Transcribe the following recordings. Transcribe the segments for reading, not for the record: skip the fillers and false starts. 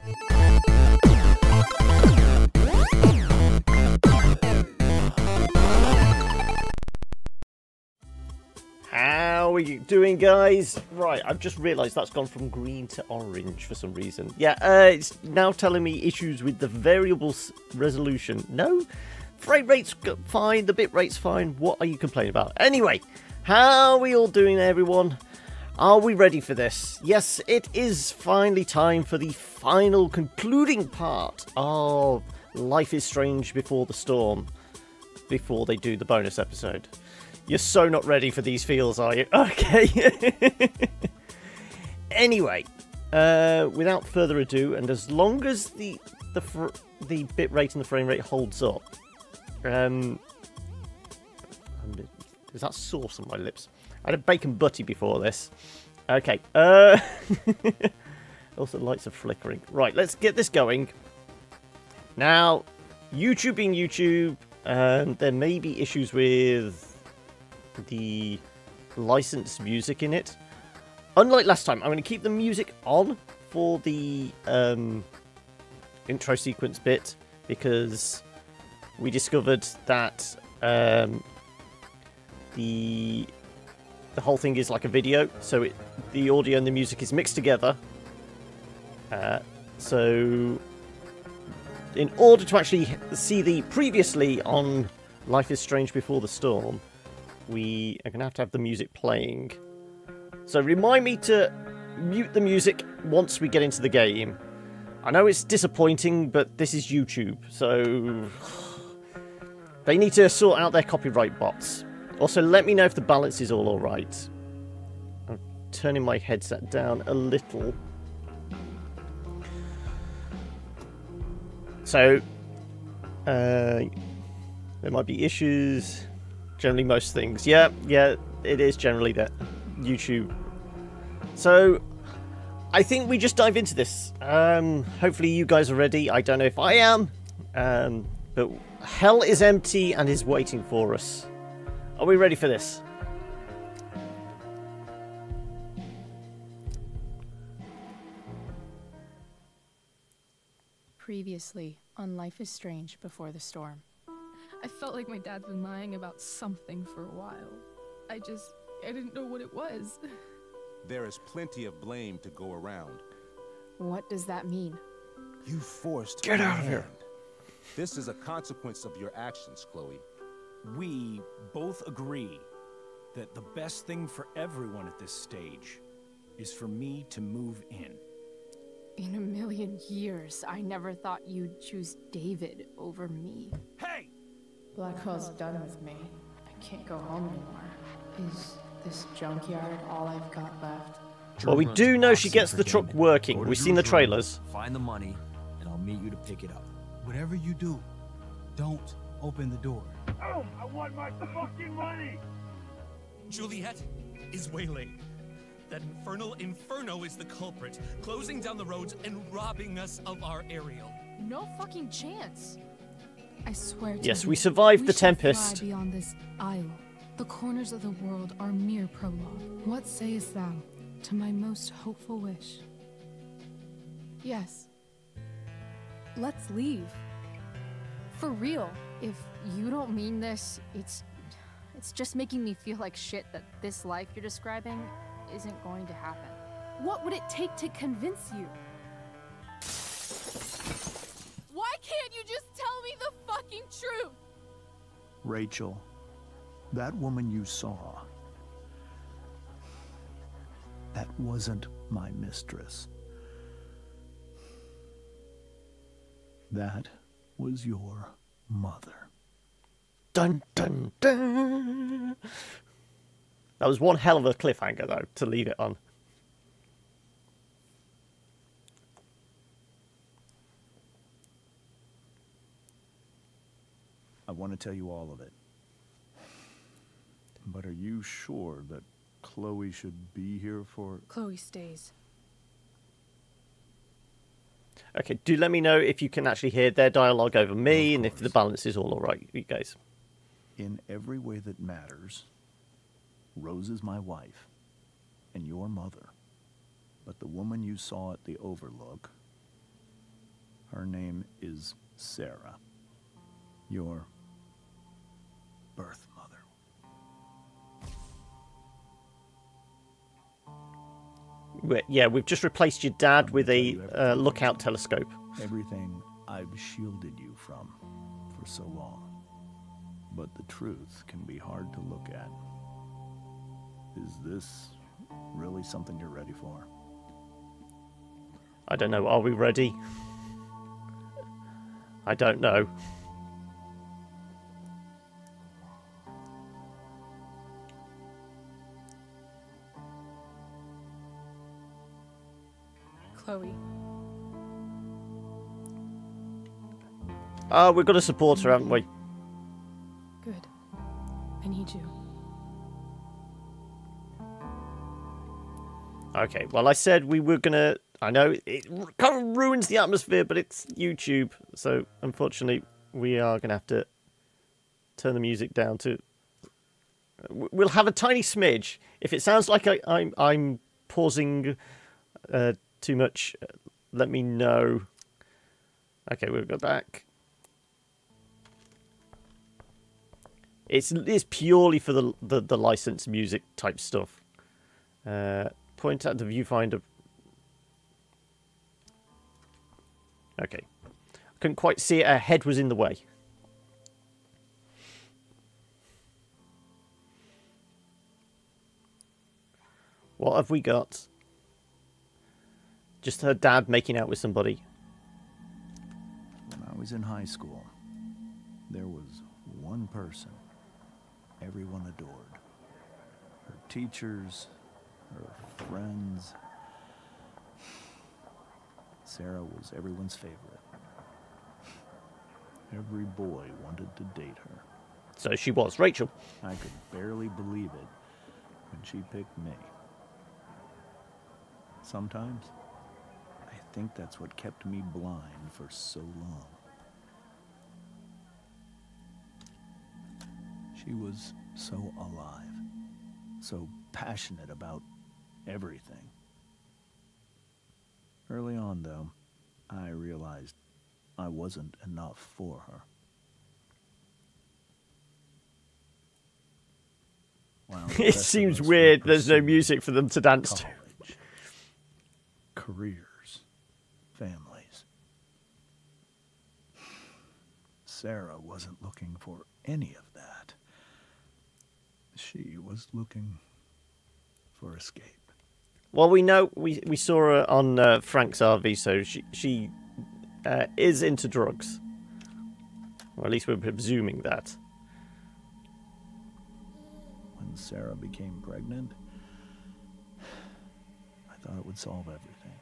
How are you doing, guys? Right, I've just realised that's gone from green to orange for some reason. Yeah, it's now telling me issues with the variable resolution. No, frame rate's fine, the bit rate's fine. What are you complaining about? Anyway, how are we all doing, everyone? Are we ready for this? Yes, it is finally time for the final concluding part of Life is Strange Before the Storm, before they do the bonus episode. You're so not ready for these feels, are you? Okay. Anyway, without further ado, and as long as the bit rate and the frame rate holds up, is that sauce on my lips? I had a bacon butty before this. Okay. Also, the lights are flickering. Right, let's get this going. Now, YouTube being YouTube, there may be issues with the licensed music in it. Unlike last time, I'm going to keep the music on for the intro sequence bit, because we discovered that the whole thing is like a video, so the audio and the music is mixed together. So in order to actually see the previously on Life is Strange Before the Storm, we are going to have the music playing. So remind me to mute the music once we get into the game. I know it's disappointing, but this is YouTube, so they need to sort out their copyright bots. Also, let me know if the balance is all alright. I'm turning my headset down a little. So, there might be issues. Generally, most things. Yeah, it is generally that YouTube. So, I think we just dive into this. Hopefully you guys are ready. I don't know if I am. But hell is empty and is waiting for us. Are we ready for this? Previously on Life is Strange Before the Storm. I felt like my dad's been lying about something for a while. I didn't know what it was. There is plenty of blame to go around. What does that mean? You forced Get out of here. This is a consequence of your actions, Chloe. We both agree that the best thing for everyone at this stage is for me to move in. In a million years, I never thought you'd choose David over me. Hey! Blackwell's done with me. I can't go home anymore. Is this junkyard all I've got left? Well, we do know she gets the truck working. We've seen the trailers. Find the money, and I'll meet you to pick it up. Whatever you do, don't open the door. Oh, I want my fucking money! Juliet is waylaid. That infernal Inferno is the culprit, closing down the roads and robbing us of our aerial. No fucking chance. I swear to Yes, you, we survived the shall Tempest. fly beyond this isle. The corners of the world are mere prologue. What sayest thou to my most hopeful wish? Yes. Let's leave. For real. If you don't mean this, it's just making me feel like shit that this life you're describing isn't going to happen. What would it take to convince you? Why can't you just tell me the fucking truth? Rachel, that woman you saw, that wasn't my mistress. That was your mother. Dun dun dun. That was one hell of a cliffhanger, though, to leave it on. I want to tell you all of it. But are you sure that Chloe should be here for... Chloe stays. Okay, do let me know if you can actually hear their dialogue over me and if the balance is all alright, you guys. In every way that matters, Rose is my wife and your mother. But the woman you saw at the Overlook Her name is Sarah. Your birth mother. Yeah, we've just replaced your dad with a lookout telescope. Everything I've shielded you from for so long. But the truth can be hard to look at. Is this really something you're ready for? I don't know. Are we ready? I don't know. Chloe. We've got to support her, haven't we? Good. I need you. Okay, well, I said we were going to... I know it kind of ruins the atmosphere, but it's YouTube. So, unfortunately, we are going to have to turn the music down to... We'll have a tiny smidge. If it sounds like I'm pausing too much, let me know. Okay, we'll go back. It's purely for the licensed music type stuff. Point at the viewfinder. Okay. I couldn't quite see it. Her head was in the way. What have we got? Just her dad making out with somebody. When I was in high school, there was one person everyone adored. Her teachers, her friends. Sarah was everyone's favorite. Every boy wanted to date her. So she was Rachel. I could barely believe it when she picked me. Sometimes, I think that's what kept me blind for so long. She was so alive, so passionate about everything. Early on, though, I realized I wasn't enough for her. Well, It seems weird there's no music for them to dance to. College, careers, families. Sarah wasn't looking for any of that. She was looking for escape. Well, we know we saw her on Frank's RV, so she is into drugs. Or at least we're presuming that. When Sarah became pregnant, I thought it would solve everything.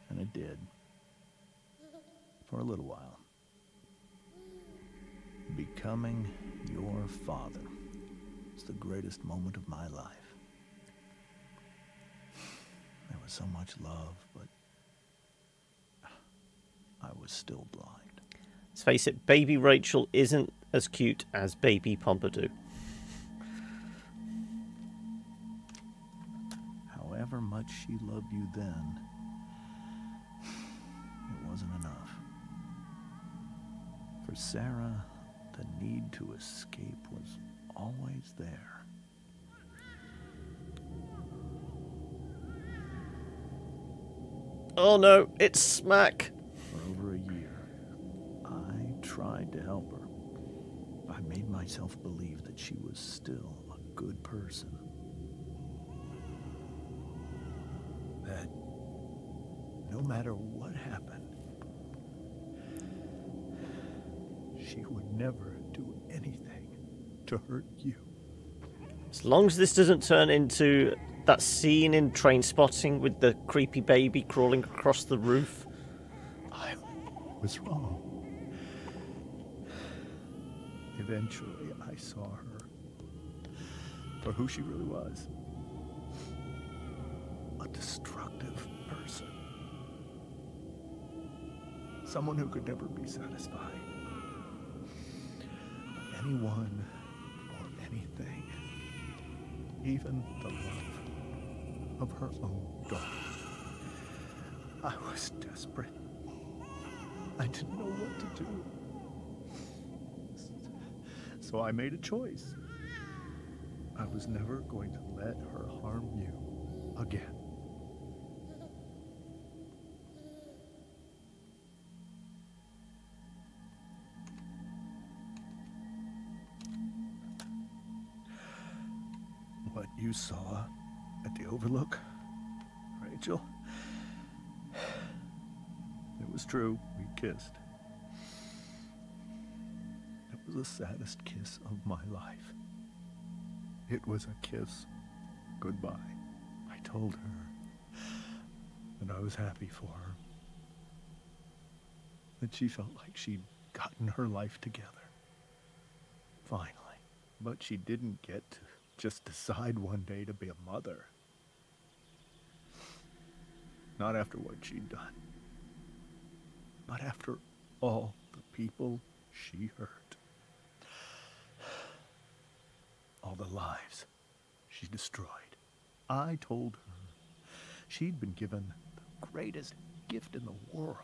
And it did. For a little while. Becoming your father was the greatest moment of my life. There was so much love, but I was still blind. Let's face it, baby Rachel isn't as cute as baby Pompadour. However much she loved you then, it wasn't enough. For Sarah, the need to escape was always there. Oh no, it's smack. For over a year, I tried to help her. I made myself believe that she was still a good person. That no matter what happened, she would never do anything to hurt you. As long as this doesn't turn into that scene in Train Spotting with the creepy baby crawling across the roof. I was wrong. Eventually, I saw her for who she really was. A destructive person. Someone who could never be satisfied. Anyone or anything. Even the love of her own daughter. I was desperate. I didn't know what to do. So I made a choice. I was never going to let her harm you again. What you saw at the Overlook, Rachel, it was true. We kissed. It was the saddest kiss of my life. It was a kiss goodbye. I told her that I was happy for her. That she felt like she'd gotten her life together. Finally. But she didn't get to just decide one day to be a mother. Not after what she'd done. Not after all the people she hurt. All the lives she destroyed. I told her she'd been given the greatest gift in the world.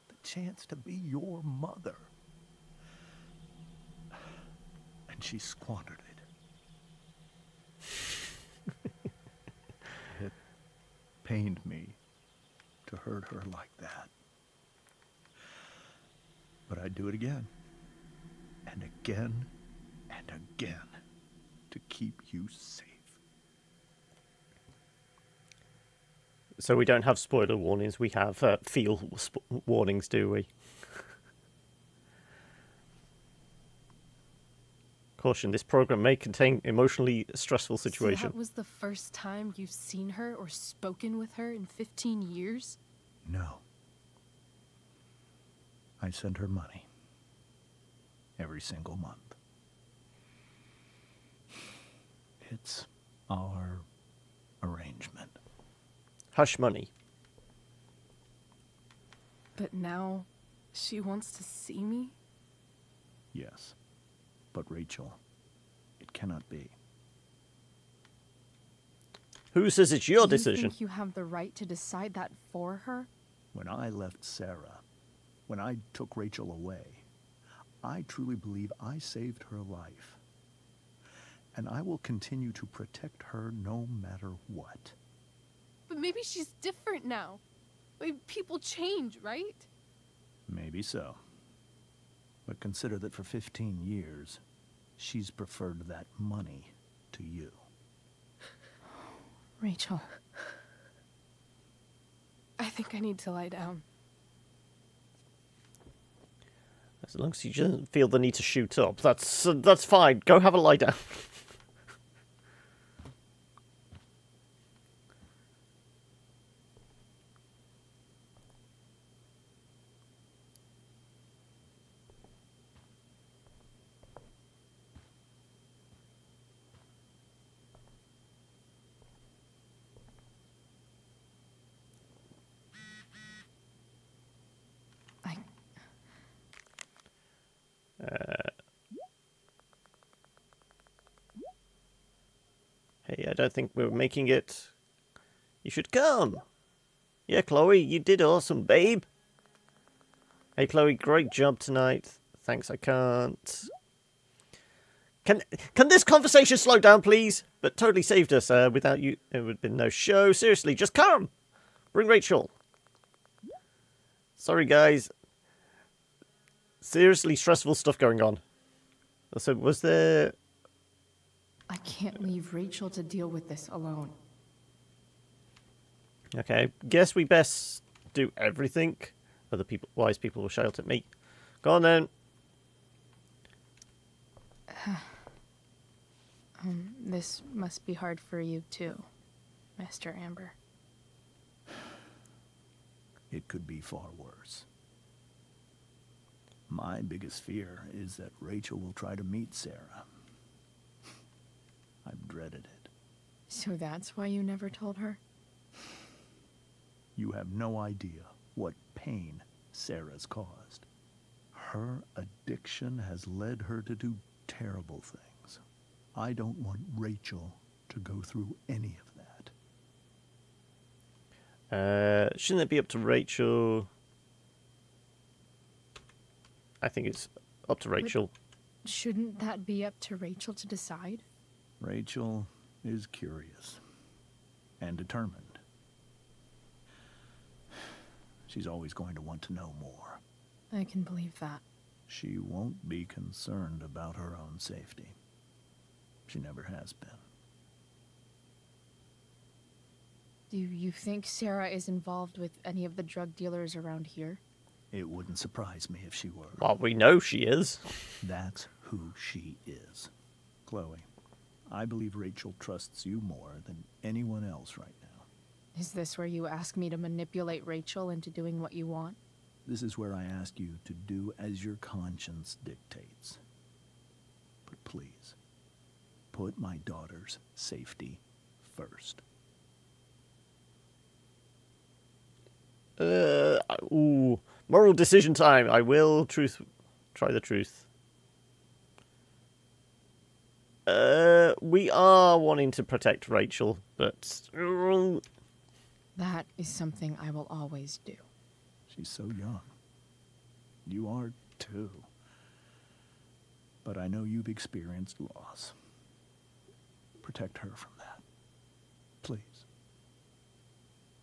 The chance to be your mother. And she squandered it. It pained me to hurt her like that. But I'd do it again. And again. And again. To keep you safe. So we don't have spoiler warnings, we have feel warnings, do we? Caution, this program may contain emotionally stressful situations. So that was the first time you've seen her or spoken with her in 15 years? No. I send her money. Every single month. It's our arrangement. Hush money. But now she wants to see me? Yes. But Rachel, it cannot be. Who says it's your decision? You think you have the right to decide that for her? When I left Sarah, when I took Rachel away, I truly believe I saved her life. And I will continue to protect her no matter what. But maybe she's different now. Maybe people change, right? Maybe so. But consider that for 15 years, she's preferred that money to you. Rachel. I think I need to lie down. As long as you don't feel the need to shoot up, that's fine. Go have a lie down. Hey, I don't think we're making it. You should come. Yeah, Chloe, you did awesome, babe. Hey, Chloe, great job tonight. Thanks, I can't. Can this conversation slow down, please? But totally saved us. Without you, there would have been no show. Seriously, just come. Bring Rachel. Sorry, guys. Seriously stressful stuff going on. So, was there... I can't leave Rachel to deal with this alone. Okay, guess we best do everything. Other people, wise people will shout at me. Go on then. This must be hard for you too, Master Amber. It could be far worse. My biggest fear is that Rachel will try to meet Sarah. I've dreaded it. So that's why you never told her? You have no idea what pain Sarah's caused. Her addiction has led her to do terrible things. I don't want Rachel to go through any of that. Shouldn't it be up to Rachel? I think it's up to Rachel. Shouldn't that be up to Rachel to decide? Rachel is curious and determined. She's always going to want to know more. I can believe that. She won't be concerned about her own safety. She never has been. Do you think Sarah is involved with any of the drug dealers around here? It wouldn't surprise me if she were. Well, we know she is. That's who she is. Chloe, I believe Rachel trusts you more than anyone else right now. Is this where you ask me to manipulate Rachel into doing what you want? This is where I ask you to do as your conscience dictates. But please, put my daughter's safety first. Ooh. Moral decision time. I will try the truth. We are wanting to protect Rachel, but... That is something I will always do. She's so young. You are too. But I know you've experienced loss. Protect her from that. Please.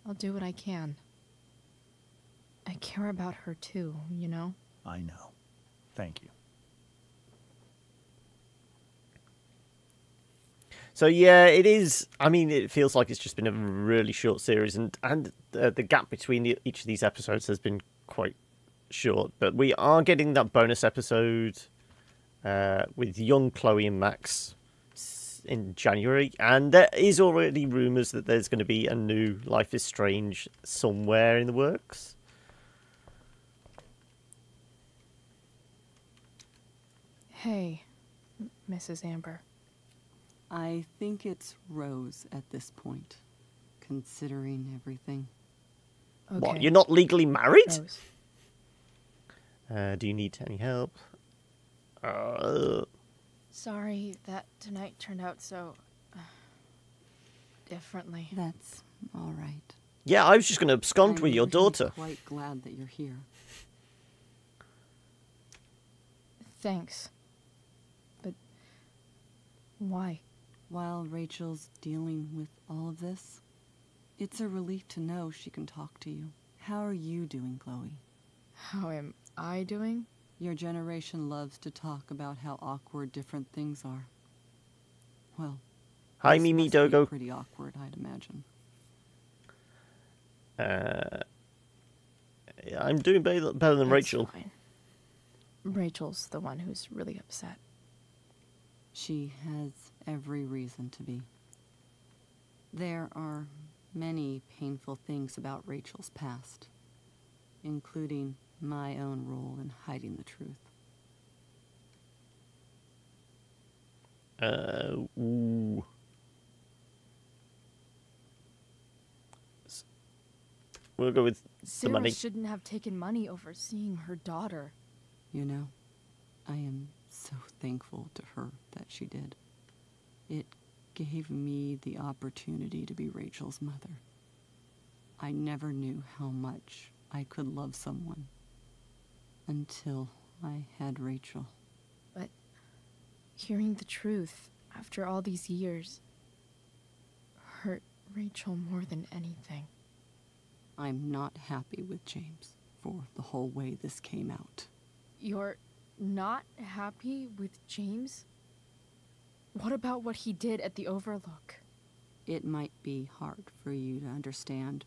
I'll do what I can. I care about her too, you know? I know. Thank you. So yeah, it is. I mean, it feels like it's just been a really short series, and the gap between each of these episodes has been quite short. But we are getting that bonus episode with young Chloe and Max in January, and there is already rumours that there's going to be a new Life is Strange somewhere in the works. Hey, Mrs. Amber. I think it's Rose at this point, considering everything. Okay. What, you're not legally married? Rose. Do you need any help? Sorry that tonight turned out so... differently. That's all right. Yeah, I was just going to abscond with your daughter. I'm quite glad that you're here. Thanks. But... why? While Rachel's dealing with all of this, it's a relief to know she can talk to you. How are you doing, Chloe? How am I doing? Your generation loves to talk about how awkward different things are. Well, Hi, this Mimi must be Dogo. pretty awkward, I'd imagine. I'm doing better than That's Rachel. fine. Rachel's the one who's really upset. She has every reason to be. There are many painful things about Rachel's past, including my own role in hiding the truth. Ooh. We'll go with the Sarah money. shouldn't have taken money over seeing her daughter. You know, I am so thankful to her that she did. It gave me the opportunity to be Rachel's mother. I never knew how much I could love someone until I had Rachel. But hearing the truth after all these years hurt Rachel more than anything. I'm not happy with James for the whole way this came out. You're not happy with James? What about what he did at the Overlook? It might be hard for you to understand,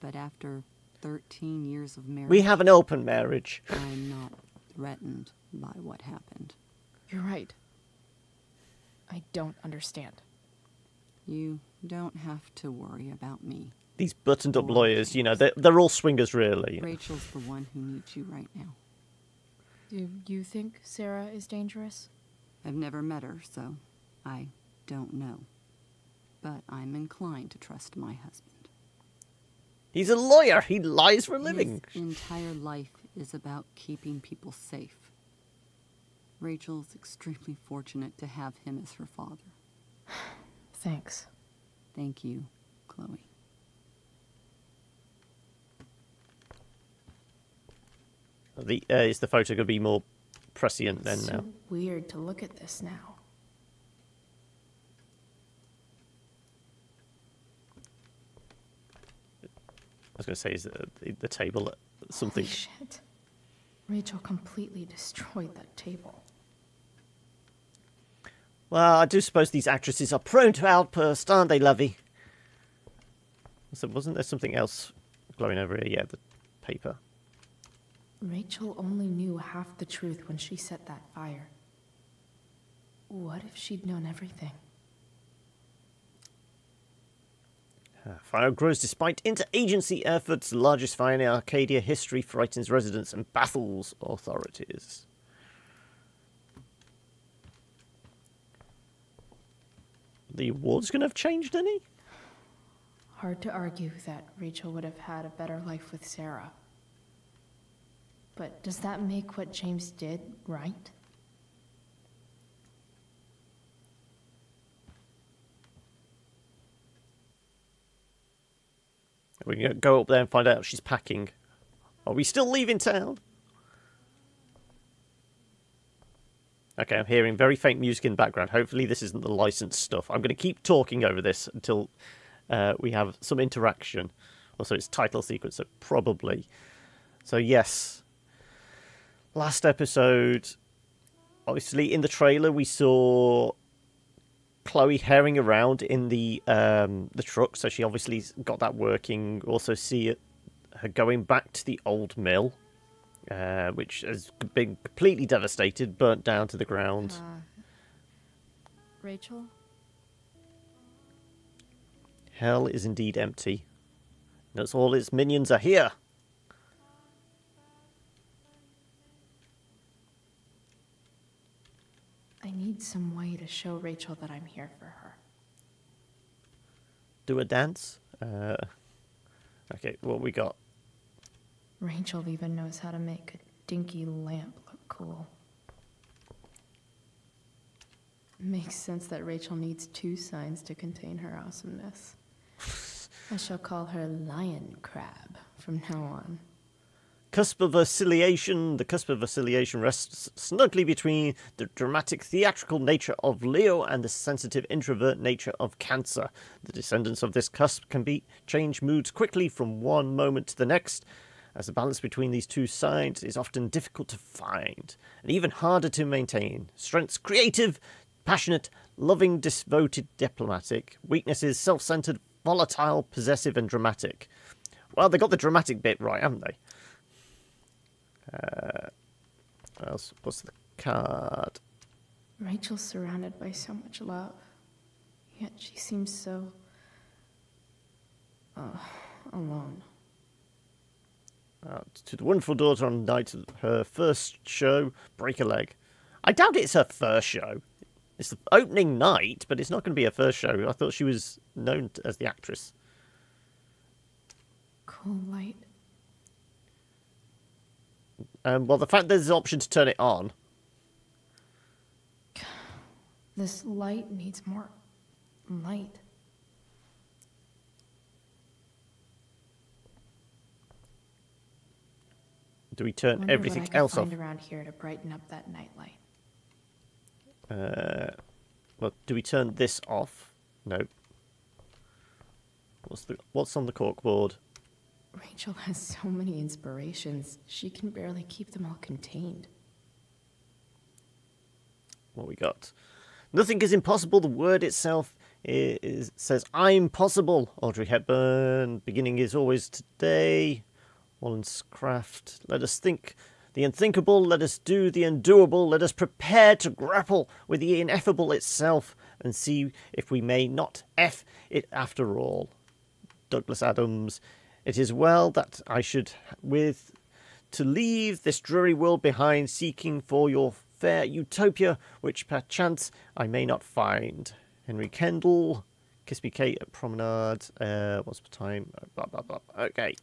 but after 13 years of marriage... We have an open marriage. I'm not threatened by what happened. You're right. I don't understand. You don't have to worry about me. These buttoned-up lawyers, you know, they're all swingers, really. Rachel's the one who needs you right now. Do you think Sarah is dangerous? I've never met her, so I don't know. But I'm inclined to trust my husband. He's a lawyer. He lies for a living. His entire life is about keeping people safe. Rachel's extremely fortunate to have him as her father. Thanks. Thank you, Chloe. Is the photo going to be more prescient then It's now? so weird to look at this now. I was going to say, is the table something? Holy shit. Rachel completely destroyed that table. Well, I do suppose these actresses are prone to outbursts, aren't they, Lovey? So wasn't there something else glowing over here? Yeah, the paper. Rachel only knew half the truth when she set that fire. What if she'd known everything? Fire grows despite interagency efforts. The largest fire in Arcadia history frightens residents and baffles authorities. The award's going to have changed any? Hard to argue that Rachel would have had a better life with Sarah. But does that make what James did right? We can go up there and find out she's packing. Are we still leaving town? Okay, I'm hearing very faint music in the background. Hopefully this isn't the licensed stuff. I'm going to keep talking over this until we have some interaction. Also, it's title sequence, so probably. So, yes. Last episode, obviously in the trailer we saw Chloe herring around in the truck, so she obviously got that working. Also see her going back to the old mill, which has been completely devastated, burnt down to the ground. Rachel? Hell is indeed empty. That's all its minions are here. I need some way to show Rachel that I'm here for her. Do a dance? Okay, what we got? Rachel even knows how to make a dinky lamp look cool. Makes sense that Rachel needs 2 signs to contain her awesomeness. I shall call her Lion Crab from now on. Cusp of oscillation. The cusp of oscillation rests snugly between the dramatic theatrical nature of Leo and the sensitive introvert nature of Cancer. The descendants of this cusp can change moods quickly from one moment to the next, as the balance between these 2 sides is often difficult to find, and even harder to maintain. Strengths: creative, passionate, loving, devoted, diplomatic. Weaknesses: self-centered, volatile, possessive, and dramatic. Well, they got the dramatic bit right, haven't they? What else? What's the card? Rachel's surrounded by so much love, yet she seems so alone. To the wonderful daughter on the night of her first show, break a leg. I doubt it's her first show. It's the opening night, but it's not going to be her first show. I thought she was known as the actress. Cool light. Well, the fact there's an option to turn it on. This light needs more light. Do we turn everything else off? Find around here to brighten up that nightlight. Well, do we turn this off? No. What's on the corkboard? Rachel has so many inspirations, she can barely keep them all contained. What we got? Nothing is impossible. The word itself says, I'm possible. Audrey Hepburn. Beginning is always today. Wollstonecraft. Let us think the unthinkable. Let us do the undoable. Let us prepare to grapple with the ineffable itself and see if we may not F it after all. Douglas Adams. It is well that I should to leave this dreary world behind, seeking for your fair utopia, which perchance I may not find. Henry Kendall. Kiss Me Kate at Promenade. What's the time? Blah, blah, blah. Okay.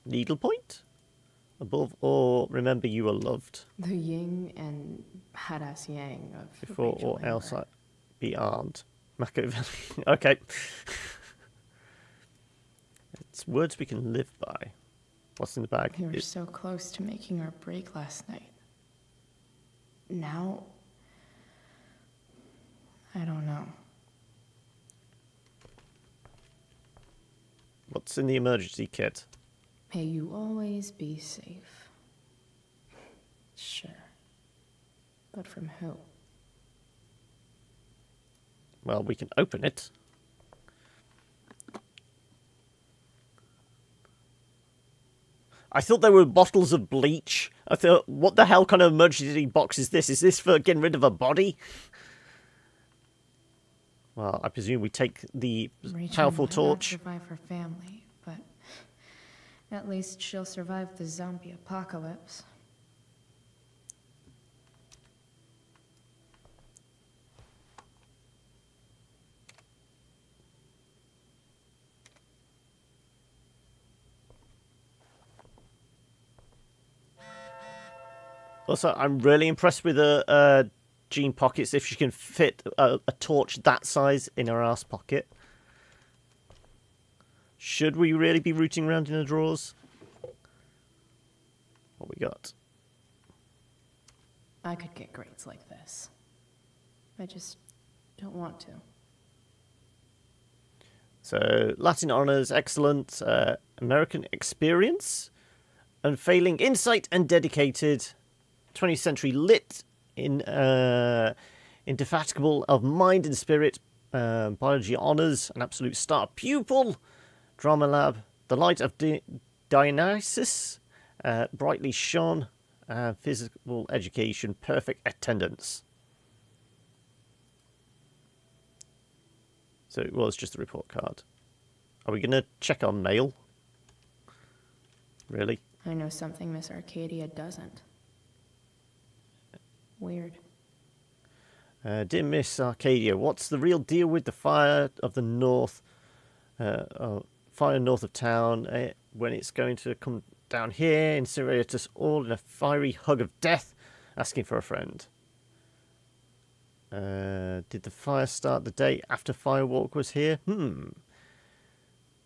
Needlepoint? Above all, remember you are loved. The yin and badass yang of Before Rachel or else Amber. be armed. Machiavelli. Okay. It's words we can live by. What's in the bag? We were so close to making our break last night. Now, I don't know. What's in the emergency kit? May you always be safe. Sure. But from who? Well, we can open it. I thought there were bottles of bleach. I thought, what the hell kind of emergency box is this? Is this for getting rid of a body? Well, I presume we take the powerful torch. Rachel might not survive her family, but at least she'll survive the zombie apocalypse. Also, I'm really impressed with Jean pockets if she can fit a torch that size in her ass pocket. Should we really be rooting around in the drawers? What we got? I could get grades like this. I just don't want to. So, Latin honours, excellent. American experience. Unfailing insight and dedicated. 20th century lit. Indefatigable of mind and spirit. Biology honours. An absolute star pupil. Drama lab. The light of Dionysus. Brightly shone. Physical education. Perfect attendance. So it was just a report card. Are we going to check our mail? Really? I know something Miss Arcadia doesn't. Weird. Dear Miss Arcadia, what's the real deal with the fire of the north? Fire north of town, when it's going to come down here, incinerate us all in a fiery hug of death, asking for a friend. Did the fire start the day after Firewalk was here?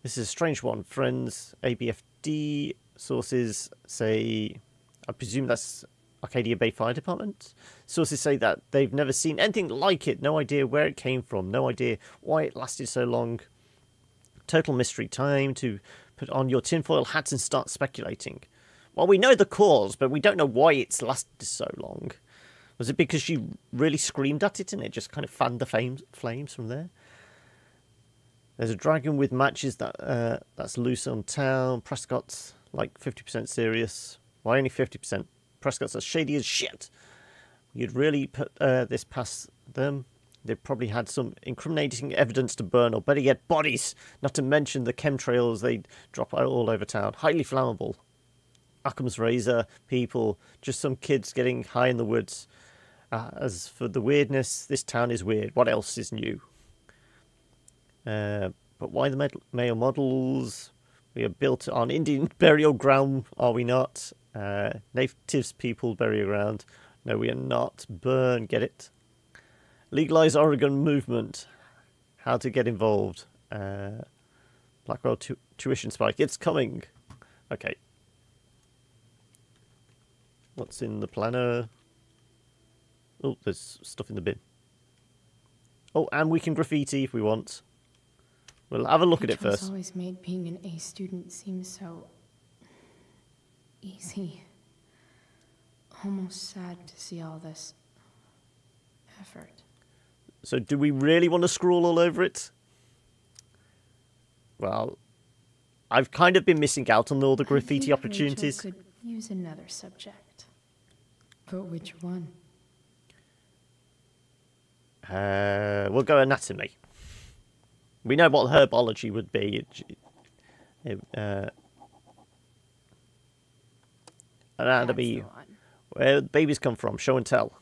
This is a strange one, friends. ABFD sources say, I presume that's Arcadia Bay Fire Department. Sources say that they've never seen anything like it. No idea where it came from. No idea why it lasted so long. Total mystery. Time to put on your tinfoil hats and start speculating. Well, we know the cause, but we don't know why it's lasted so long. Was it because she really screamed at it and it just kind of fanned the flames from there? There's a dragon with matches that's loose on town. Prescott's like 50% serious. Why only 50%? Prescott's as shady as shit. You'd really put this past them. They probably had some incriminating evidence to burn, or better yet, bodies. Not to mention the chemtrails they drop all over town. Highly flammable. Occam's razor, people, just some kids getting high in the woods. As for the weirdness, this town is weird. What else is new? But why the male models? We are built on Indian burial ground, are we not? Natives people burial ground. No, we are not. Burn, get it? Legalize Oregon movement. How to get involved. Blackwell tuition spike. It's coming. Okay. What's in the planner? Oh, there's stuff in the bin. Oh, and we can graffiti if we want. We'll have a look at it first. Rachel's always made being an A student seem so easy. Almost sad to see all this effort. So do we really want to scroll all over it? Well, I've kind of been missing out on all the graffiti opportunities. Rachel could use another subject. But which one? We'll go anatomy. We know what herbology would be. Anatomy. Where babies come from. Show and tell.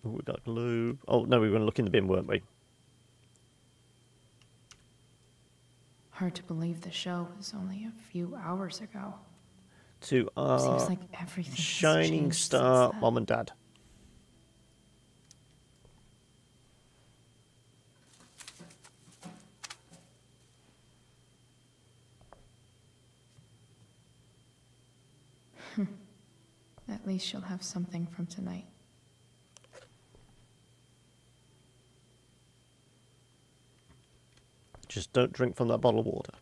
Oh, we got glue. Oh, no, we were going to look in the bin, weren't we? Hard to believe the show was only a few hours ago. To our Seems like everything shining star mom and dad. At least she'll have something from tonight. Just don't drink from that bottle of water.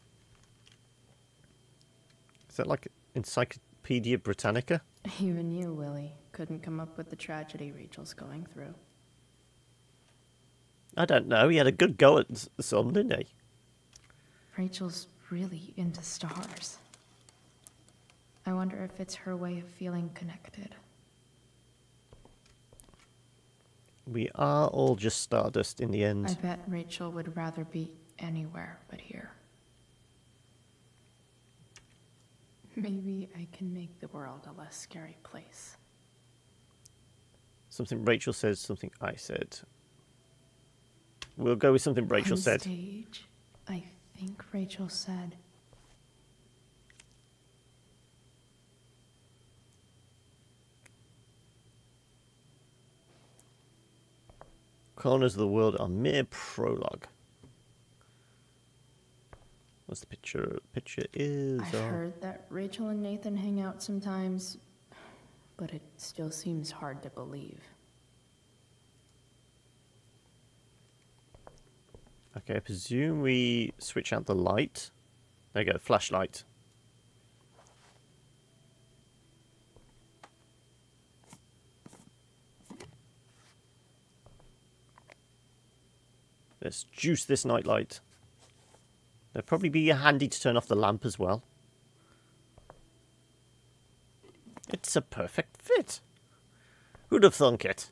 Is that like Encyclopedia Britannica? Even you, Willie, couldn't come up with the tragedy Rachel's going through. I don't know. He had a good go at some, didn't he? Rachel's really into stars. I wonder if it's her way of feeling connected. We are all just stardust in the end. I bet Rachel would rather be anywhere but here. Maybe I can make the world a less scary place. Something Rachel says, something I said. We'll go with something Rachel On said. Stage, I think Rachel said, Corners of the world are mere prologue. What's the picture? Picture is... I've heard that Rachel and Nathan hang out sometimes, but it still seems hard to believe. Okay, I presume we switch out the light. There you go, flashlight. Let's juice this nightlight. It'd probably be handy to turn off the lamp as well. It's a perfect fit. Who'd have thunk it?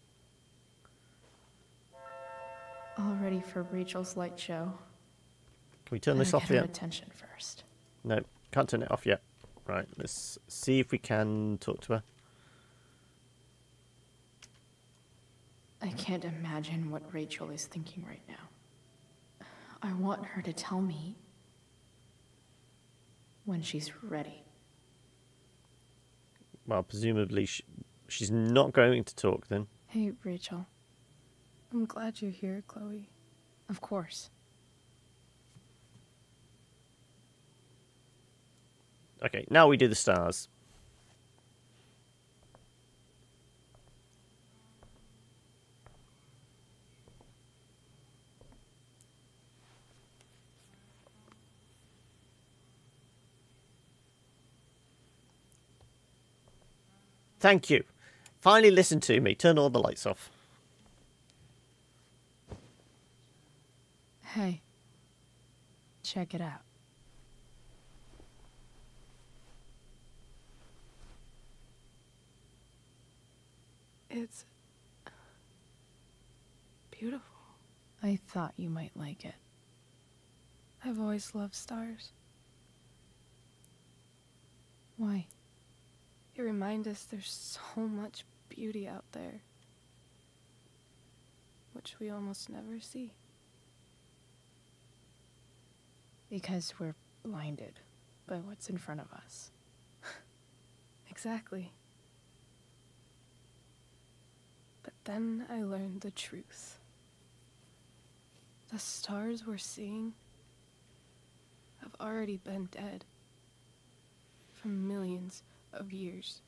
All ready for Rachel's light show. Can we turn this Better off get her yet? attention first. No, can't turn it off yet. Right, let's see if we can talk to her. I can't imagine what Rachel is thinking right now. I want her to tell me when she's ready. Well, presumably she's not going to talk then. Hey, Rachel. I'm glad you're here, Chloe. Of course. Okay, now we do the stars. Thank you. Finally listen to me. Turn all the lights off. Hey, check it out. It's beautiful. I thought you might like it. I've always loved stars. Why? They remind us there's so much beauty out there, which we almost never see. Because we're blinded by what's in front of us. Exactly. But then I learned the truth. The stars we're seeing have already been dead for millions of years.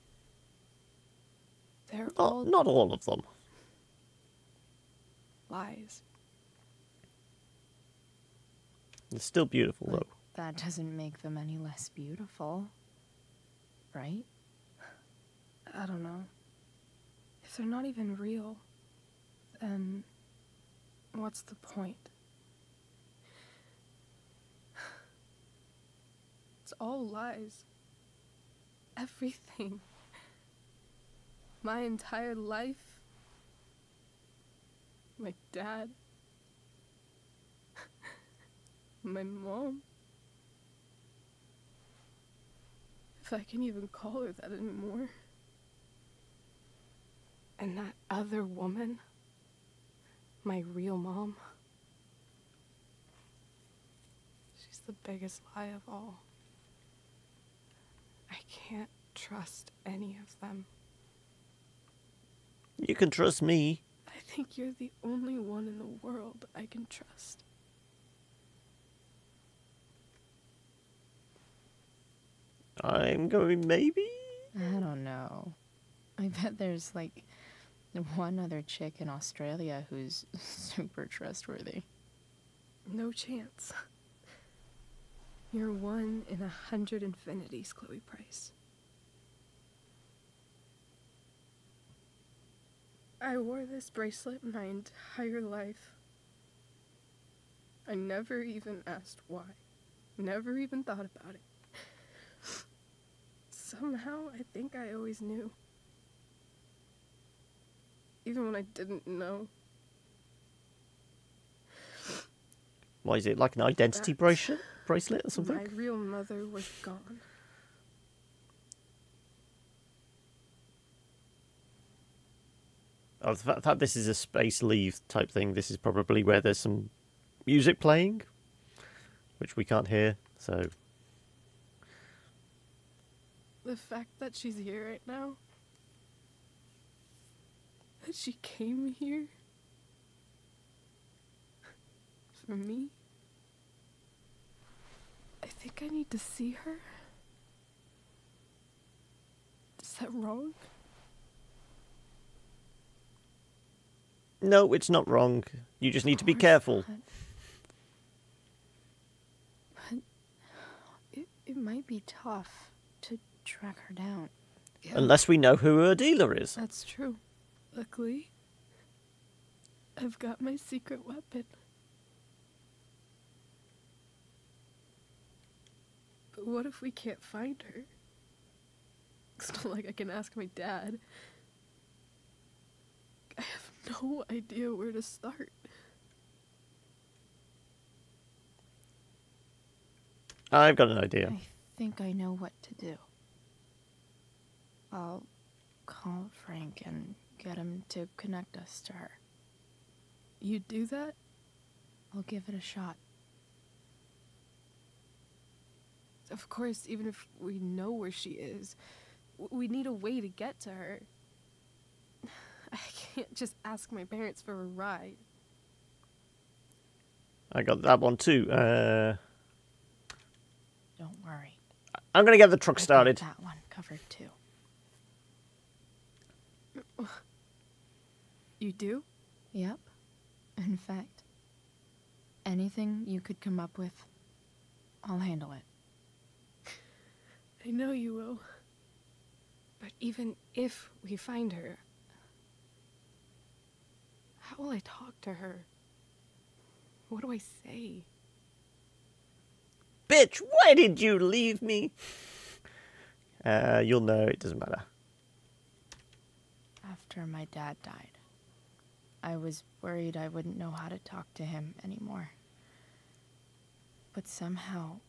They're all Not all of them. lies. It's still beautiful, But though. that doesn't make them any less beautiful, right? I don't know. If they're not even real, then what's the point? It's all lies. Everything. My entire life. My dad. My mom. If I can even call her that anymore. And that other woman, my real mom, she's the biggest lie of all. I can't trust any of them. You can trust me. I think you're the only one in the world I can trust. I'm going maybe? I don't know. I bet there's like one other chick in Australia who's super trustworthy. No chance. You're 1 in 100 infinities, Chloe Price. I wore this bracelet my entire life. I never even asked why. Never even thought about it. Somehow, I think I always knew. Even when I didn't know. Why is it like an identity bracelet or something? My real mother was gone. Oh, the fact this is a space leave type thing, this is probably where there's some music playing, which we can't hear, so... The fact that she's here right now, that she came here for me, I think I need to see her. Is that wrong? No, it's not wrong. You just need to be careful. But it might be tough to track her down. Yeah. Unless we know who her dealer is. That's true. Luckily, I've got my secret weapon. But what if we can't find her? It's not like I can ask my dad. I have no idea where to start. I've got an idea. I think I know what to do. I'll call Frank and get him to connect us to her. You do that? I'll give it a shot. Of course, even if we know where she is, we need a way to get to her. I can't just ask my parents for a ride. I got that one too. Don't worry. I'm going to get the truck started. That one covered too. You do? Yep. In fact, anything you could come up with, I'll handle it. I know you will. But even if we find her, how will I talk to her? What do I say? Bitch, why did you leave me? You'll know, it doesn't matter. After my dad died, I was worried I wouldn't know how to talk to him anymore. But somehow,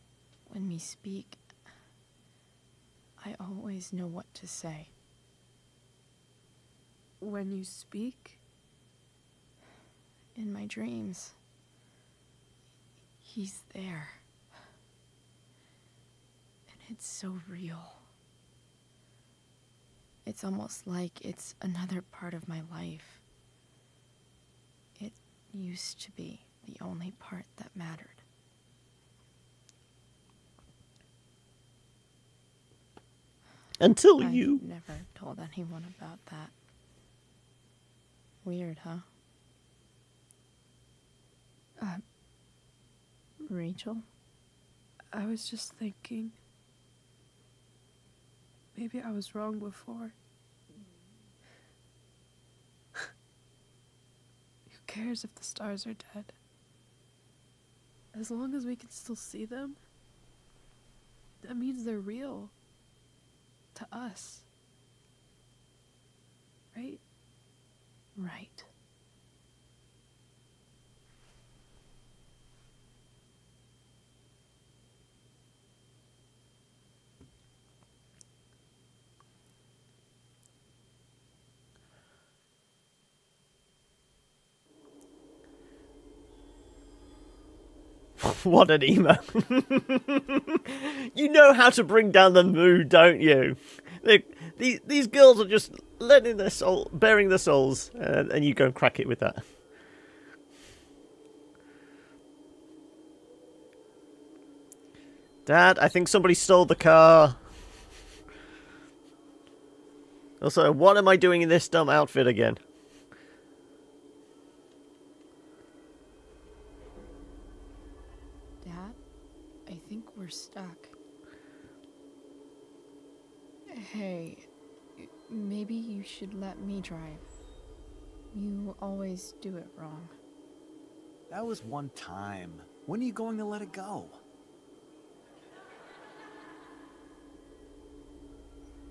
when we speak, I always know what to say. When you speak? In my dreams. He's there. And it's so real. It's almost like it's another part of my life. It used to be the only part that mattered. Until I've you... never told anyone about that. Weird, huh? Rachel? I was just thinking. Maybe I was wrong before. Who cares if the stars are dead? As long as we can still see them, that means they're real. To us. Right? Right. What an emo. You know how to bring down the mood, don't you? These girls are just letting their soul, bearing their souls, and you go and crack it with that. Dad, I think somebody stole the car. Also, what am I doing in this dumb outfit again? Dad, I think we're stuck. Hey, maybe you should let me drive. You always do it wrong. That was one time. When are you going to let it go?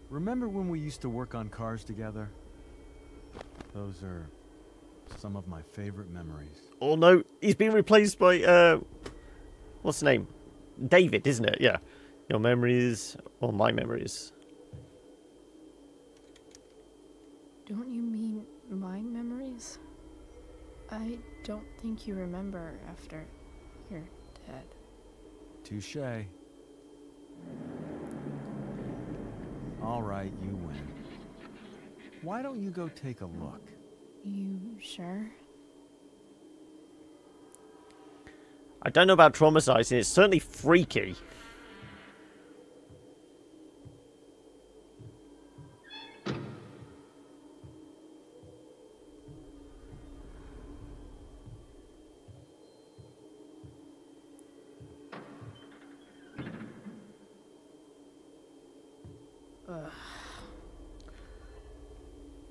Remember when we used to work on cars together? Those are some of my favorite memories. Oh no, he's been replaced by, what's the name? David, isn't it? Yeah. Your memories, or my memories. Don't you mean my memories? I don't think you remember after you're dead. Touché. All right, you win. Why don't you go take a look? You sure? I don't know about traumatizing, it's certainly freaky.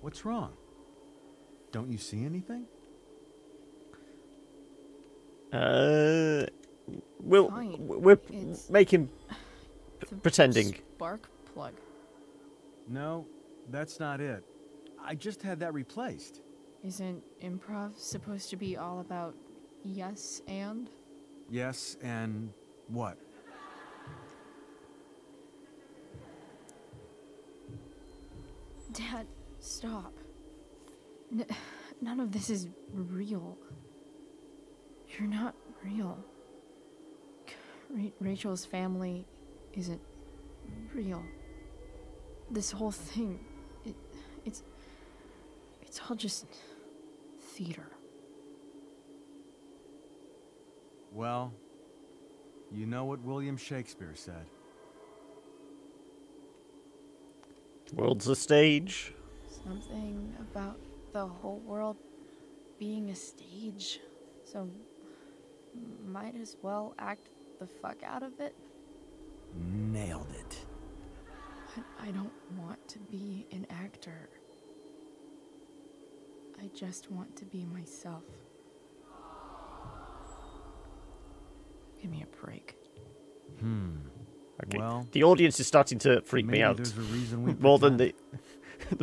What's wrong? Don't you see anything? We're making pretending. Spark plug. No, that's not it. I just had that replaced. Isn't improv supposed to be all about yes and? Yes, and what? Dad, stop. None of this is real. You're not real. Rachel's family isn't real. This whole thing, it's all just theater. Well, you know what William Shakespeare said. World's a stage. Something about the whole world being a stage. So, might as well act the fuck out of it. Nailed it. But I don't want to be an actor. I just want to be myself. Give me a break. Okay. Well, the audience is starting to freak me out. There's a reason we more than the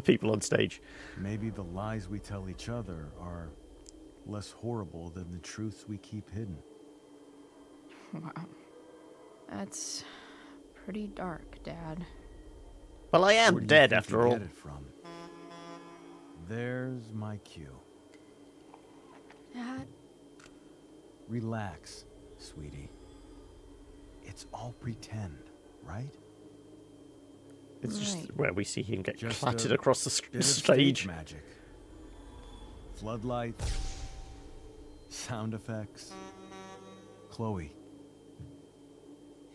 people on stage. Maybe the lies we tell each other are less horrible than the truths we keep hidden. Wow. That's pretty dark, Dad. Well, I am Where do you dead think after you all. get it from? There's my cue. Dad? Relax, sweetie. It's all pretend, right? It's just where we see him get Just clattered a across the bit of stage. stage magic. Floodlights, sound effects. Chloe,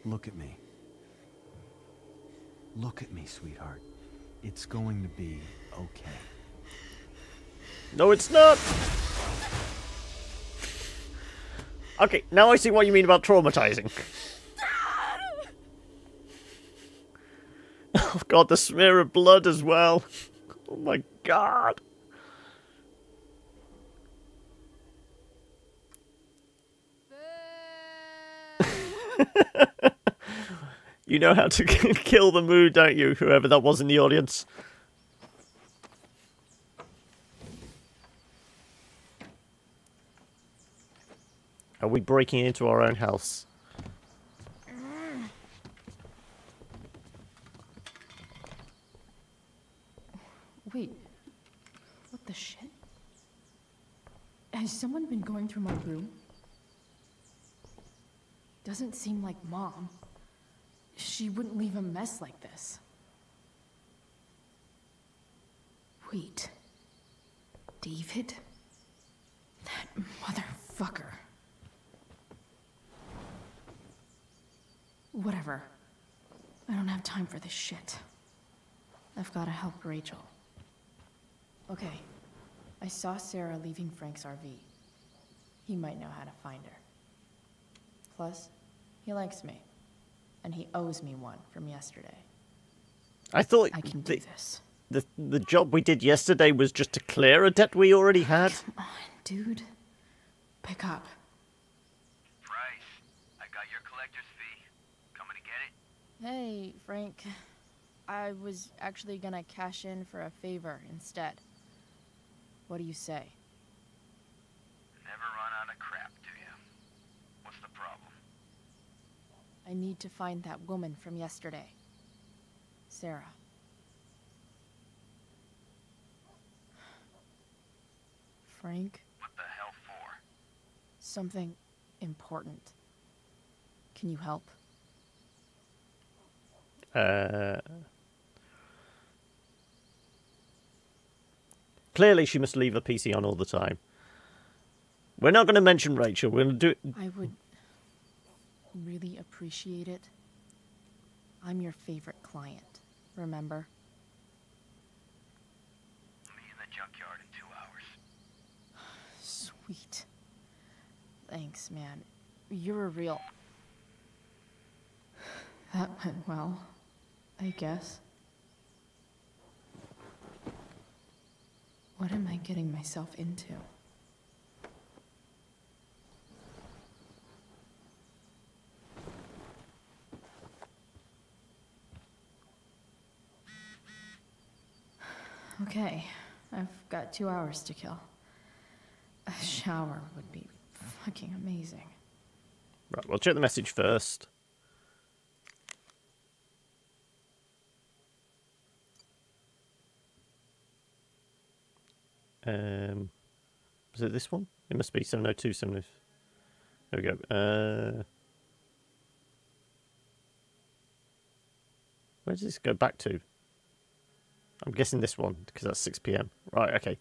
look at me. Look at me, sweetheart. It's going to be okay. No, it's not! Okay, now I see what you mean about traumatizing. Oh god, the smear of blood as well. Oh my god. You know how to kill the mood, don't you? Whoever that was in the audience. Are we breaking into our own house? Wait. What the shit? Has someone been going through my room? Doesn't seem like Mom. She wouldn't leave a mess like this. Wait. David? That motherfucker. Whatever. I don't have time for this shit. I've gotta help Rachel. Okay. I saw Sarah leaving Frank's RV. He might know how to find her. Plus, he likes me. And he owes me one from yesterday. I thought I can do this. The job we did yesterday was just to clear a debt we already had. Come on, dude. Pick up. Price, I got your collector's fee. Coming to get it? Hey, Frank. I was actually gonna cash in for a favor instead. What do you say? Never run out of crap, do you? What's the problem? I need to find that woman from yesterday. Sarah. Frank? What the hell for? Something important. Can you help? Clearly she must leave her PC on all the time. We're not going to mention Rachel. We're going to do it. I would really appreciate it. I'm your favorite client, remember? Me in the junkyard in 2 hours. Sweet. Thanks, man. You're a real... That went well, I guess. What am I getting myself into? Okay, I've got 2 hours to kill. A shower would be fucking amazing. Right, we'll check the message first. Was it this one? It must be 702, 702. There we go. Where does this go back to? I'm guessing this one, because that's 6 PM. Right, okay.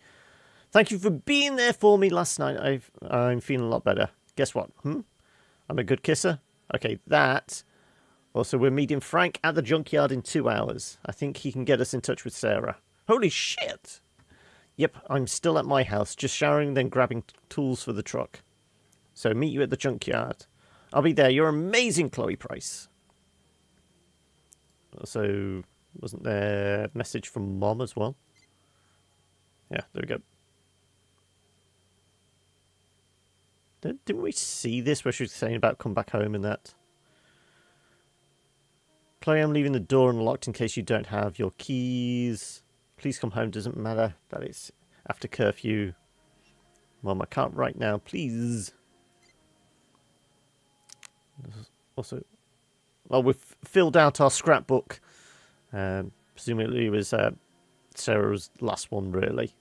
Thank you for being there for me last night. I'm feeling a lot better. Guess what? I'm a good kisser. Okay, that. Also, we're meeting Frank at the junkyard in 2 hours. I think he can get us in touch with Sarah. Holy shit! Yep, I'm still at my house, just showering, then grabbing tools for the truck. So meet you at the junkyard. I'll be there. You're amazing, Chloe Price. Also, wasn't there a message from Mom as well? Yeah, there we go. Didn't we see this where she was saying about come back home and that? Chloe, I'm leaving the door unlocked in case you don't have your keys. Please come home. Doesn't matter that it's after curfew. Mom, I can't right now. Please. Also, well, we've filled out our scrapbook. Presumably it was Sarah's last one, really.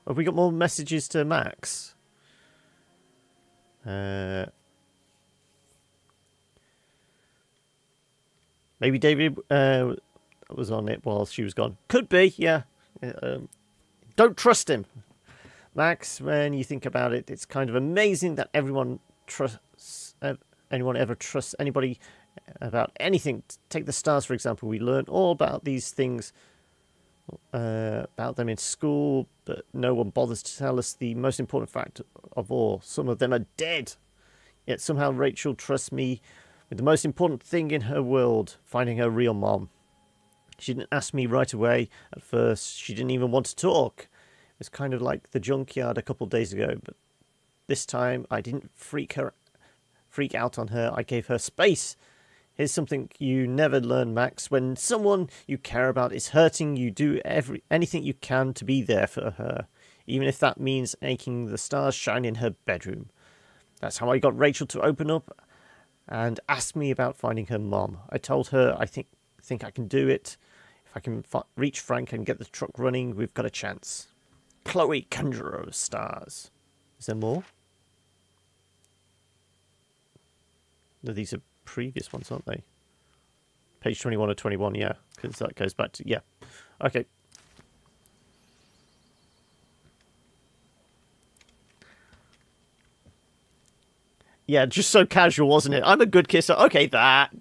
Have we got more messages to Max? Maybe David was on it while she was gone. Could be, yeah. Don't trust him. Max, when you think about it, it's kind of amazing that anyone ever trusts anybody about anything. Take the stars, for example. We learn all about these things about them in school, but no one bothers to tell us the most important fact of all. Some of them are dead. Yet somehow Rachel trusts me with the most important thing in her world, finding her real mom. She didn't ask me right away at first. She didn't even want to talk. It was kind of like the junkyard a couple of days ago, but this time I didn't freak out on her. I gave her space. Here's something you never learn, Max. When someone you care about is hurting, you do anything you can to be there for her, even if that means making the stars shine in her bedroom. That's how I got Rachel to open up and ask me about finding her mom. I told her I think I can do it. If I can reach Frank and get the truck running, we've got a chance. Chloe, conjurer of stars. Is there more? No, these are previous ones, aren't they? Page 21 or 21, yeah, because that goes back to, yeah. Okay. Yeah, just so casual, wasn't it? I'm a good kisser. Okay, that.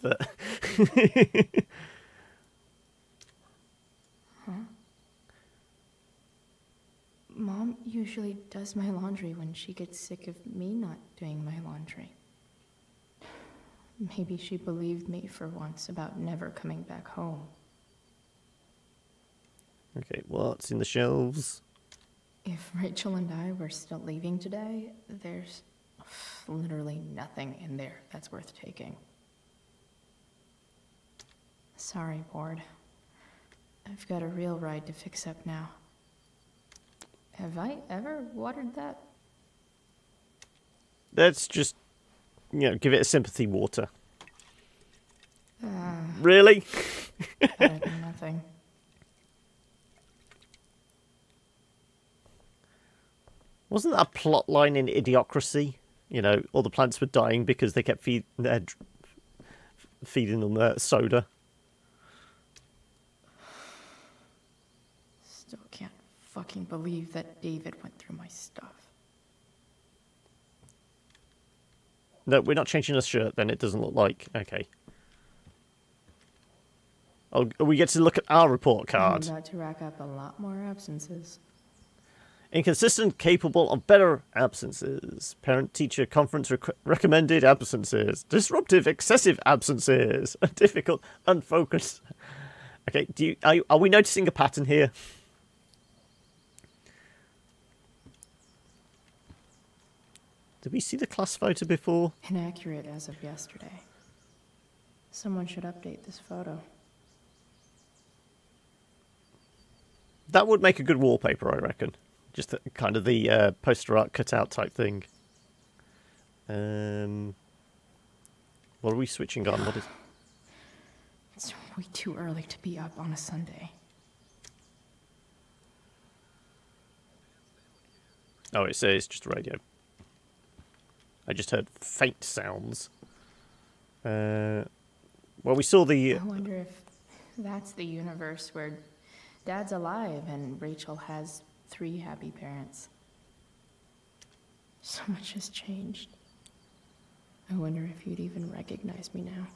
usually does my laundry when she gets sick of me not doing my laundry. Maybe she believed me for once about never coming back home. Okay, what's in the shelves? If Rachel and I were still leaving today, there's literally nothing in there that's worth taking. Sorry, board. I've got a real ride to fix up now. Have I ever watered that? Let's just, give it a sympathy water. Really? Better than nothing. Wasn't that a plot line in Idiocracy? All the plants were dying because they kept feeding them soda. Still can't fucking believe that David went through my stuff. No, we're not changing the shirt then. It doesn't look like. Okay. Oh, we get to look at our report card. I'm about to rack up a lot more absences. Inconsistent, capable of better absences. Parent-teacher conference recommended absences. Disruptive, excessive absences. Difficult, unfocused. Okay, are we noticing a pattern here? Did we see the class photo before? Inaccurate as of yesterday. Someone should update this photo. That would make a good wallpaper, I reckon. Just kind of the poster art cutout type thing. What are we switching on? What is? It's way too early to be up on a Sunday. Oh, it says just radio. I just heard faint sounds. Well, we saw the... I wonder if that's the universe where Dad's alive and Rachel has 3 happy parents. So much has changed. I wonder if you'd even recognize me now.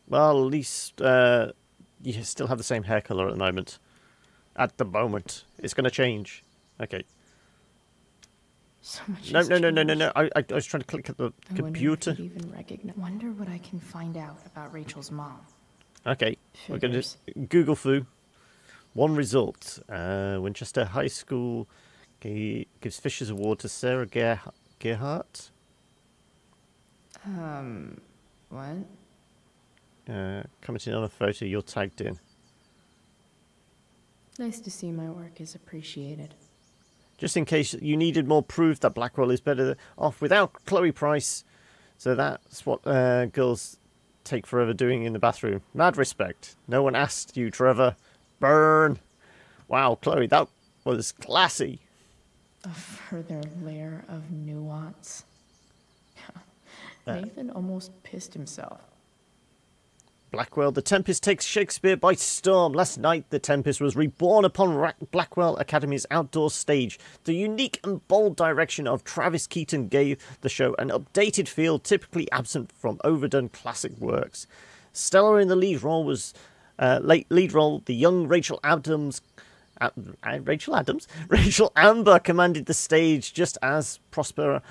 Well, at least you still have the same hair color at the moment. At the moment. It's going to change. Okay. So much No. I was trying to click at the computer. Wonder what I can find out about Rachel's mom. Okay, we're going to Google Foo. One result. Winchester High School gives Fisher's Award to Sarah Gerhardt. What? Commenting on a photo you're tagged in. Nice to see my work is appreciated. Just in case you needed more proof that Blackwell is better off without Chloe Price. So that's what girls take forever doing in the bathroom. Mad respect. No one asked you, Trevor. Burn. Wow, Chloe, that was classy. A further layer of nuance. Nathan almost pissed himself. Blackwell, the Tempest takes Shakespeare by storm. Last night, the Tempest was reborn upon Blackwell Academy's outdoor stage. The unique and bold direction of Travis Keaton gave the show an updated feel typically absent from overdone classic works. Stellar in the lead role was the young Rachel Adams. Rachel Amber commanded the stage just as Prospera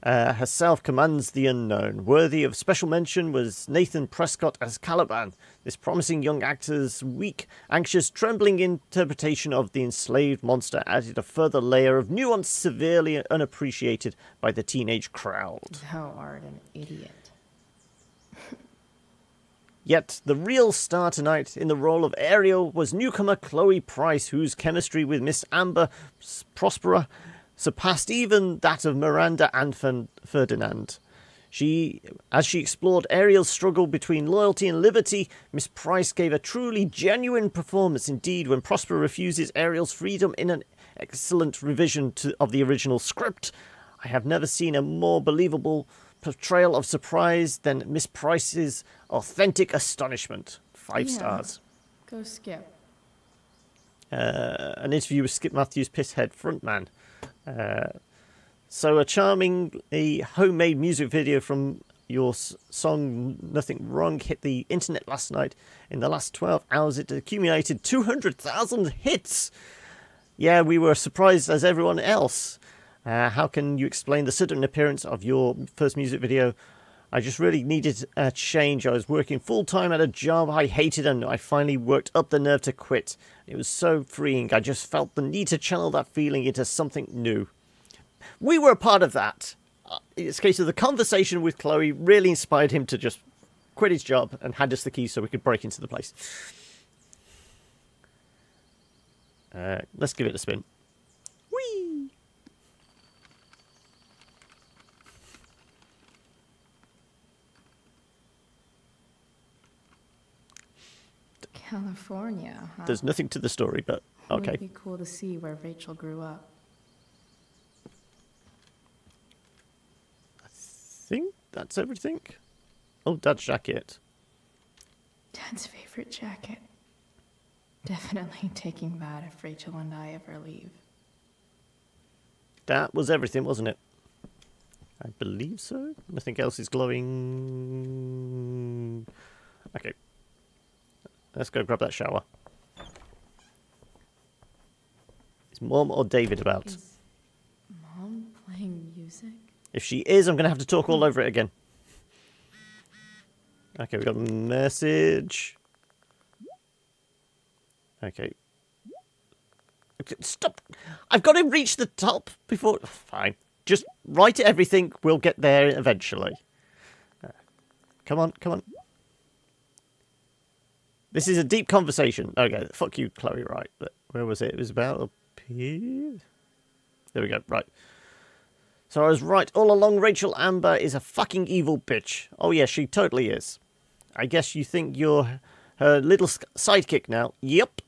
herself commands the unknown. Worthy of special mention was Nathan Prescott as Caliban. This promising young actor's weak, anxious, trembling interpretation of the enslaved monster added a further layer of nuance severely unappreciated by the teenage crowd. Thou art an idiot. Yet the real star tonight in the role of Ariel was newcomer Chloe Price, whose chemistry with Miss Amber Prospera surpassed even that of Miranda and Ferdinand. As she explored Ariel's struggle between loyalty and liberty, Miss Price gave a truly genuine performance indeed when Prospera refuses Ariel's freedom in an excellent revision of the original script. I have never seen a more believable portrayal of surprise than Miss Price's authentic astonishment. 5 stars. Go Skip. An interview with Skip Matthews, Pisshead frontman. So a charmingly homemade music video from your song Nothing Wrong hit the internet last night. In the last 12 hours, it accumulated 200,000 hits. Yeah, we were surprised as everyone else. How can you explain the sudden appearance of your first music video? I just really needed a change. I was working full-time at a job I hated and I finally worked up the nerve to quit. It was so freeing. I just felt the need to channel that feeling into something new. We were a part of that. In this case of the conversation with Chloe really inspired him to just quit his job and hand us the keys so we could break into the place. Let's give it a spin. Whee! California, huh? There's nothing to the story, but okay. It would be cool to see where Rachel grew up. I think that's everything. Oh, Dad's jacket. Dad's favorite jacket. Definitely taking that if Rachel and I ever leave. That was everything, wasn't it? I believe so. Nothing else is glowing. Okay. Let's go grab that shower. Is Mom or David about? Is Mom playing music? If she is, I'm going to have to talk all over it again. Okay, we got a message. Okay. Stop. I've got to reach the top before... Fine. Just write everything. We'll get there eventually. Come on, come on. This is a deep conversation. Okay, fuck you, Chloe, right. But where was it? It was about up here. There we go, right. So I was right. All along, Rachel Amber is a fucking evil bitch. Oh yeah, she totally is. I guess you think you're her little sidekick now. Yep.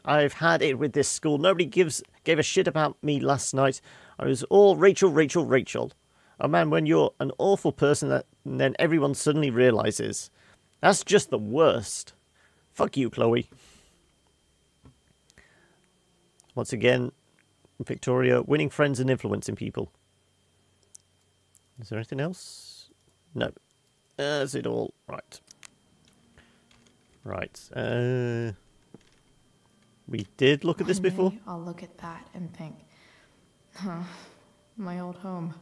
I've had it with this school. Nobody gave a shit about me last night. I was all Rachel, Rachel, Rachel. Oh man, when you're an awful person, and then everyone suddenly realizes. That's just the worst. Fuck you, Chloe. Once again, Victoria, winning friends and influencing people. Is there anything else? No. That's it all. Right. Right. We did look at this before. I'll look at that and think, huh, my old home.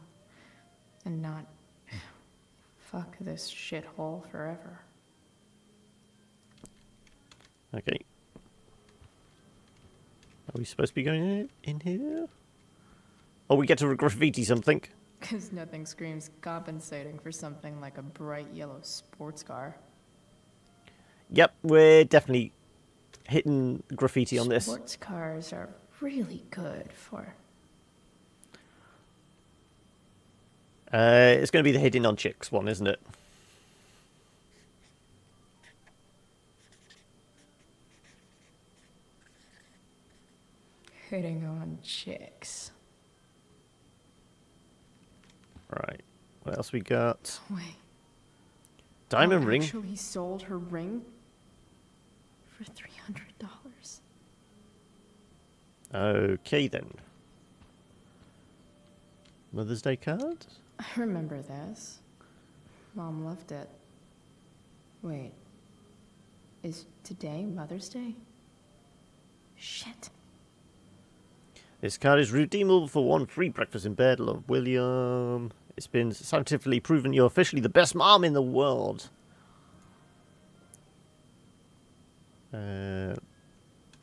And not, fuck this shithole forever. Okay. Are we supposed to be going in here? Oh, we get to graffiti something. Because nothing screams compensating for something like a bright yellow sports car. Yep, we're definitely hitting graffiti on this. Sports cars are really good for... It's going to be the hitting on chicks one, isn't it? Hitting on chicks. Right. What else we got? Wait. Diamond ring. Actually sold her ring for $300. Okay then. Mother's Day card? I remember this. Mom loved it. Wait. Is today Mother's Day? Shit. This card is redeemable for one free breakfast in bed. Love, William. It's been scientifically proven you're officially the best mom in the world.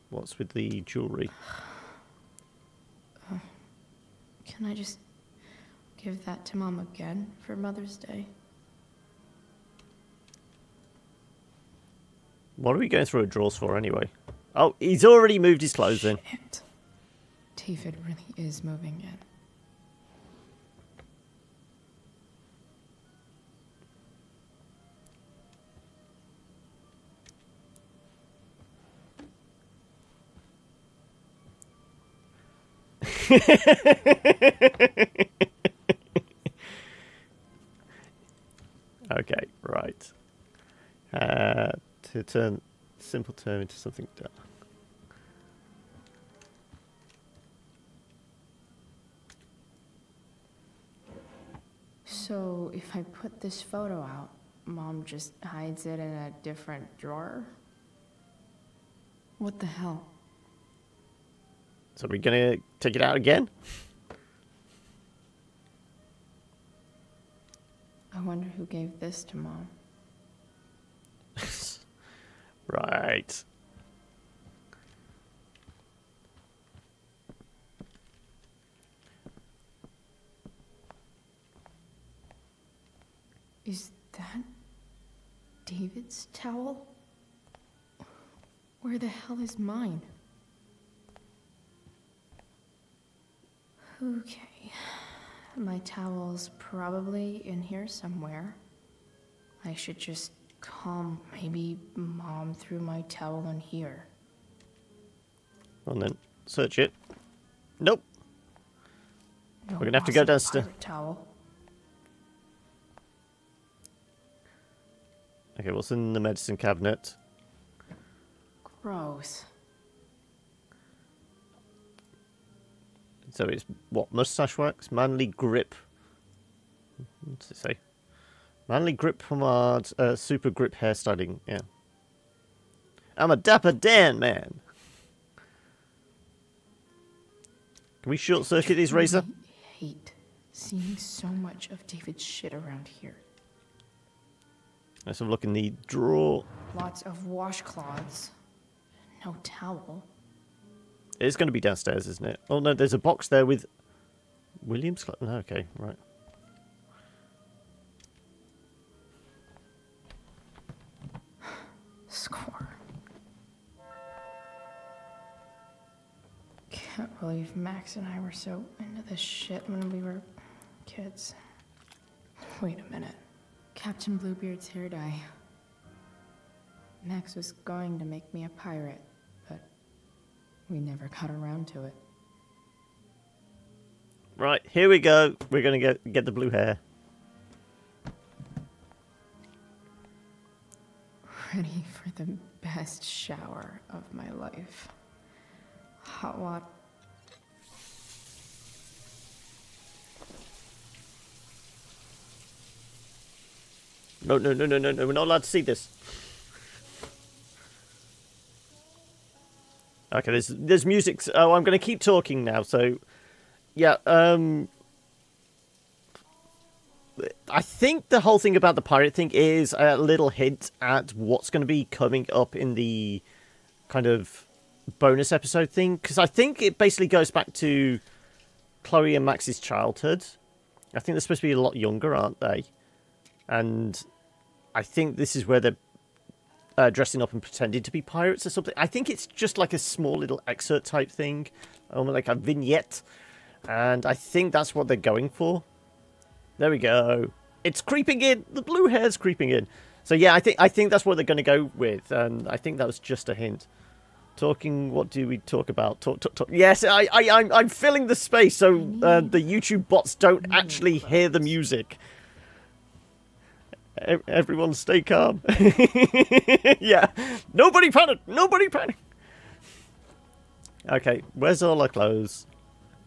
What's with the jewelry? Can I just give that to Mom again for Mother's Day? What are we going through her drawers for anyway? Oh, he's already moved his clothes in. David really is moving in. Okay, right. To turn simple term into something dumb. So, if I put this photo out, Mom just hides it in a different drawer? What the hell? So we're gonna take it out again? I wonder who gave this to Mom. Right. Is that David's towel? Where the hell is mine? Okay. My towel's probably in here somewhere. I should just call maybe Mom threw my towel in here. And then search it. Nope. No, We're gonna have to go downstairs. Towel. Okay, what's in the medicine cabinet? Gross. So it's what? Mustache wax? Manly grip. What's it say? Manly grip pomade, super grip hairstyling. Yeah. I'm a dapper Dan man. Can we short circuit these, Razor? I hate seeing so much of David's shit around here. Let's have a look in the drawer. Lots of washcloths. No towel. It's going to be downstairs, isn't it? Oh no, there's a box there with Williams. No, okay, right. Score. Can't believe Max and I were so into this shit when we were kids. Wait a minute. Captain Bluebeard's hair dye. Max was going to make me a pirate, but we never got around to it. Right, here we go. We're going to get the blue hair. Ready for the best shower of my life. Hot water. No, we're not allowed to see this. Okay, there's music. Oh, I'm going to keep talking now, so... Yeah, I think the whole thing about the pirate thing is a little hint at what's going to be coming up in the kind of bonus episode thing. Because I think it basically goes back to Chloe and Max's childhood. I think they're supposed to be a lot younger, aren't they? And I think this is where they're dressing up and pretending to be pirates or something. I think it's just like a small little excerpt type thing. Almost like a vignette. And I think that's what they're going for. There we go. It's creeping in. The blue hair's creeping in. So yeah, I think that's what they're going to go with. And I think that was just a hint. Talking, what do we talk about? Talk. Yes, I'm filling the space so the YouTube bots don't actually hear the music. Everyone stay calm. Yeah. Nobody panic. Nobody panic. Okay, where's all our clothes?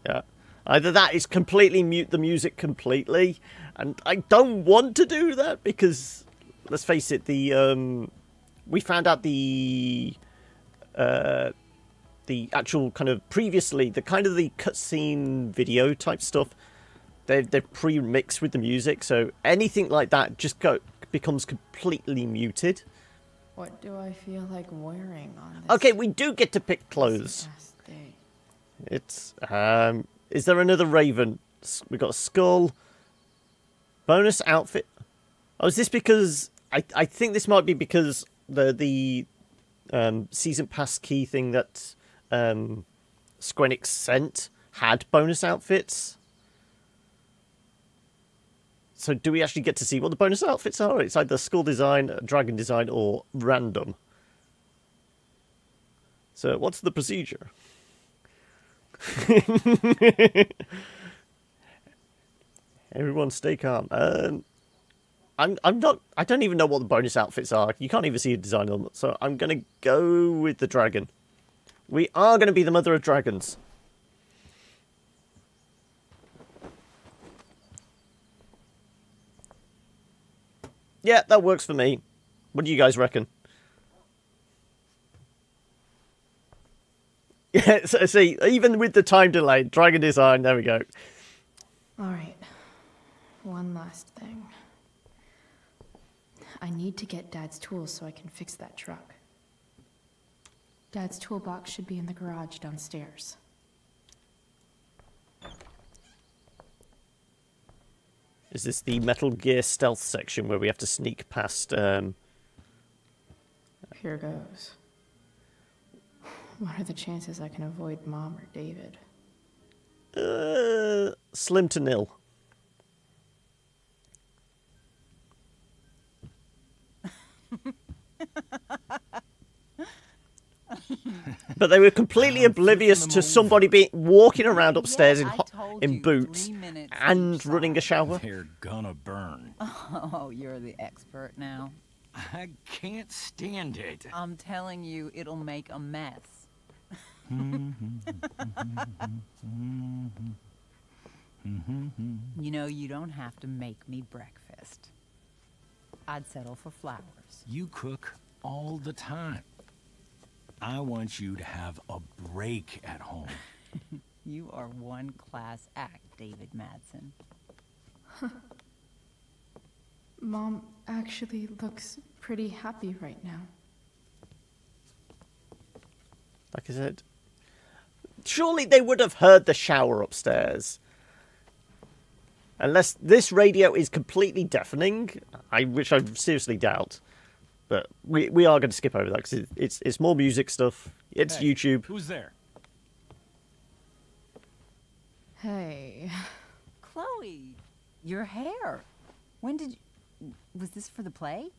Yeah. Either that is completely mute the music completely, and I don't want to do that because, let's face it, we found out the actual kind of previously, the kind of the cutscene video type stuff, they're pre-mixed with the music, so anything like that just becomes completely muted. What do I feel like wearing on this? Okay, we do get to pick clothes. It's is there another raven? We've got a skull. Bonus outfit. Oh, is this because... I think this might be because the season pass key thing that Squenix sent had bonus outfits. So do we actually get to see what the bonus outfits are? It's either skull design, dragon design, or random. So what's the procedure? Everyone stay calm. I don't even know what the bonus outfits are. You can't even see a design on them. So I'm gonna go with the dragon. We are gonna be the mother of dragons. Yeah, that works for me. What do you guys reckon? So, see, even with the time delay, Dragon Design, there we go. Alright. One last thing. I need to get Dad's tools so I can fix that truck. Dad's toolbox should be in the garage downstairs. Is this the Metal Gear Stealth section where we have to sneak past... Here goes. What are the chances I can avoid Mom or David? Slim to nil. But they were completely oblivious to somebody walking around upstairs in boots and running a shower. They're gonna burn. Oh, you're the expert now. I can't stand it. I'm telling you, it'll make a mess. You know, you don't have to make me breakfast. I'd settle for flowers. You cook all the time. I want you to have a break at home. You are one class act, David Madsen. Mom actually looks pretty happy right now. Like I said, surely they would have heard the shower upstairs. Unless this radio is completely deafening, which I seriously doubt. But we are going to skip over that because it's more music stuff. It's Hey, YouTube. Who's there? Hey. Chloe, your hair. When did you... Was this for the play?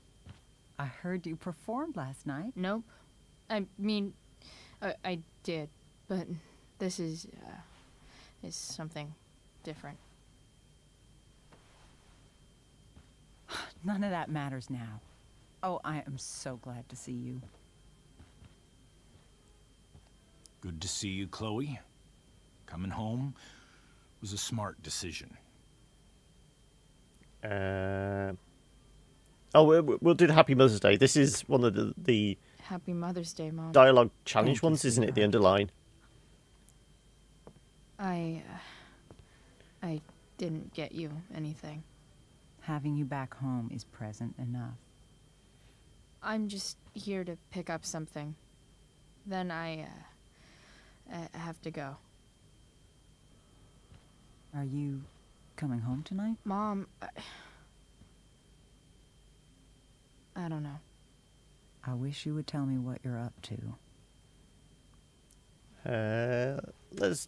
I heard you performed last night. Nope. I mean, I did, but this is something different. None of that matters now. Oh, I am so glad to see you. Good to see you, Chloe. Coming home was a smart decision. Oh, we'll do the Happy Mother's Day. This is one of the Happy Mother's Day, Mom. dialogue challenge ones, isn't it? The underline. I didn't get you anything. Having you back home is present enough. I'm just here to pick up something. Then I have to go. Are you coming home tonight? Mom, I don't know. I wish you would tell me what you're up to.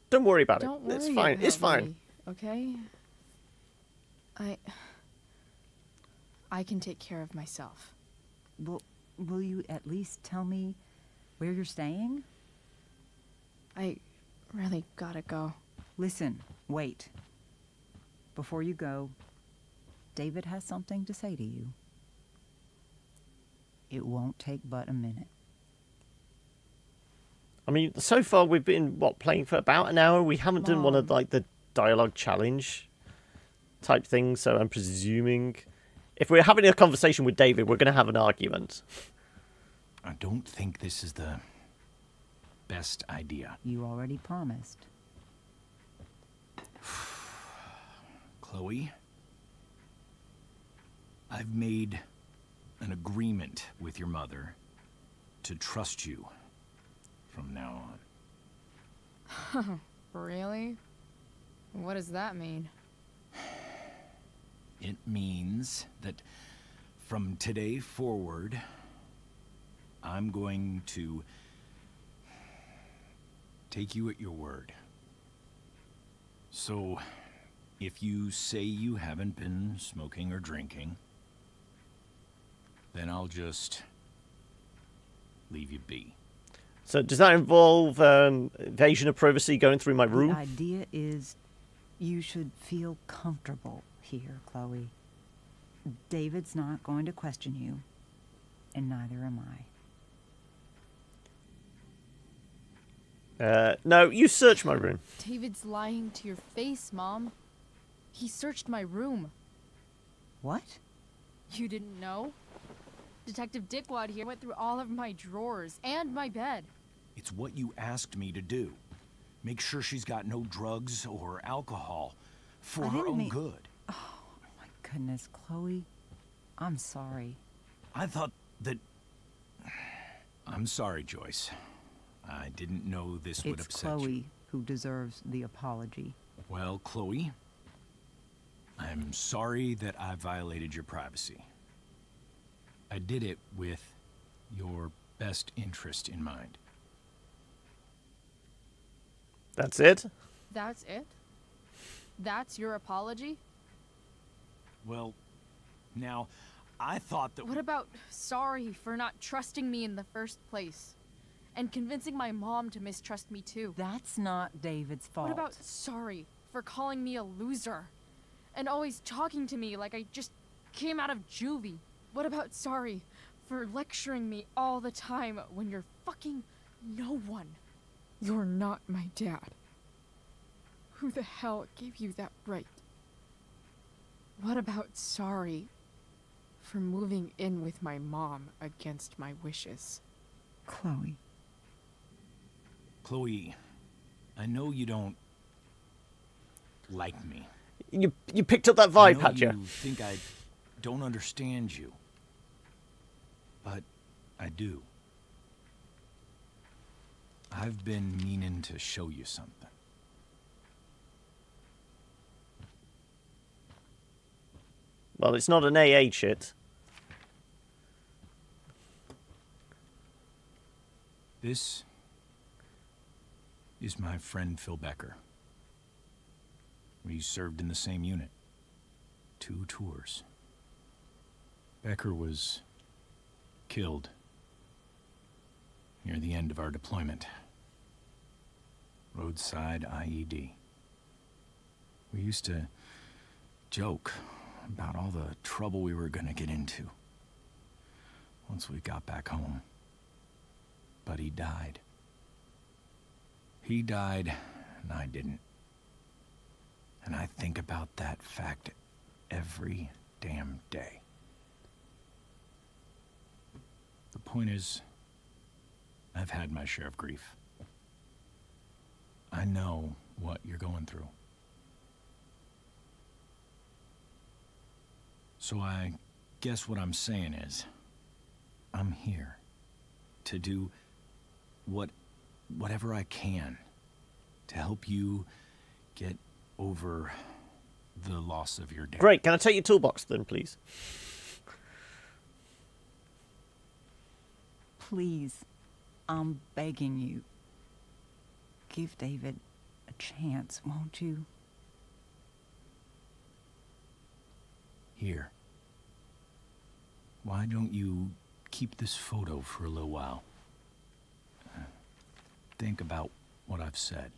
Don't worry about Don't it. worry It's fine. It's about fine. me, okay? I can take care of myself. Will you at least tell me where you're staying? I really gotta go. Listen, wait. Before you go, David has something to say to you. It won't take but a minute. I mean, so far we've been, playing for about an hour. We haven't done one of, the dialogue challenge type things, so I'm presuming... If we're having a conversation with David, we're going to have an argument. I don't think this is the best idea. You already promised. Chloe, I've made an agreement with your mother to trust you from now on. Really? What does that mean? It means that from today forward, I'm going to take you at your word. So, if you say you haven't been smoking or drinking, then I'll just leave you be. So does that involve invasion of privacy going through my room? The idea is you should feel comfortable here, Chloe. David's not going to question you, and neither am I. No, you search my room. David's lying to your face, Mom. He searched my room. What? You didn't know? Detective Dickwad here went through all of my drawers and my bed. It's what you asked me to do. Make sure she's got no drugs or alcohol for I her didn't own mean- good. Oh, my goodness, Chloe. I'm sorry. I thought that... I'm sorry, Joyce. I didn't know this would It's upset Chloe you. who deserves the apology. Well, Chloe, I'm sorry that I violated your privacy. I did it with your best interest in mind. That's it? That's it? That's your apology? Well, now, I thought that... What about sorry for not trusting me in the first place? And convincing my mom to mistrust me too? That's not David's fault. What about sorry for calling me a loser? And always talking to me like I just came out of juvie? What about sorry for lecturing me all the time when you're fucking no one? You're not my dad. Who the hell gave you that right? What about sorry For moving in with my mom against my wishes? Chloe. Chloe, I know you don't like me. You picked up that vibe, had you? You think I don't understand you. But I do. I've been meaning to show you something. Well, it's not an AA shit. This is my friend Phil Becker. We served in the same unit. 2 tours. Becker was killed near the end of our deployment. Roadside IED. We used to joke about all the trouble we were gonna get into once we got back home. But he died. He died, and I didn't. And I think about that fact every damn day. The point is, I've had my share of grief. I know what you're going through. So I guess what I'm saying is, I'm here to do whatever I can to help you get over the loss of your dad. Great. Can I take your toolbox then, please? Please, I'm begging you. Give David a chance, won't you? Here. Why don't you keep this photo for a little while? Think about what I've said.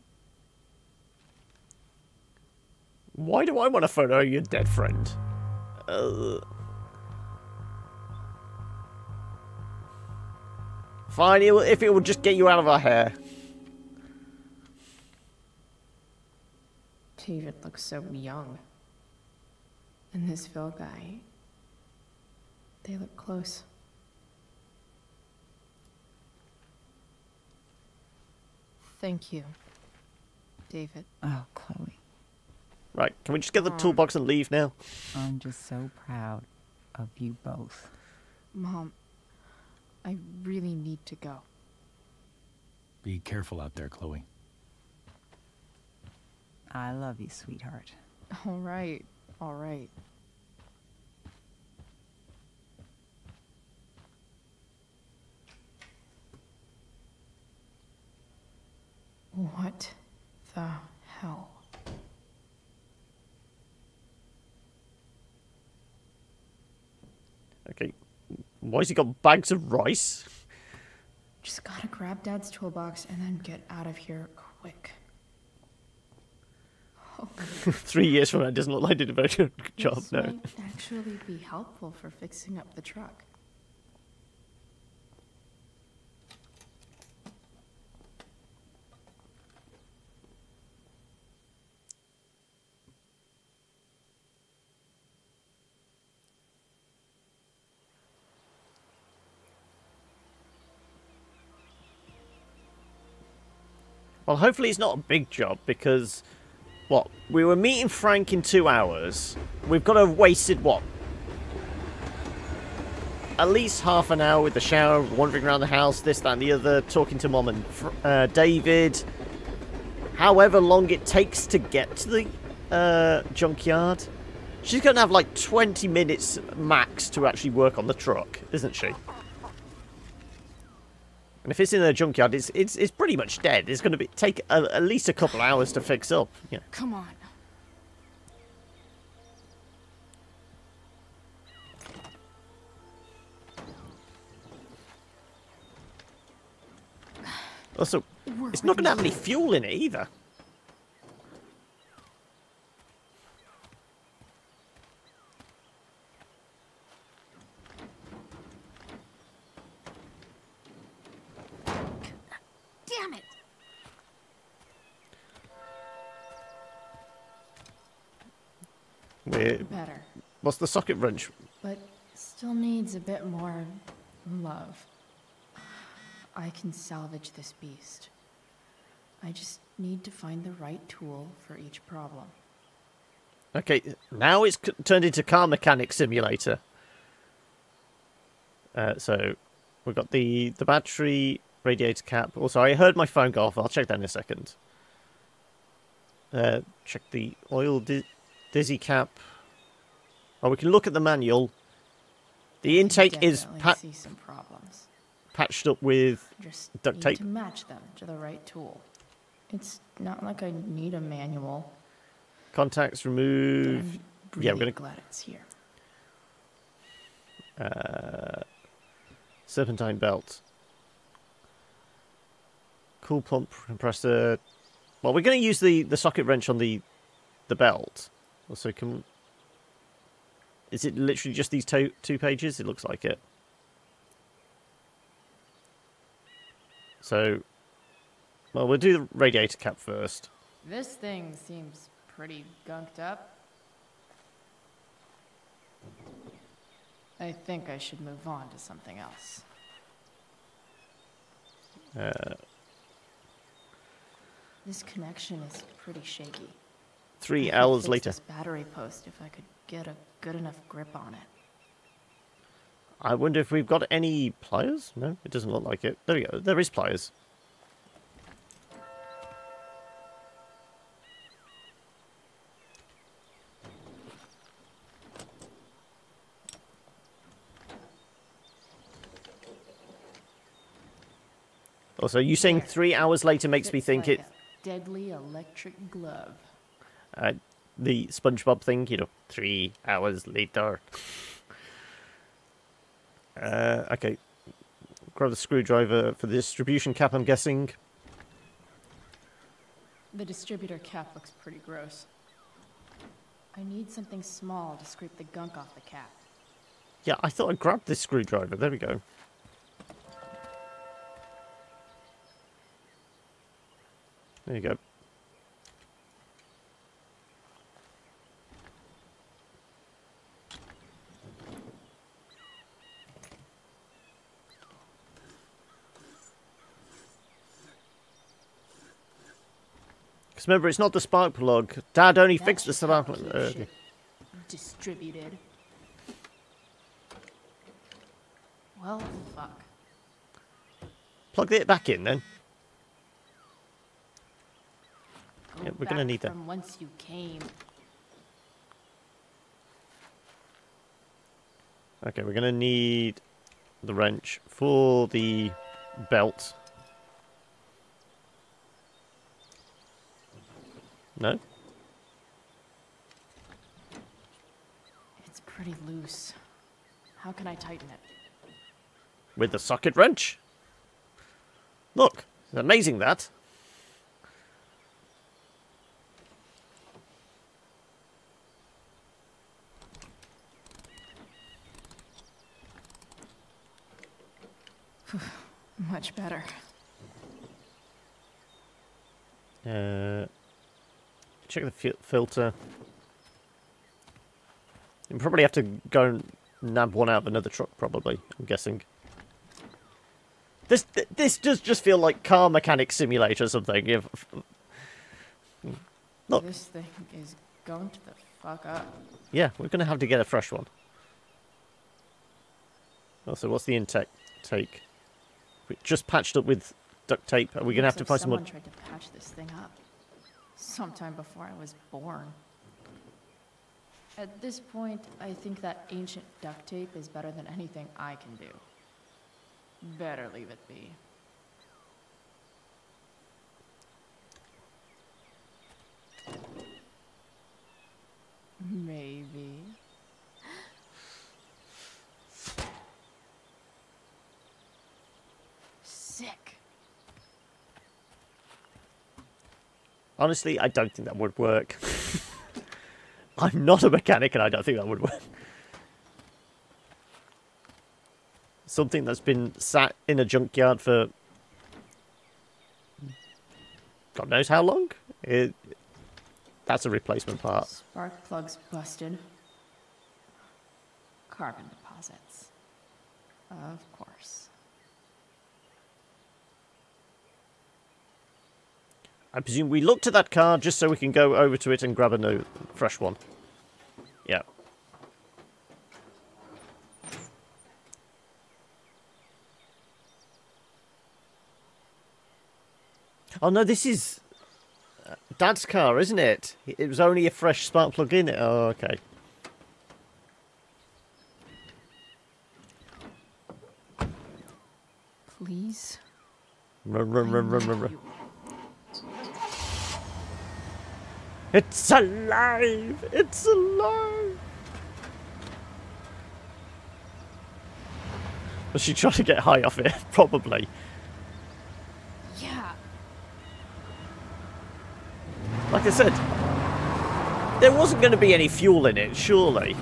Why do I want a photo of your dead friend? Fine, if it would just get you out of our hair. David looks so young. And this Phil guy, they look close. Thank you, David. Oh, Chloe. Right, can we just get the toolbox and leave now? I'm just so proud of you both. Mom, I really need to go. Be careful out there, Chloe. I love you, sweetheart. All right, all right. What the hell? Okay, why's he got bags of rice? Just gotta grab Dad's toolbox and then get out of here quick. Oh. 3 years from now, it doesn't look like he did a very good job, This no. might actually be helpful for fixing up the truck. Well, hopefully it's not a big job, because... What? We were meeting Frank in 2 hours. We've got to have wasted, what? At least half an hour with the shower, wandering around the house, this, that, and the other, talking to Mom and David. However long it takes to get to the junkyard. She's going to have like 20 minutes max to actually work on the truck, isn't she? And if it's in a junkyard, it's pretty much dead. It's going to take at least a couple hours to fix up. Yeah. Come on. Also, it's not going to have any fuel in it either. Damn it! Better. What's the socket wrench? But still needs a bit more love. I can salvage this beast. I just need to find the right tool for each problem. Okay, now it's turned into car mechanic simulator. So we've got the battery, radiator cap. Also, I heard my phone go off. I'll check that in a second. Check the oil dizzy cap. Oh, we can look at the manual. The intake is see some problems. Patched up with Just duct tape. Need to match them to the right tool. It's not like I need a manual. Contacts remove. Really Yeah, we're gonna. glad it's here. Serpentine belt. Cool pump compressor. Well, we're going to use the socket wrench on the belt. Also, can. Is it literally just these two pages? It looks like it. So, well, we'll do the radiator cap first. This thing seems pretty gunked up. I think I should move on to something else. This connection is pretty shaky. 3 I could hours fix later. This battery post if I could get a good enough grip on it. I wonder if we've got any pliers? No, it doesn't look like it. There we go. There is pliers. Also, you saying 3 hours later makes me think like it... a deadly electric glove. The SpongeBob thing, you know, 3 hours later. Okay. Grab the screwdriver for the distribution cap, I'm guessing. The distributor cap looks pretty gross. I need something small to scrape the gunk off the cap. Yeah, I thought I grabbed this screwdriver. There we go. There you go. Because remember, it's not the spark plug. Dad only fixed the spark plug. Distributed. Well, fuck. Plug it back in then. Go Yeah, we're gonna need that. From whence you came. Okay, we're gonna need the wrench for the belt. No? It's pretty loose. How can I tighten it? With the socket wrench. Look, it's amazing that. Much better. Check the filter. You probably have to go and nab one out of another truck, probably, I'm guessing. This does just feel like car mechanic simulator or something. Look. This thing is going to the fuck up. Yeah, we're going to have to get a fresh one. Also, what's the intake? We just patched up with duct tape. Are we going to have to find some more? Someone tried to patch this thing up sometime before I was born. At this point, I think that ancient duct tape is better than anything I can do. Better leave it be. Maybe. Sick. Honestly, I don't think that would work. I'm not a mechanic and I don't think that would work. Something that's been sat in a junkyard for God knows how long. That's a replacement part. Spark plugs busted. Carbon deposits. Of course. I presume we looked at that car just so we can go over to it and grab a new, fresh one. Yeah. Oh no, this is Dad's car, isn't it? It was only a fresh spark plug in it. Oh, okay. Please. Run. It's alive! It's alive! Was she trying to get high off it? Probably. Yeah. Like I said, there wasn't going to be any fuel in it, surely.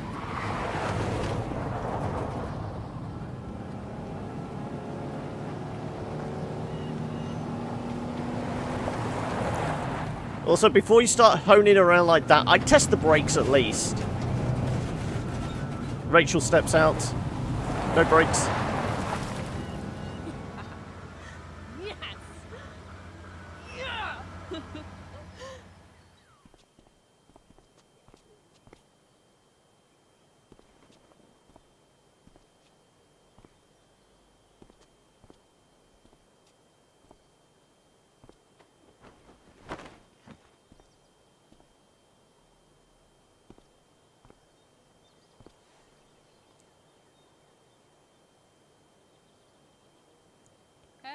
Also, before you start honing around like that, I'd test the brakes at least. Rachel steps out. No brakes. Yes. Yeah.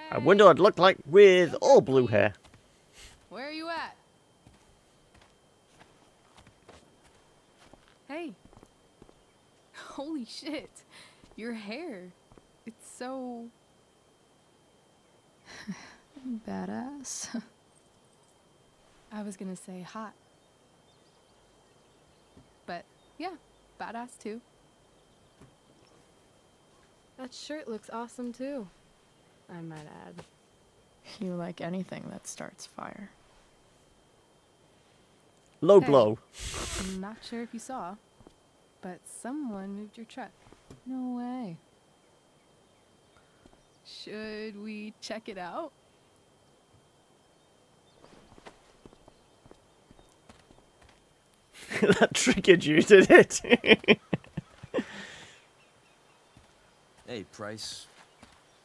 I wonder what I'd look like with all blue hair. Where are you at? Hey. Holy shit. Your hair. It's so... Badass. I was gonna say hot. But, yeah, badass too. That shirt looks awesome too, I might add. You like anything that starts fire. Low Hey. blow. I'm not sure if you saw, but someone moved your truck. No way. Should we check it out? That triggered you, did it? Hey, Price.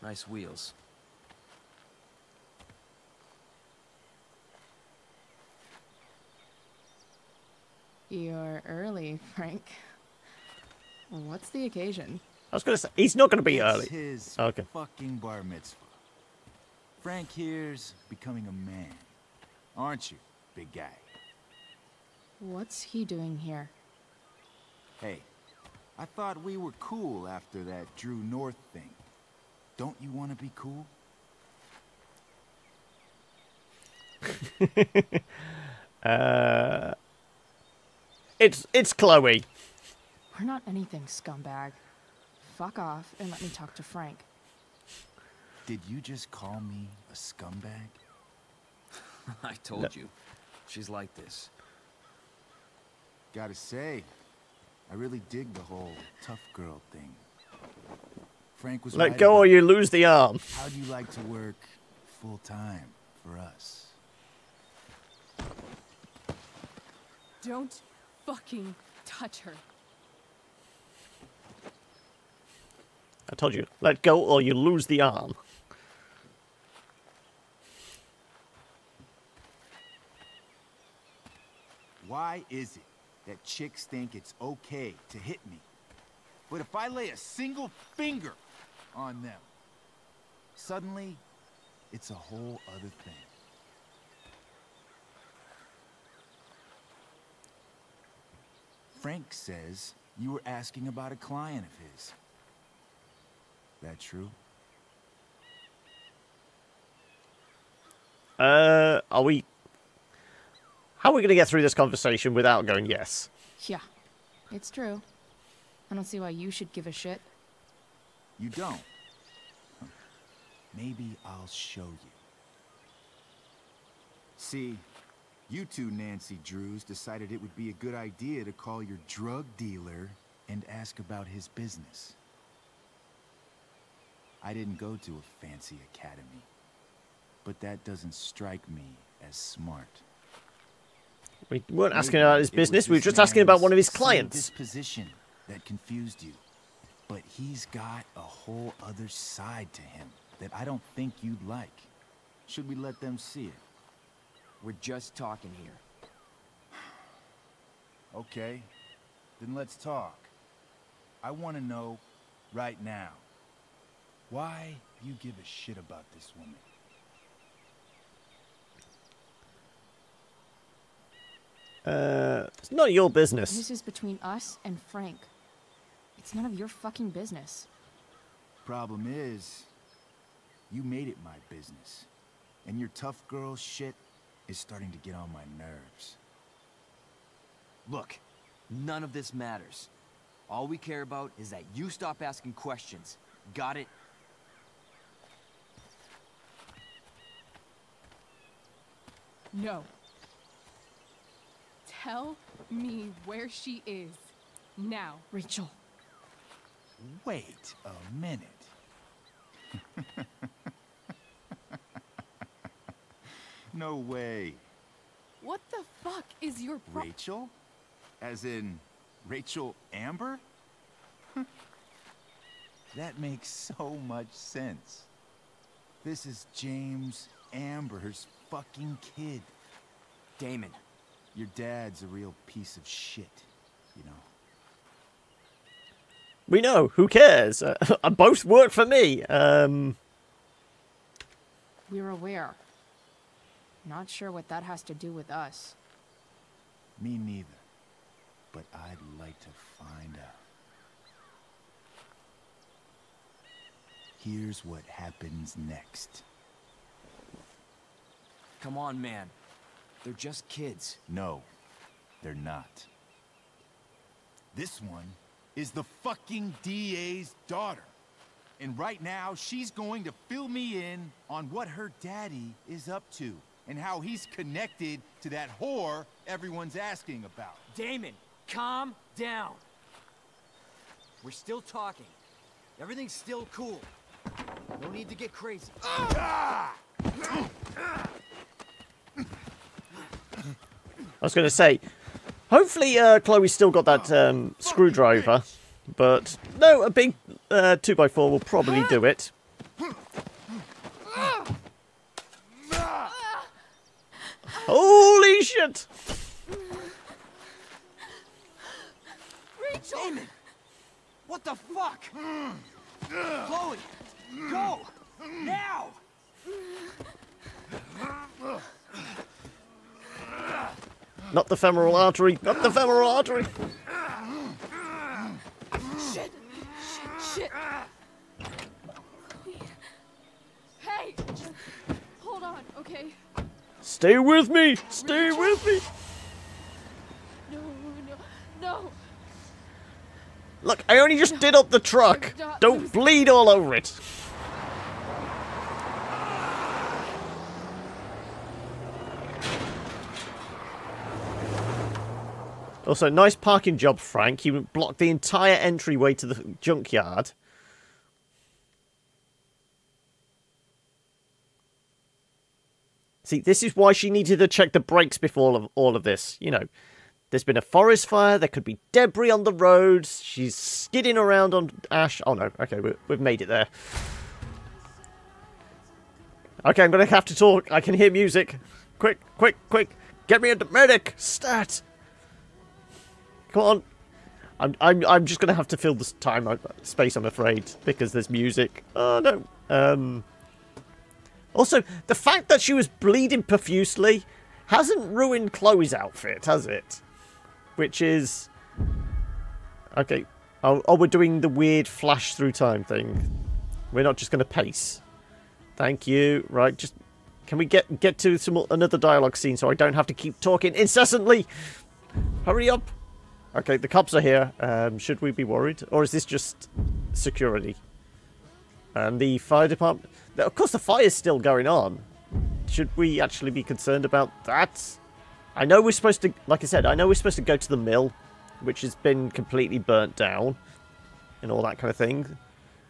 Nice wheels. You're early, Frank. What's the occasion? I was going to say, he's not going to be It's early. his Okay. fucking bar mitzvah. Frank here's becoming a man. Aren't you, big guy? What's he doing here? Hey, I thought we were cool after that Drew North thing. Don't you want to be cool? It's Chloe. We're not anything, scumbag. Fuck off and let me talk to Frank. Did you just call me a scumbag? I told you. She's like this. Gotta say, I really dig the whole tough girl thing. Frank was Let right go about or you lose the arm. How'd you like to work full-time for us? Don't fucking touch her. I told you, let go or you lose the arm. Why is it that chicks think it's okay to hit me? But if I lay a single finger on them, suddenly, it's a whole other thing. Frank says you were asking about a client of his. That true? Are we... How are we going to get through this conversation without going yes? Yeah, it's true. I don't see why you should give a shit. You don't? Huh. Maybe I'll show you. See, you two Nancy Drews decided it would be a good idea to call your drug dealer and ask about his business. I didn't go to a fancy academy, but that doesn't strike me as smart. We weren't asking about his business, we were just asking about one of his clients. Disposition that confused you. But he's got a whole other side to him that I don't think you'd like. Should we let them see it? We're just talking here. Okay, then let's talk. I want to know right now why you give a shit about this woman. It's not your business. This is between us and Frank. It's none of your fucking business. Problem is, you made it my business. And your tough girl shit is starting to get on my nerves. Look, none of this matters. All we care about is that you stop asking questions. Got it? No. Tell me where she is. Now. Rachel. Wait a minute. No way. What the fuck is your Rachel? As in, Rachel Amber? That makes so much sense. This is James Amber's fucking kid. Damon. Your dad's a real piece of shit, you know. We know, who cares? Both work for me. We're aware. Not sure what that has to do with us. Me neither. But I'd like to find out. Here's what happens next. Come on, man. They're just kids. No, they're not. This one is the fucking DA's daughter. And right now, she's going to fill me in on what her daddy is up to. And how he's connected to that whore everyone's asking about. Damon, calm down. We're still talking. Everything's still cool. No need to get crazy. I was going to say, hopefully Chloe's still got that screwdriver. But no, a big 2x4 will probably do it. Holy shit! Rachel! Damon! What the fuck? Chloe! Go! Now! Not the femoral artery! Not the femoral artery! Shit! Shit! Hey! Just hold on, okay? Stay with me! Stay with me! No, no. Look, I only just did up the truck! Don't bleed all over it! Also, nice parking job, Frank. You blocked the entire entryway to the junkyard. See, this is why she needed to check the brakes before all of this. You know, there's been a forest fire. There could be debris on the roads. She's skidding around on ash. Oh, no. Okay, we've made it there. Okay, I'm going to have to talk. I can hear music. Quick, quick, quick. Get me a medic. Stat. Come on. I'm just going to have to fill this space, I'm afraid, because there's music. Oh, no. Also, the fact that she was bleeding profusely hasn't ruined Chloe's outfit, has it? Which is... Okay. Oh, we're doing the weird flash through time thing. We're not just going to pace. Thank you. Right, just... Can we get to another dialogue scene so I don't have to keep talking incessantly? Hurry up. Okay, the cops are here. Should we be worried? Or is this just security? And the fire department... Of course, the fire's still going on. Should we actually be concerned about that? I know we're supposed to... Like I said, I know we're supposed to go to the mill, which has been completely burnt down. And all that kind of thing.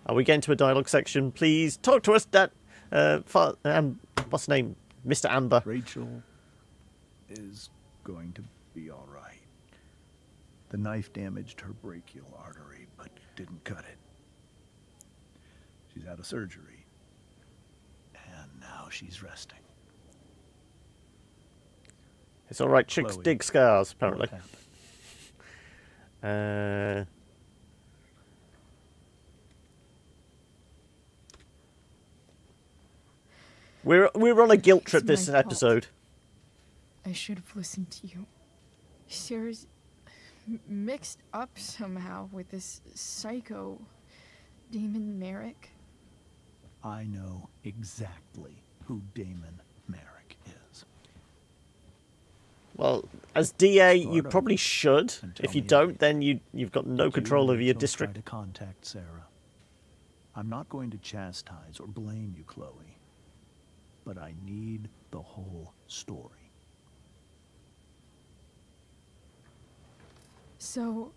Are we getting to a dialogue section? Please talk to us, Dad. What's the name? Mr. Amber. Rachel is going to be all right. The knife damaged her brachial artery, but didn't cut it. She's out of surgery. And now she's resting. It's alright, chicks dig scars, apparently. We're on a guilt trip this episode. I should have listened to you. Sarah's mixed up somehow with this psycho Damon Merrick. I know exactly who Damon Merrick is. Well, as DA, you probably should. If you don't, then you've got no control over your district. Try to contact Sarah. I'm not going to chastise or blame you, Chloe, but I need the whole story. So,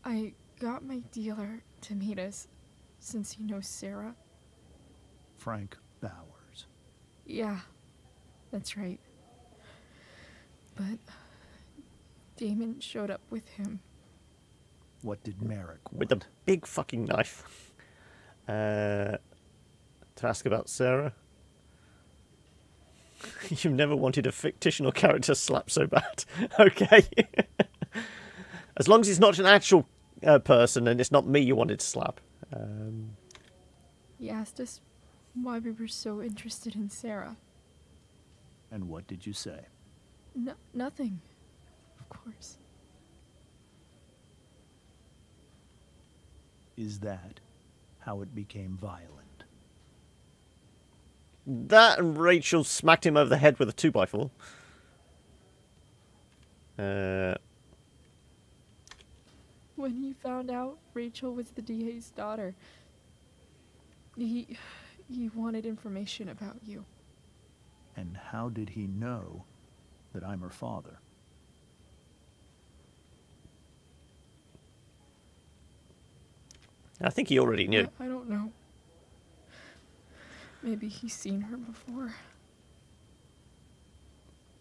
I got my dealer to meet us, since he knows Sarah. Frank Bowers. Yeah, that's right. But Damon showed up with him. What did Merrick want? With a big fucking knife. To ask about Sarah. You've never wanted a fictional character slapped so bad. Okay. As long as it's not an actual person and it's not me you wanted to slap. He asked us why we were so interested in Sarah. And what did you say? Nothing, of course. Is that how it became violent? That and Rachel smacked him over the head with a 2x4. When he found out Rachel was the DA's daughter, he wanted information about you. And how did he know that I'm her father? I think he already knew. I don't know. Maybe he's seen her before.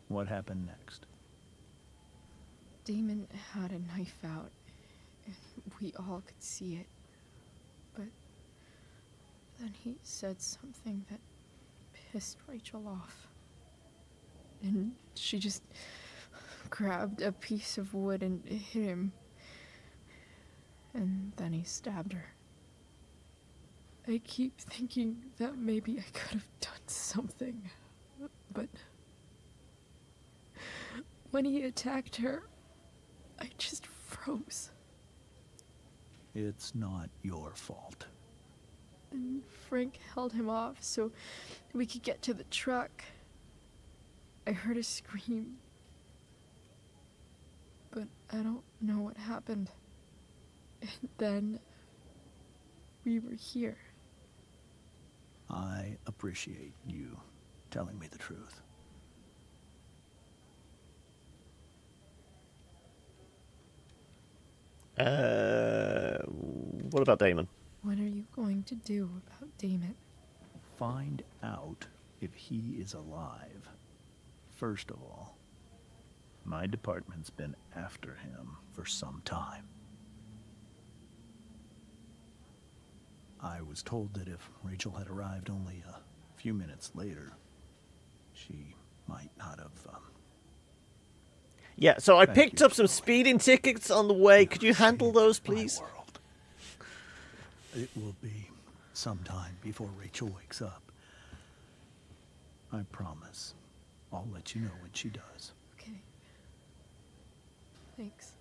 What happened next? Damon had a knife out, and we all could see it. But then he said something that pissed Rachel off. And she just grabbed a piece of wood and hit him. And then he stabbed her. I keep thinking that maybe I could have done something, but when he attacked her, I just froze. It's not your fault. And Frank held him off so we could get to the truck. I heard a scream, but I don't know what happened. And then we were here. I appreciate you telling me the truth. What about Damon? What are you going to do about Damon? Find out if he is alive First of all, my department's been after him for some time. I was told that if Rachel had arrived only a few minutes later, she might not have, Yeah, so I picked up some speeding tickets on the way. Could you handle those, please? It will be some time before Rachel wakes up. I promise. I'll let you know when she does. Okay. Thanks.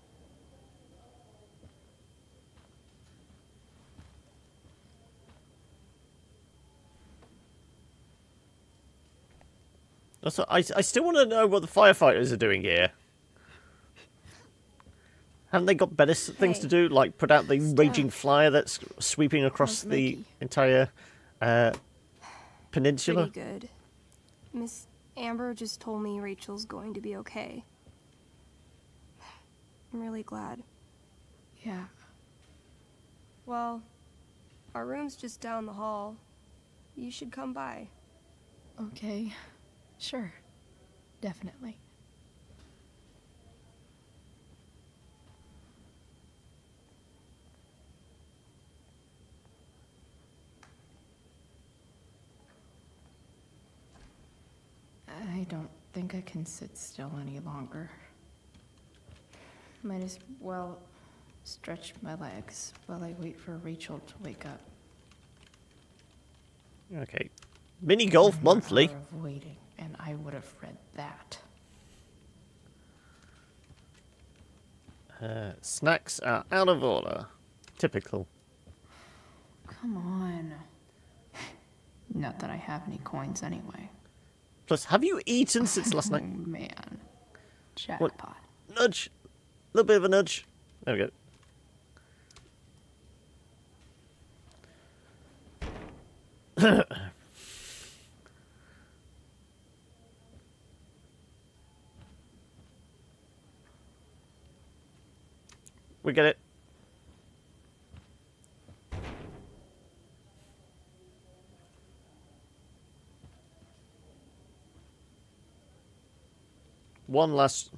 Also, I still want to know what the firefighters are doing here. Haven't they got better things to do, like put out the raging flyer that's sweeping across the entire peninsula? Pretty good. Miss Amber just told me Rachel's going to be okay. I'm really glad. Yeah. Well, our room's just down the hall. You should come by. Okay. Sure. Definitely. I don't think I can sit still any longer. Might as well stretch my legs while I wait for Rachel to wake up. Okay. Mini golf monthly. Hour of waiting, and I would have read that. Snacks are out of order. Typical. Come on. Not that I have any coins anyway. Plus, have you eaten since last night? Oh, man. Jackpot. Nudge. A little bit of a nudge. There we go. We get it. One last...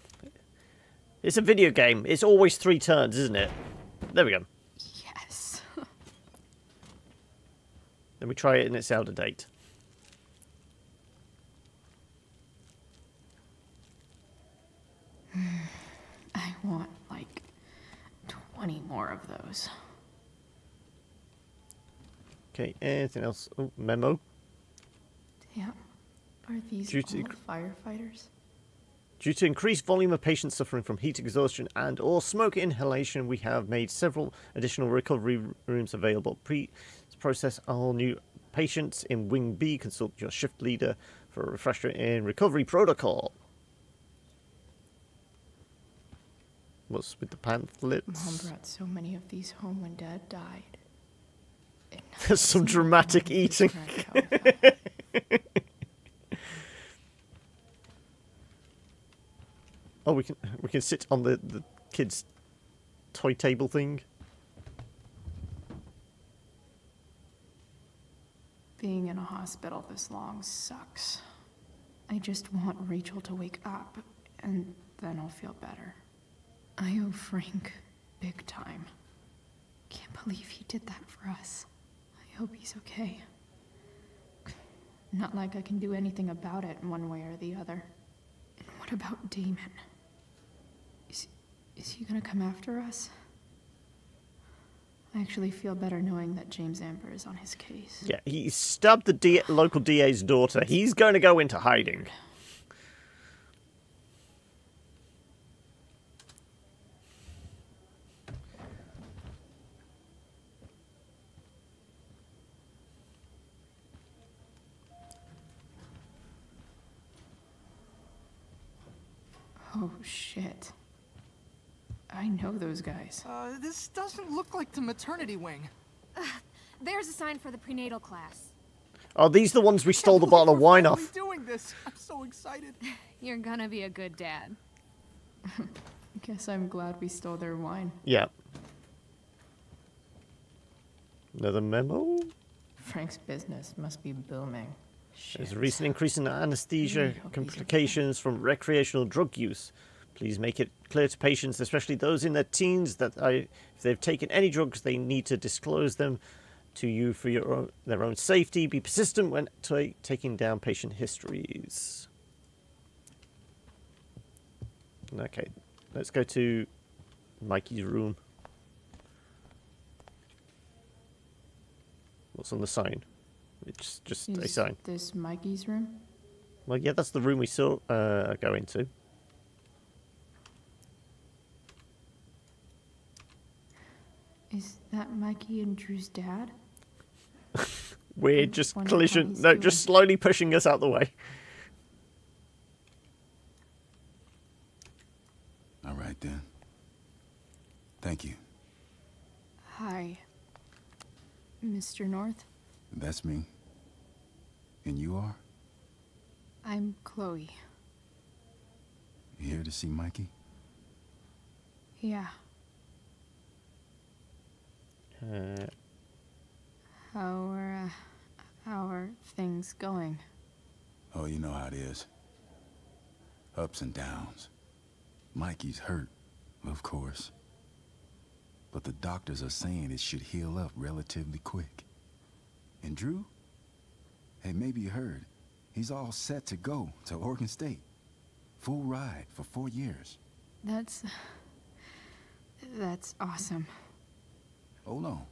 It's a video game. It's always 3 turns, isn't it? There we go. Yes. Then we try it and it's out of date. I want, like, 20 more of those. Okay, anything else? Oh, memo. Damn. Are these Due all to- firefighters? Due to increased volume of patients suffering from heat exhaustion and or smoke inhalation, we have made several additional recovery rooms available. Process all new patients in Wing B. Consult your shift leader for a refresher in recovery protocol. What's with the pamphlets? Mom brought so many of these home when Dad died. There's some dramatic eating. Oh, we can sit on the kids' toy table thing. Being in a hospital this long sucks. I just want Rachel to wake up, and then I'll feel better. I owe Frank big time. Can't believe he did that for us. I hope he's okay. Not like I can do anything about it one way or the other. And what about Damon? Is he gonna come after us? I actually feel better knowing that James Amber is on his case. Yeah, he stabbed the local DA's daughter. He's going to go into hiding. Oh, shit. I know those guys. This doesn't look like the maternity wing. There's a sign for the prenatal class. Oh, these are the ones we stole the bottle of wine We're off. doing this. I'm so excited. You're gonna be a good dad. Guess I'm glad we stole their wine. Yeah. Another memo? Frank's business must be booming. There's a recent increase in anesthesia complications from recreational drug use. Please make it clear to patients, especially those in their teens, that if they've taken any drugs, they need to disclose them to you for their own safety. Be persistent when taking down patient histories. Okay, let's go to Mikey's room. What's on the sign? It's just a sign. This Mikey's room? Well, yeah, that's the room we saw go into. Is that Mikey and Drew's dad? Weird, just collision. No, just slowly pushing us out the way. All right, then. Thank you. Hi, Mr. North. That's me. And you are? I'm Chloe. You here to see Mikey? Yeah. How are things going? Oh, you know how it is. Ups and downs. Mikey's hurt, of course. But the doctors are saying it should heal up relatively quick. And Drew? Hey, maybe you heard. He's all set to go to Oregon State. Full ride for 4 years. That's awesome. Oh, no.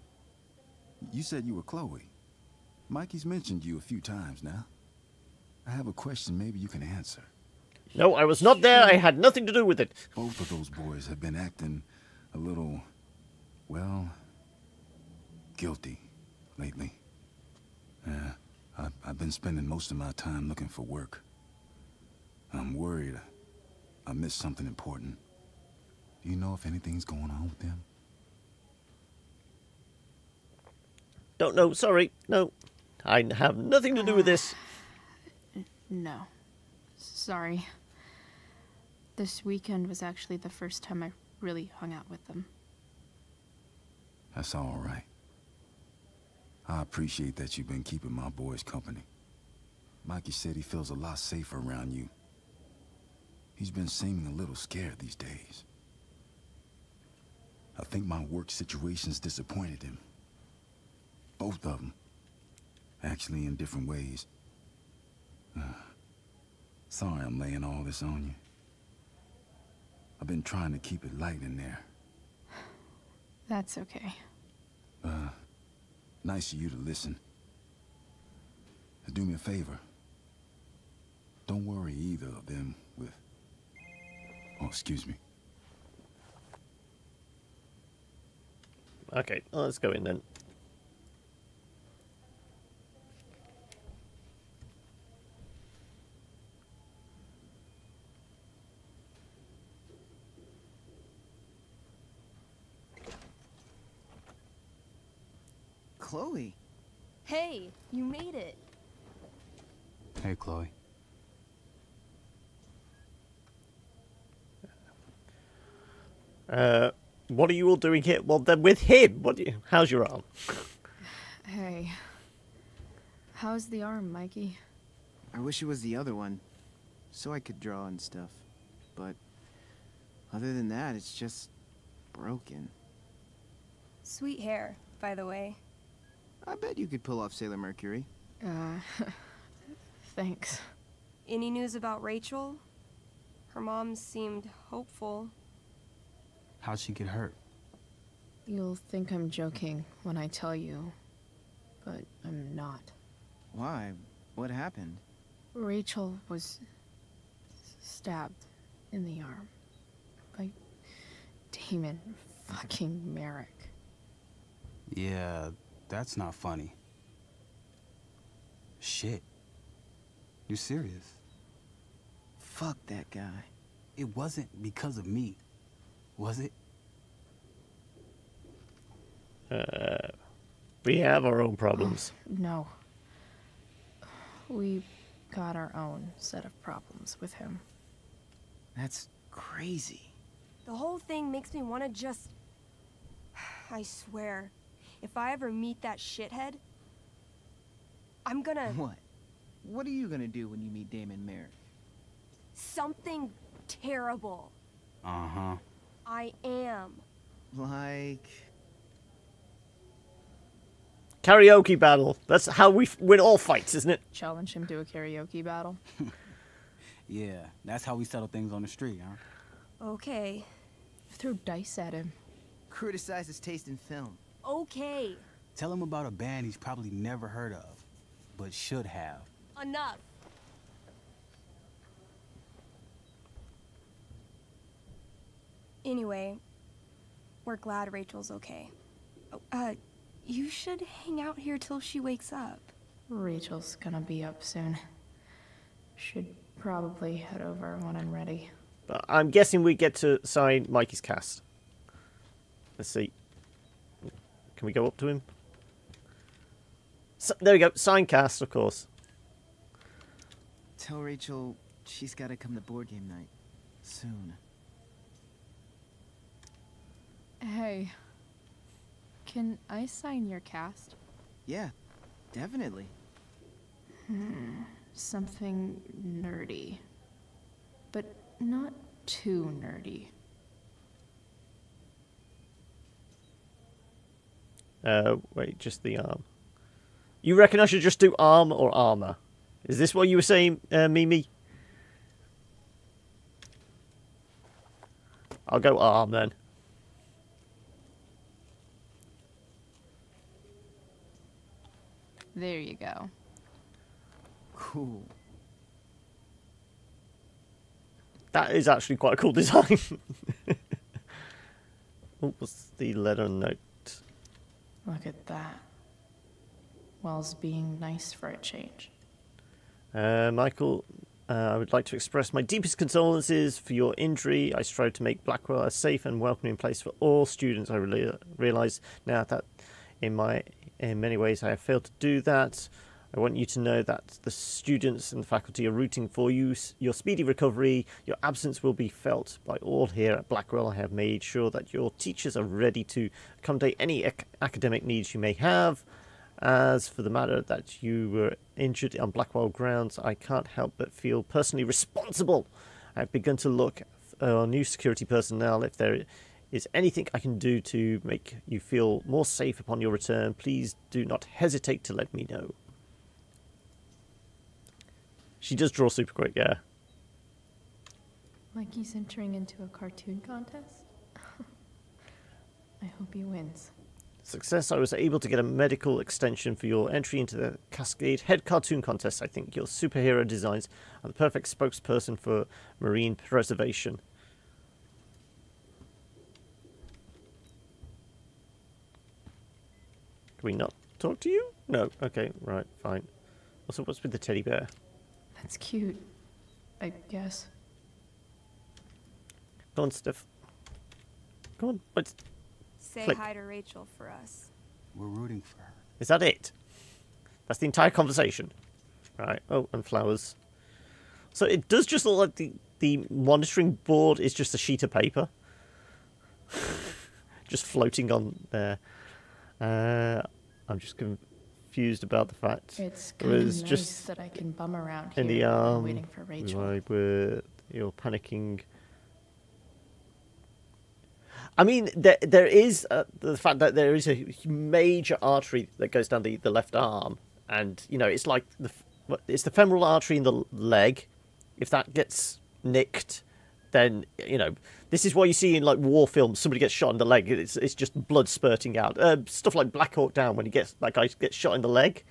You said you were Chloe. Mikey's mentioned you a few times now. I have a question maybe you can answer. No, I was not there. I had nothing to do with it. Both of those boys have been acting a little, well, guilty lately. I've been spending most of my time looking for work. I'm worried I missed something important. Do you know if anything's going on with them? Don't know. Sorry. No. I have nothing to do with this. No. Sorry. This weekend was actually the first time I really hung out with them. That's all right. I appreciate that you've been keeping my boys company. Mikey said he feels a lot safer around you. He's been seeming a little scared these days. I think my work situation's disappointed him. Both of them. Actually, in different ways. Sorry I'm laying all this on you. I've been trying to keep it light in there. That's okay. Nice of you to listen. Do me a favor. Don't worry either of them with... Oh, excuse me. Okay, well, let's go in then. Chloe. Hey, you made it. Hey, Chloe. What are you all doing here? Well, then with him. How's your arm? Hey. How's the arm, Mikey? I wish it was the other one, so I could draw and stuff. But other than that, it's just broken. Sweet hair, by the way. I bet you could pull off Sailor Mercury. Thanks. Any news about Rachel? Her mom seemed hopeful. How'd she get hurt? You'll think I'm joking when I tell you, but I'm not. Why? What happened? Rachel was stabbed in the arm by Damon fucking Merrick. Yeah, that's not funny. Shit. You serious? Fuck that guy. It wasn't because of me, was it? We have our own problems. No. We got our own set of problems with him. That's crazy. The whole thing makes me want to just... I swear, if I ever meet that shithead, I'm gonna... What? what are you gonna do when you meet Damon Merrick? Something terrible. Uh-huh. I am. Like... Karaoke battle. That's how we win all fights, isn't it? Challenge him to a karaoke battle. Yeah, that's how we settle things on the street, huh? Okay. Throw dice at him. Criticize his taste in film. Okay. Tell him about a band he's probably never heard of, but should have. Enough. Anyway, we're glad Rachel's okay. Oh, you should hang out here till she wakes up. Rachel's gonna be up soon. Should probably head over when I'm ready. But I'm guessing we get to sign Mikey's cast. Let's see. Can we go up to him? So, there we go. Sign cast, of course. Tell Rachel she's gotta come to board game night. Soon. Hey. Can I sign your cast? Yeah, definitely. Something nerdy. But not too nerdy. Wait, just the arm. You reckon I should just do arm or armor? Is this what you were saying, Mimi? I'll go arm then. There you go. Cool. That is actually quite a cool design. Oh, what's the letter note? Look at that. Wells being nice for a change. Michael, I would like to express my deepest condolences for your injury. I strive to make Blackwell a safe and welcoming place for all students. I realize now that in many ways I have failed to do that. I want you to know that the students and the faculty are rooting for you. Your speedy recovery, your absence will be felt by all here at Blackwell. I have made sure that your teachers are ready to accommodate any academic needs you may have. As for the matter that you were injured on Blackwell grounds, I can't help but feel personally responsible. I've begun to look for new security personnel. If there is anything I can do to make you feel more safe upon your return, please do not hesitate to let me know. She does draw super quick, yeah. Like he's entering into a cartoon contest? I hope he wins. Success, I was able to get a medical extension for your entry into the Cascade Head Cartoon Contest. I think your superhero designs are the perfect spokesperson for marine preservation. Can we not talk to you? No. Okay, right, fine. Also, what's with the teddy bear? That's cute, I guess. Go on, Steph. Go on. What's... Say Click. hi to Rachel for us. We're rooting for her. Is that it? That's the entire conversation. Right. Oh, and flowers. So it does just look like the monitoring board is just a sheet of paper. Just floating on there. I'm just confused about the fact It's it kind of was nice just that I can bum around in here the while arm. waiting for Rachel. Like you're panicking. I mean, there is the fact that there is a major artery that goes down the left arm, and you know it's like it's the femoral artery in the leg. If that gets nicked, then you know this is what you see in like war films. Somebody gets shot in the leg. It's just blood spurting out. Stuff like Black Hawk Down, when that guy gets shot in the leg,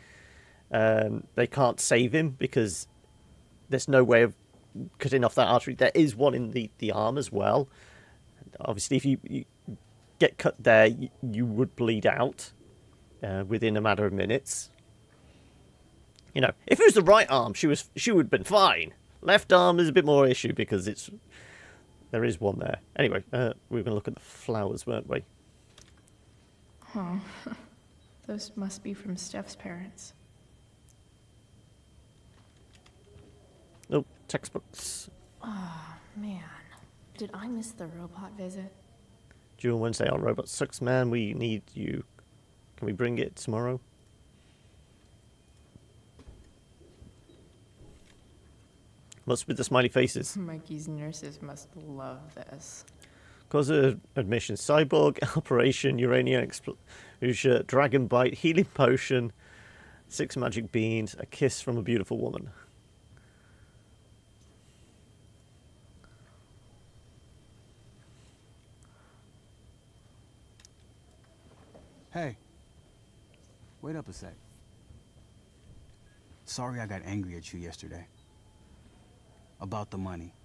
they can't save him because there's no way of cutting off that artery. There is one in the arm as well. Obviously, if you get cut there, you would bleed out within a matter of minutes. You know, if it was the right arm, she would have been fine. Left arm is a bit more issue because there is one there. Anyway, we were going to look at the flowers, weren't we? Oh, those must be from Steph's parents. Oh, textbooks. Oh, man. Did I miss the robot visit? June Wednesday, our robot sucks, man. We need you. Can we bring it tomorrow? Must be the smiley faces. Mikey's nurses must love this. Cause of admission: cyborg operation, uranium explosion, dragon bite, healing potion, 6 magic beans, a kiss from a beautiful woman. Hey, wait up a sec. Sorry I got angry at you yesterday. About the money.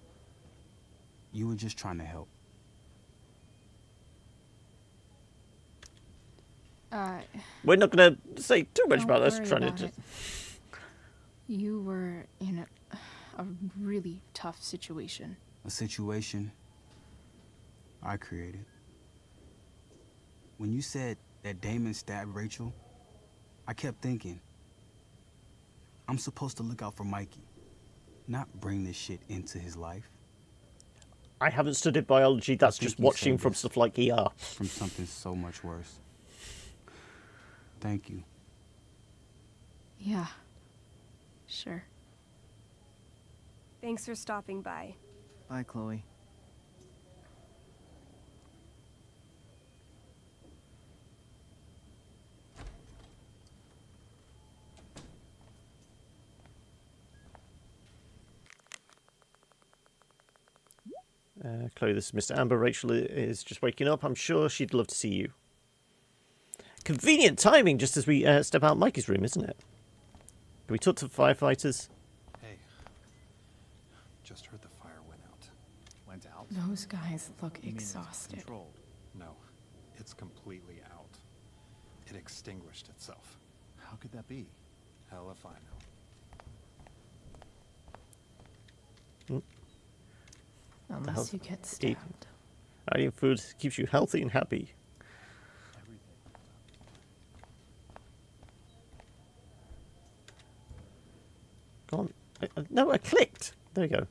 You were just trying to help. We're not going to say too much about this. Trying to. You were in a really tough situation. A situation I created. When you said that Damon stabbed Rachel, I kept thinking, I'm supposed to look out for Mikey, not bring this shit into his life. I haven't studied biology, that's just watching from stuff like ER. From something so much worse. Thank you. Yeah. Sure. Thanks for stopping by. Bye, Chloe. Chloe, this is Mr. Amber. Rachel is just waking up. I'm sure she'd love to see you. Convenient timing, just as we step out Mikey's room, isn't it? Can we talk to the firefighters? Hey, just heard the fire went out. Went out? Those guys look You mean it's exhausted. controlled? No, it's completely out. It extinguished itself. How could that be? Hell if I know. Unless you get stabbed. Eating food keeps you healthy and happy. Go on. No, I clicked. There you go.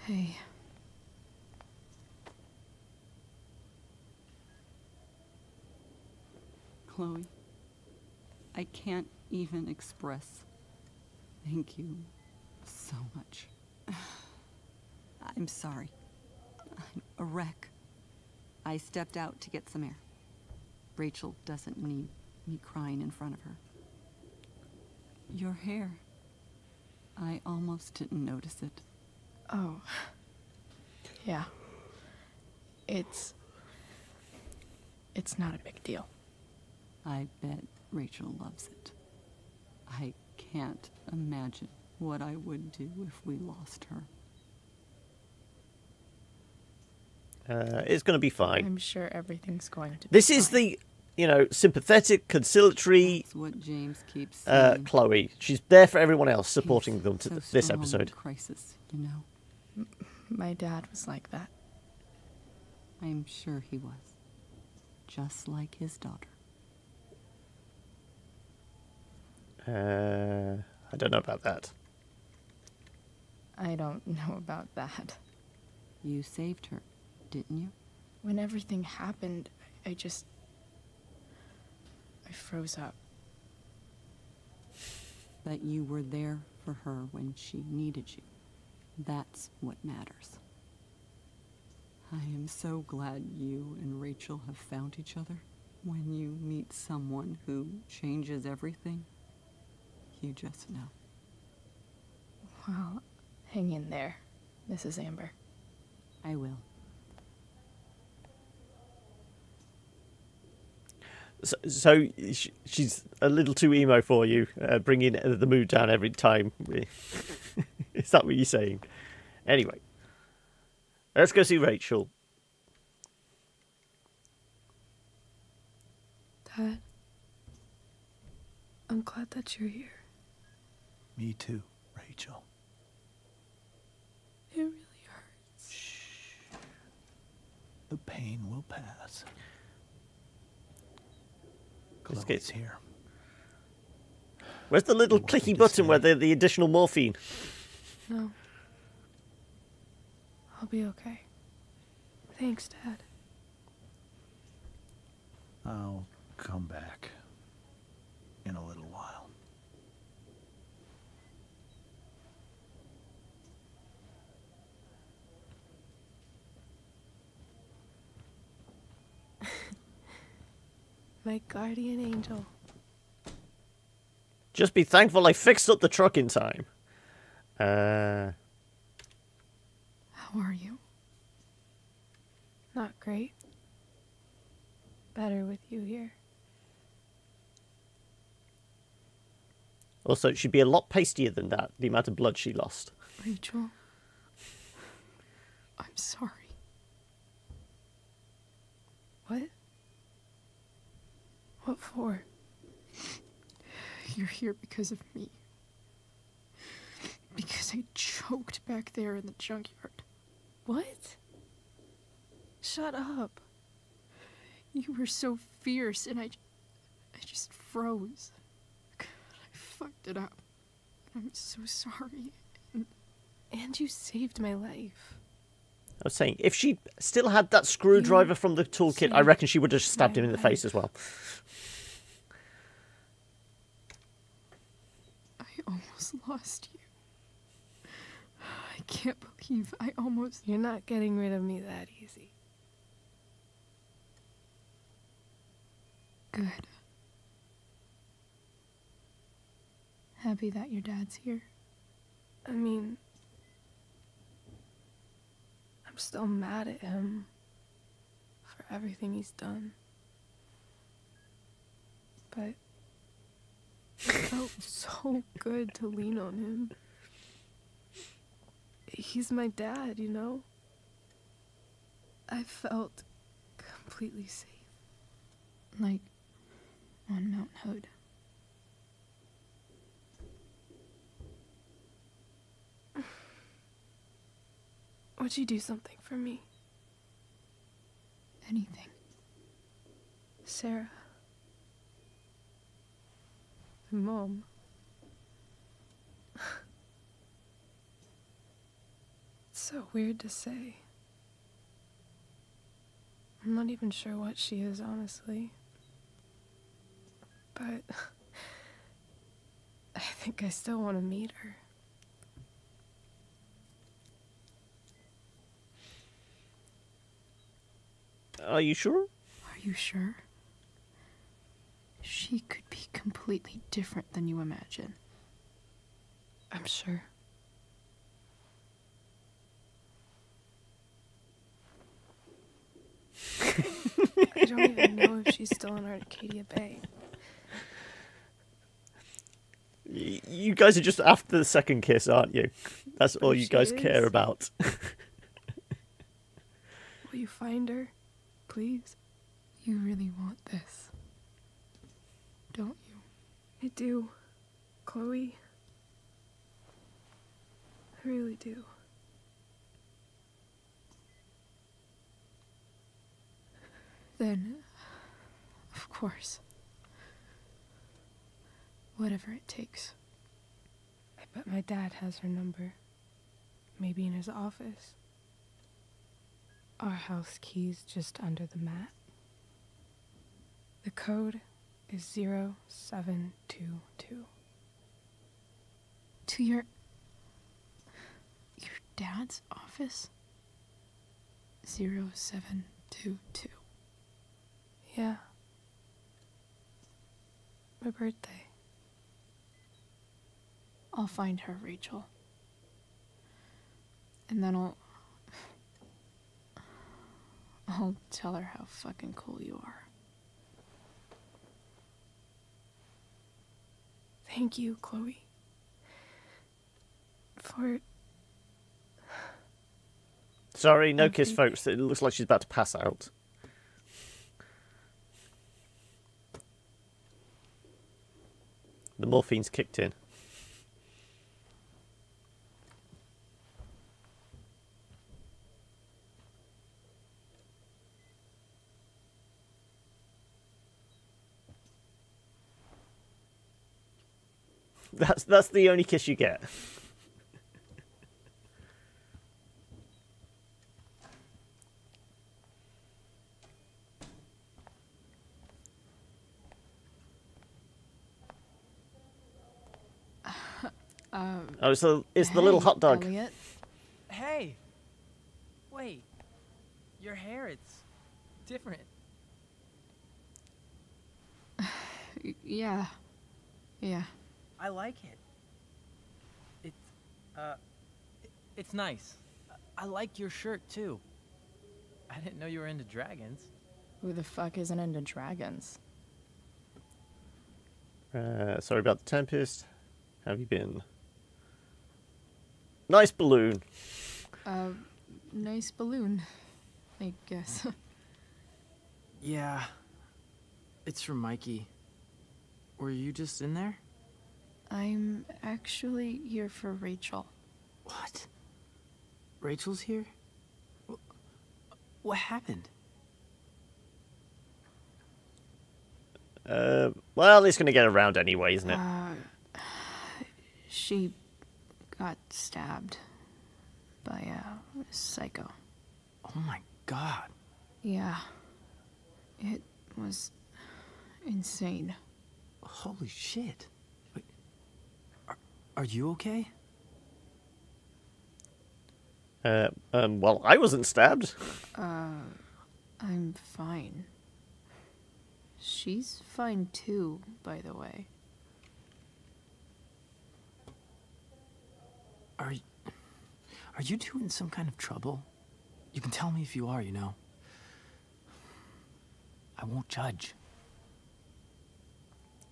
Hey. Chloe, I can't even express thank you so much. I'm sorry. I'm a wreck. I stepped out to get some air. Rachel doesn't need me crying in front of her. Your hair. I almost didn't notice it. Oh. Yeah. It's not a big deal. I bet Rachel loves it. I can't imagine what I would do if we lost her. It's going to be fine. I'm sure everything's going to be This is the, sympathetic, conciliatory That's what James keeps saying. Chloe. She's there for everyone else, supporting them to So this strong in episode. crisis, you know. My dad was like that. I'm sure he was. Just like his daughter. I don't know about that. I don't know about that. You saved her, didn't you? When everything happened, I froze up. That you were there for her when she needed you. That's what matters. I am so glad you and Rachel have found each other. When you meet someone who changes everything, you just know. Well, hang in there, Mrs. Amber. I will. So she's a little too emo for you, bringing the mood down every time. Is that what you're saying? Anyway, let's go see Rachel. Dad, I'm glad that you're here. Me too, Rachel. It really hurts. Shh. The pain will pass. Chloe's here. Where's the little clicky button where the additional morphine? No. I'll be okay. Thanks, Dad. I'll come back in a little while. My guardian angel. Just be thankful I fixed up the truck in time. How are you? Not great. Better with you here. Also, she'd be a lot pastier than that, the amount of blood she lost. Rachel, I'm sorry. What? What for? You're here because of me. Because I choked back there in the junkyard. What? Shut up. You were so fierce and I just froze. God, I fucked it up. I'm so sorry. And you saved my life. I was saying, if she still had that screwdriver from the toolkit, I reckon she would have stabbed him in the face as well. I almost lost you. I can't believe I almost... You're not getting rid of me that easy. Good. Happy that your dad's here. I mean... I'm still mad at him for everything he's done. But it felt so good to lean on him. He's my dad, you know? I felt completely safe. Like on Mount Hood. Would you do something for me? Anything. Sarah. My mom. It's so weird to say. I'm not even sure what she is, honestly. But I think I still want to meet her. Are you sure? Are you sure? She could be completely different than you imagine. I'm sure. I don't even know if she's still in Arcadia Bay. You guys are just after the second kiss, aren't you? That's all you guys care about. Will you find her? Please? You really want this, don't you? I do, Chloe. I really do. Then, of course, whatever it takes. I bet my dad has her number. Maybe in his office. Our house key's just under the mat. The code is 0722. To your dad's office? 0722. Yeah. My birthday. I'll find her, Rachel. And then I'll tell her how fucking cool you are. Thank you, Chloe. For... Sorry, no kiss, folks. It looks like she's about to pass out. The morphine's kicked in. That's the only kiss you get. Oh, so it's the little hot dog. Elliot. Hey! Wait. Your hair, it's different. Yeah. Yeah. I like it. It's nice. I like your shirt, too. I didn't know you were into dragons. Who the fuck isn't into dragons? Sorry about the Tempest. How have you been? Nice balloon. Nice balloon, I guess. Yeah. It's from Mikey. Were you just in there? I'm actually here for Rachel. What? Rachel's here? What happened? Well, it's going to get around anyway, isn't it? She got stabbed by a psycho. Oh my god. Yeah. It was insane. Holy shit. Wait, are you okay? Well, I wasn't stabbed. I'm fine. She's fine too, by the way. Are you two in some kind of trouble? You can tell me if you are, you know. I won't judge.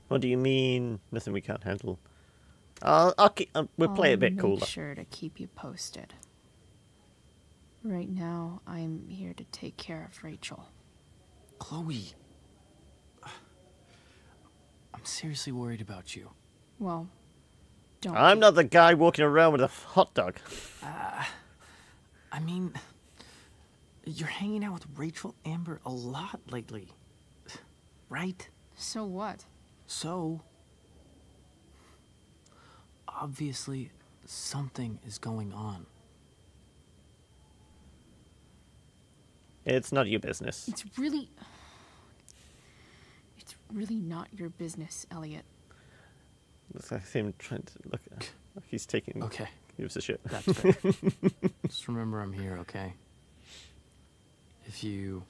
What do you mean? Nothing we can't handle. We'll play it a bit cooler. I'll make sure to keep you posted. Right now, I'm here to take care of Rachel. Chloe. I'm seriously worried about you. Well, don't. I'm not the guy walking around with a hot dog. I mean, you're hanging out with Rachel Amber a lot lately, right? So what? So, obviously, something is going on. It's not your business. It's really not your business, Elliot. Looks like him trying to look like he's taking. Okay. Gives a shit. That's fair. Just remember I'm here, okay? If you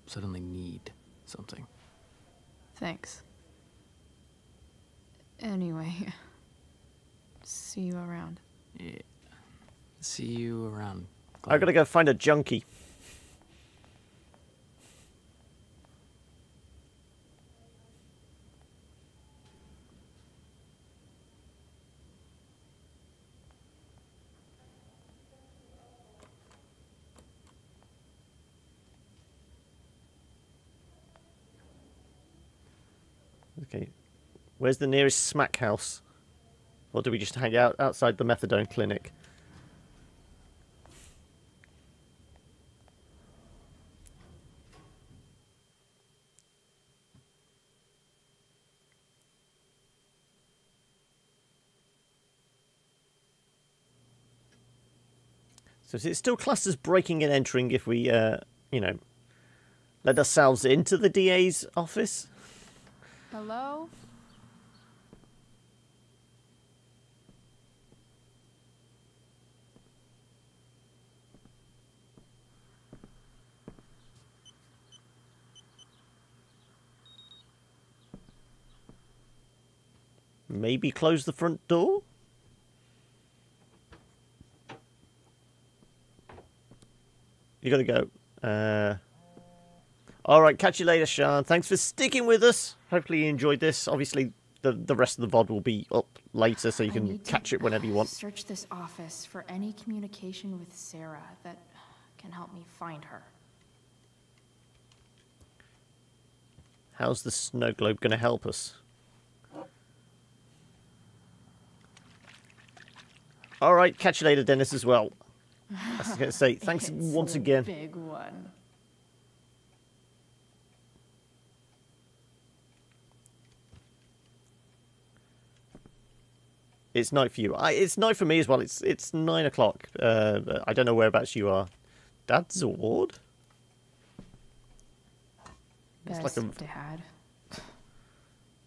suddenly need something. Thanks. Anyway, see you around. Yeah. See you around. I gotta go find a junkie. Okay, where's the nearest smack house? Or do we just hang out outside the methadone clinic? So is it still classed as breaking and entering if we, you know, let ourselves into the DA's office? Hello? Maybe close the front door? You gotta go. Alright, catch you later, Sean. Thanks for sticking with us. Hopefully you enjoyed this. Obviously, the rest of the VOD will be up later, so you can catch it whenever you want. Search this office for any communication with Sarah that can help me find her. How's the snow globe gonna help us? Alright, catch you later, Dennis, as well. I was going to say, thanks once again. Big one. It's night for you. It's night for me as well. It's 9 o'clock. I don't know whereabouts you are. Dad's award? Best It's like a... Dad.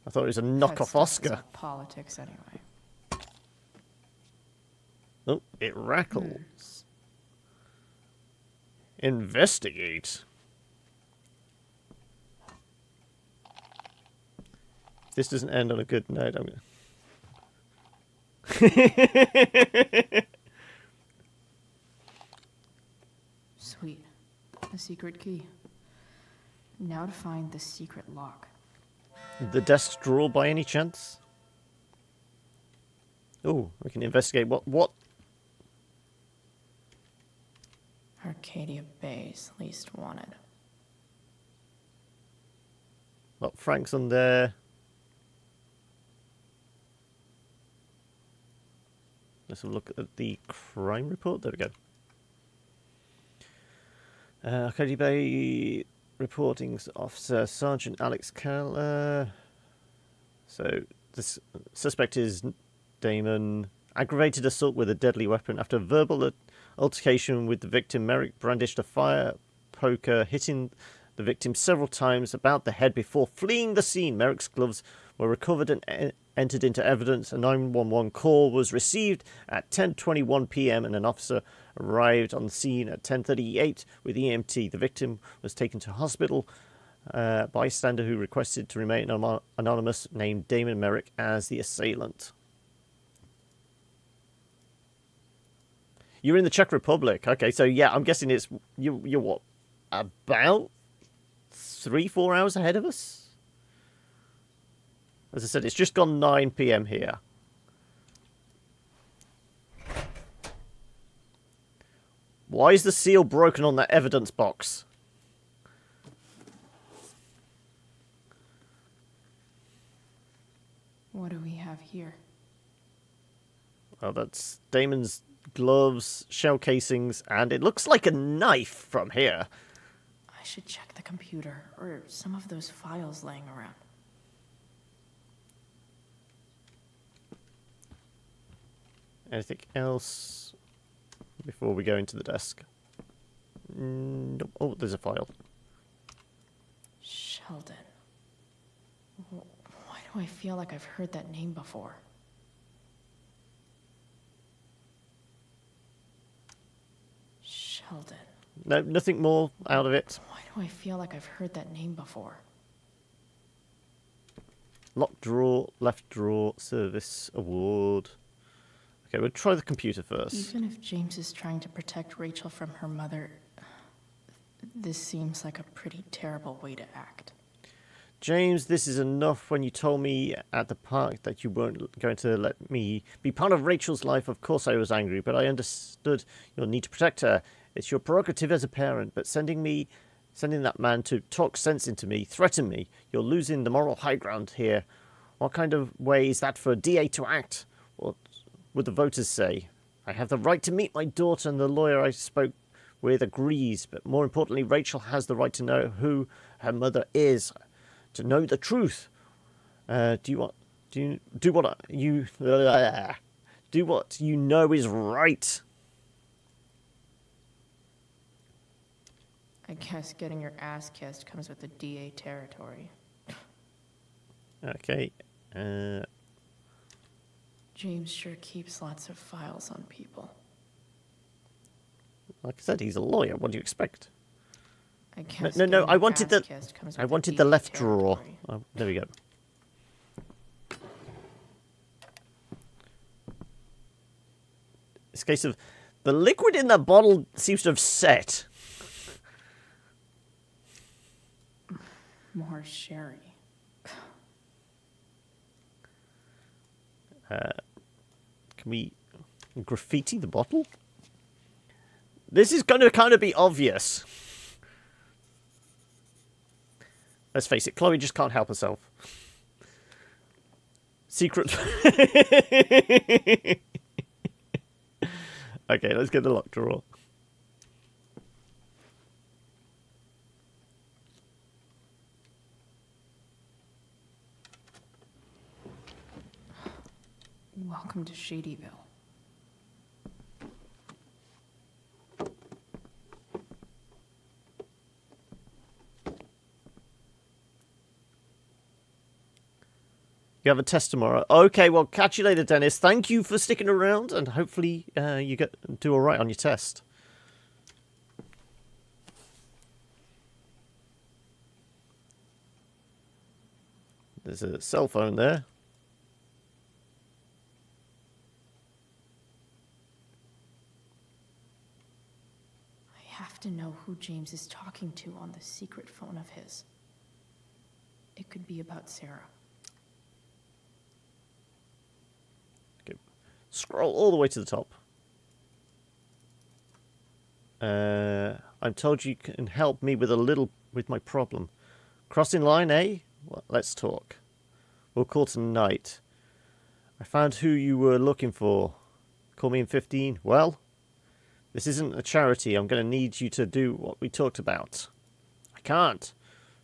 I thought it was a knockoff Oscar. Politics anyway. Oh, it rackles. Investigate. this doesn't end on a good note, I'm gonna... Sweet. A secret key. Now to find the secret lock. The desk drawer by any chance? Oh, we can investigate what? Arcadia Bay's least wanted. Well, Frank's on there. Let's have a look at the crime report. There we go. Arcadia Bay reportings officer Sergeant Alex Keller. So this suspect is Damon. Aggravated assault with a deadly weapon. After a verbal altercation with the victim, Merrick brandished a fire poker, hitting the victim several times about the head before fleeing the scene. Merrick's gloves were recovered and entered into evidence. A 911 call was received at 10:21 p.m. and an officer arrived on the scene at 10:38 with EMT. The victim was taken to hospital. Bystander who requested to remain anonymous named Damon Merrick as the assailant. You're in the Czech Republic. Okay, so yeah, I'm guessing it's you're what, about 3-4 hours ahead of us? As I said, it's just gone 9 p.m. here. Why is the seal broken on that evidence box? What do we have here? Well, that's Damon's gloves, shell casings, and it looks like a knife from here. I should check the computer or some of those files laying around. Anything else before we go into the desk? Nope. Oh, there's a file. Sheldon. Why do I feel like I've heard that name before? Sheldon. No, nothing more out of it. Why do I feel like I've heard that name before? Locked drawer, left drawer, service, award. Okay, we'll try the computer first. Even if James is trying to protect Rachel from her mother, this seems like a pretty terrible way to act. James, this is enough. When you told me at the park that you weren't going to let me be part of Rachel's life, of course I was angry, but I understood your need to protect her. It's your prerogative as a parent, but sending that man to talk sense into me, threaten me, you're losing the moral high ground here. What kind of way is that for a DA to act? What would the voters say? I have the right to meet my daughter, and the lawyer I spoke with agrees, but more importantly, Rachel has the right to know who her mother is, to know the truth. Do what you know is right. I guess getting your ass kissed comes with the DA territory. Okay. James sure keeps lots of files on people. Like I said, he's a lawyer. What do you expect? I guess No. I wanted the left drawer. Oh, there we go. It's a case of the liquid in the bottle seems to have set. More sherry. Can we graffiti the bottle? This is going to kind of be obvious. Let's face it, Chloe just can't help herself. Secret. Okay, let's get the lock drawer. Welcome to Shadyville. You have a test tomorrow. Okay, well, catch you later, Dennis. Thank you for sticking around, and hopefully you do all right on your test. There's a cell phone there. I have to know who James is talking to on the secret phone of his. It could be about Sarah. Okay. Scroll all the way to the top. I'm told you can help me with my problem. Crossing line, eh? Well, let's talk. We'll call tonight. I found who you were looking for. Call me in 15. Well, this isn't a charity. I'm going to need you to do what we talked about. I can't.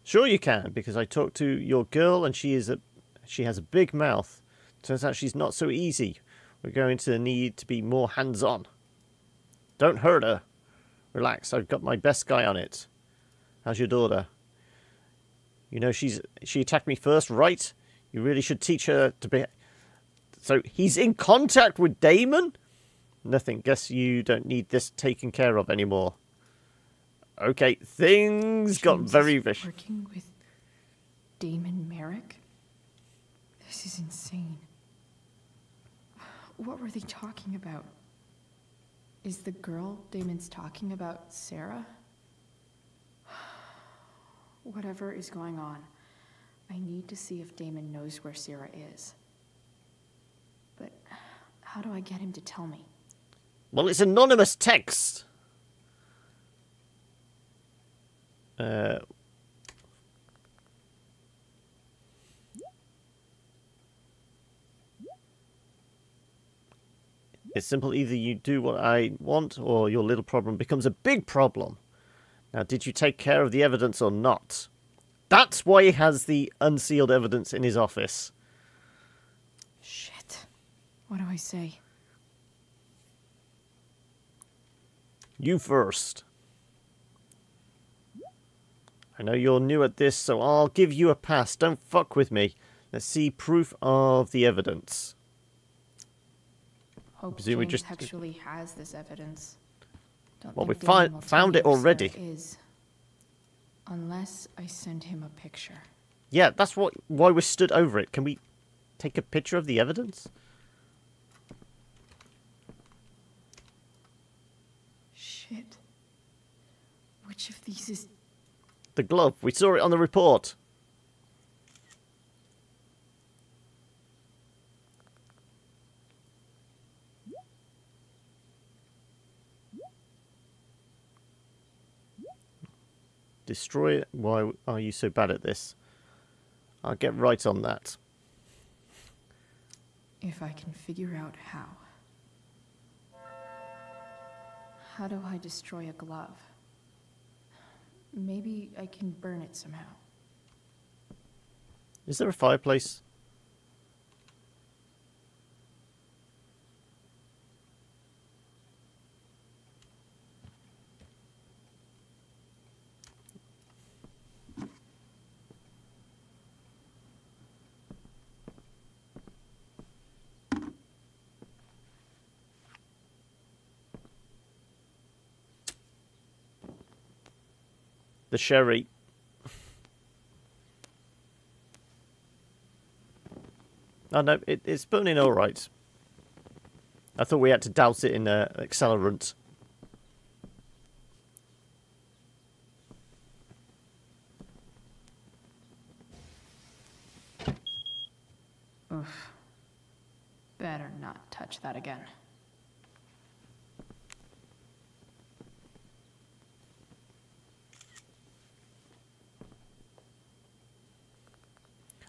Sure you can, because I talked to your girl and she has a big mouth. Turns out she's not so easy. We're going to need to be more hands-on. Don't hurt her. Relax, I've got my best guy on it. How's your daughter? You know she attacked me first, right? You really should teach her to be... So he's in contact with Damon? Nothing. Guess you don't need this taken care of anymore. Okay, things got very vicious. Working with Damon Merrick? This is insane. What were they talking about? Is the girl Damon's talking about Sarah? Whatever is going on, I need to see if Damon knows where Sarah is. But how do I get him to tell me? Well, it's anonymous text. It's simple. Either you do what I want or your little problem becomes a big problem. Now, did you take care of the evidence or not? That's why he has the unsealed evidence in his office. Shit. What do I say? You first. I know you're new at this, so I'll give you a pass. Don't fuck with me. Let's see proof of the evidence. Hope James actually has this evidence. Well, we found it already. Unless I send him a picture. Yeah, that's why we stood over it. Can we take a picture of the evidence? Shit. Which of these is... The glove. We saw it on the report. Destroy it? Why are you so bad at this? I'll get right on that. If I can figure out how. How do I destroy a glove? Maybe I can burn it somehow. Is there a fireplace? The sherry. Oh no, it's burning all right. I thought we had to douse it in accelerant. Oof. Better not touch that again.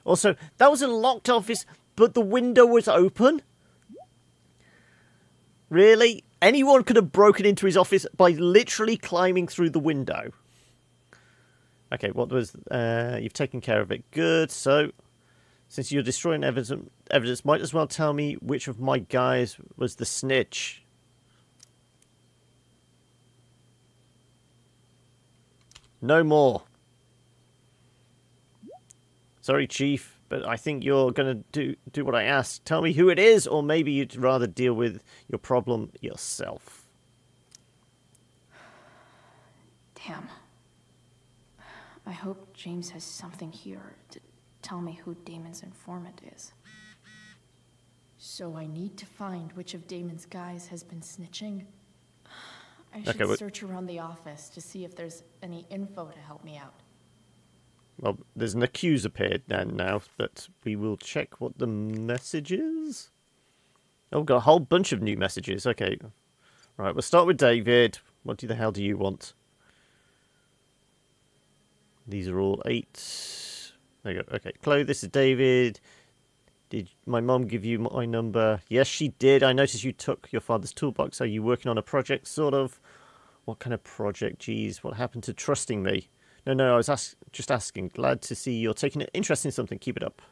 Also, that was a locked office, but the window was open? Really? Anyone could have broken into his office by literally climbing through the window. Okay, what was... you've taken care of it. Good, so... Since you're destroying evidence, might as well tell me which of my guys was the snitch. No more. Sorry, Chief, but I think you're going to do what I asked. Tell me who it is, or maybe you'd rather deal with your problem yourself. Damn. I hope James has something here to tell me who Damon's informant is. So I need to find which of Damon's guys has been snitching. I should search around the office to see if there's any info to help me out. Well, there's an accuse appeared now, but we will check what the message is. Oh, we've got a whole bunch of new messages. Okay. Right, we'll start with David. What the hell do you want? These are all 8. There you go. Okay, Chloe, this is David. Did my mom give you my number? Yes, she did. I noticed you took your father's toolbox. Are you working on a project, sort of? What kind of project? Geez, what happened to trusting me? No, I was just asking. Glad to see you're taking an interest in something. Keep it up.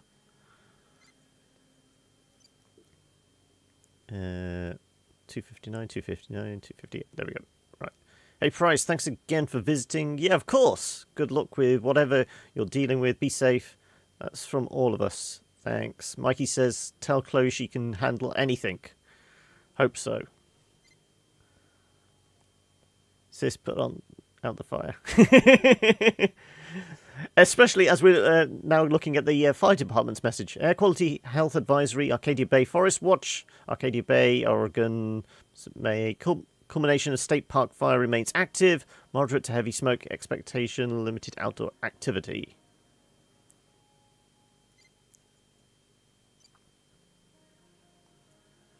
259, 258. There we go. Right. Hey, Price, thanks again for visiting. Yeah, of course. Good luck with whatever you're dealing with. Be safe. That's from all of us. Thanks. Mikey says, tell Chloe she can handle anything. Hope so. Sis, put out the fire. Especially as we're now looking at the fire department's message. Air quality health advisory, Arcadia Bay Forest Watch, Arcadia Bay, Oregon, May. Culmination of state park fire remains active. Moderate to heavy smoke expectation, limited outdoor activity.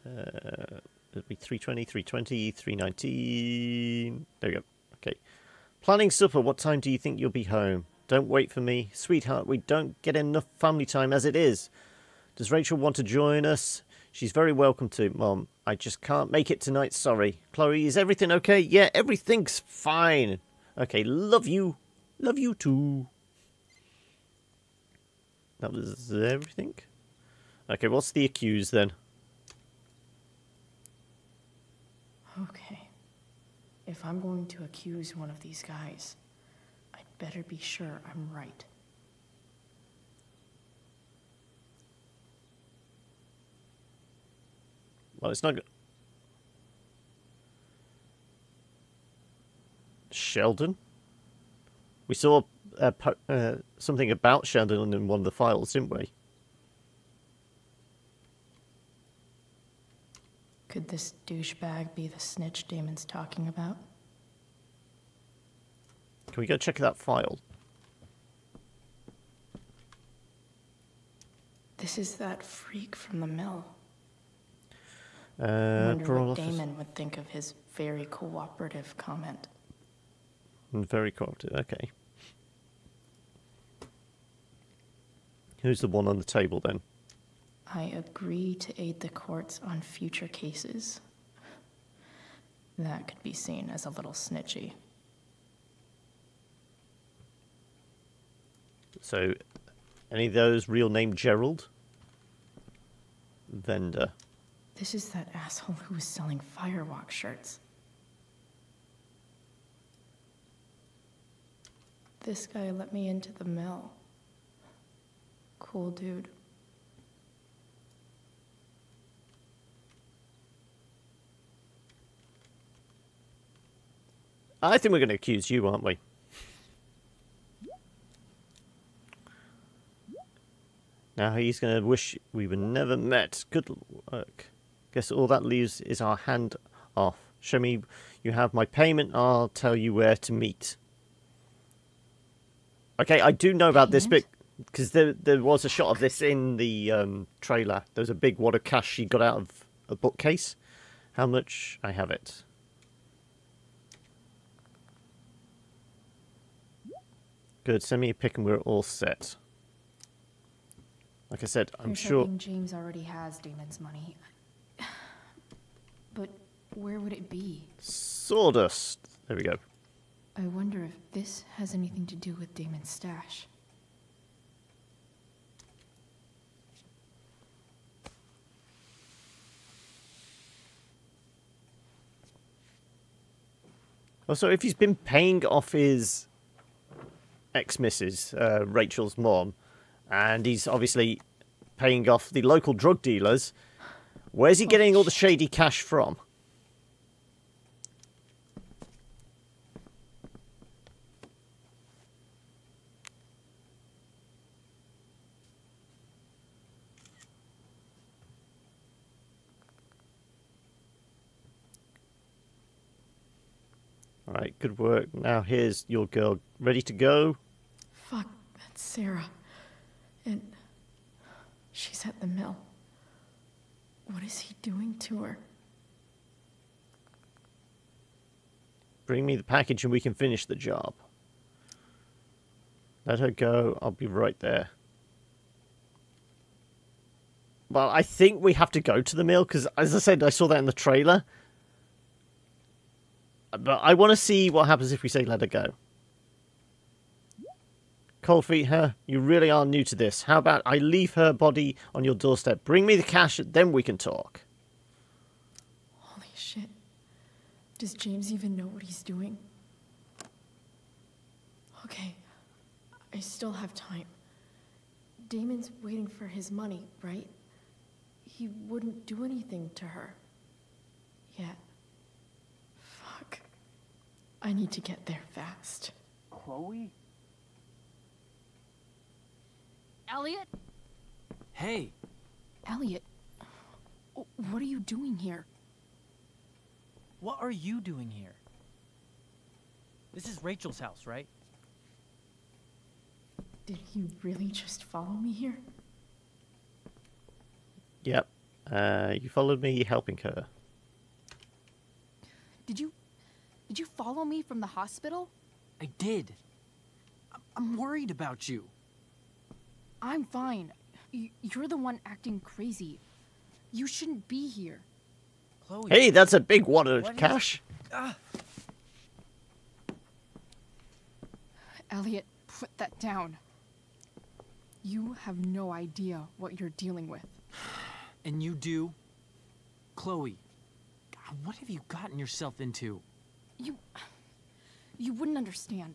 It'll be 320, 320, 319. There we go. Okay. Planning supper. What time do you think you'll be home? Don't wait for me. Sweetheart, we don't get enough family time as it is. Does Rachel want to join us? She's very welcome to, Mom. I just can't make it tonight, sorry. Chloe, is everything okay? Yeah, everything's fine. Okay, love you. Love you too. That was everything? Okay, what's the accused then? Okay. If I'm going to accuse one of these guys, I'd better be sure I'm right. Well, it's not good. Sheldon? We saw something about Sheldon in one of the files, didn't we? Could this douchebag be the snitch Damon's talking about? Can we go check that file? This is that freak from the mill. I wonder what Damon would think of his very cooperative comment. Very cooperative, okay. Who's the one on the table then? I agree to aid the courts on future cases. That could be seen as a little snitchy. So, any of those real name Gerald? Vendor. This is that asshole who was selling Firewalk shirts. This guy let me into the mill. Cool dude. I think we're going to accuse you, aren't we? Now he's going to wish we were never met. Good work. Guess all that leaves is our hand off. Show me you have my payment, I'll tell you where to meet. Okay, I do know about this bit, because there was a shot of this in the trailer. There's a big wad of cash she got out of a bookcase. How much? I have it. Good, send me a pic and we're all set. Like I said, I'm sure... James already has Damon's money. But where would it be? Sawdust. There we go. I wonder if this has anything to do with Damon's stash. Also, if he's been paying off his ex-missus, Rachel's mom, and he's obviously paying off the local drug dealers, where's he getting all the shady cash from? Right, good work. Now here's your girl ready to go. Fuck, that's Sarah. And she's at the mill. What is he doing to her? Bring me the package and we can finish the job. Let her go. I'll be right there. Well, I think we have to go to the mill because, as I said, I saw that in the trailer. But I want to see what happens if we say let her go. Cold feet, huh? You really are new to this. How about I leave her body on your doorstep? Bring me the cash, then we can talk. Holy shit. Does James even know what he's doing? Okay. I still have time. Damon's waiting for his money, right? He wouldn't do anything to her. Yet. Fuck. I need to get there fast. Chloe? Elliot? Hey. Elliot, what are you doing here? What are you doing here? This is Rachel's house, right? Did he really just follow me here? Yep. You followed me helping her. Did you follow me from the hospital? I did. I'm worried about you. I'm fine. You're the one acting crazy. You shouldn't be here. Chloe. Hey, that's a big wad of cash. Elliot, put that down. You have no idea what you're dealing with. And you do? Chloe, God, what have you gotten yourself into? You wouldn't understand.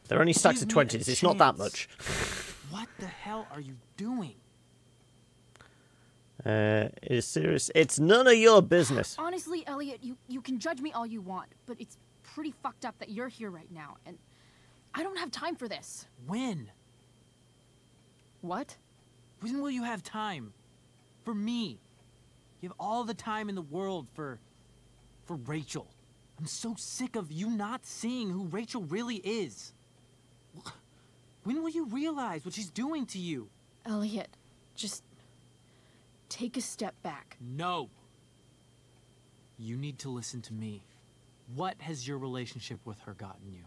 They're only stacks of 20s. It's not that much. What the hell are you doing? It's serious. It's none of your business. Honestly, Elliot, you can judge me all you want, but it's pretty fucked up that you're here right now, and I don't have time for this. When? What? When will you have time? For me. You have all the time in the world for Rachel. I'm so sick of you not seeing who Rachel really is. When will you realize what she's doing to you? Elliot, just take a step back. No. You need to listen to me. What has your relationship with her gotten you?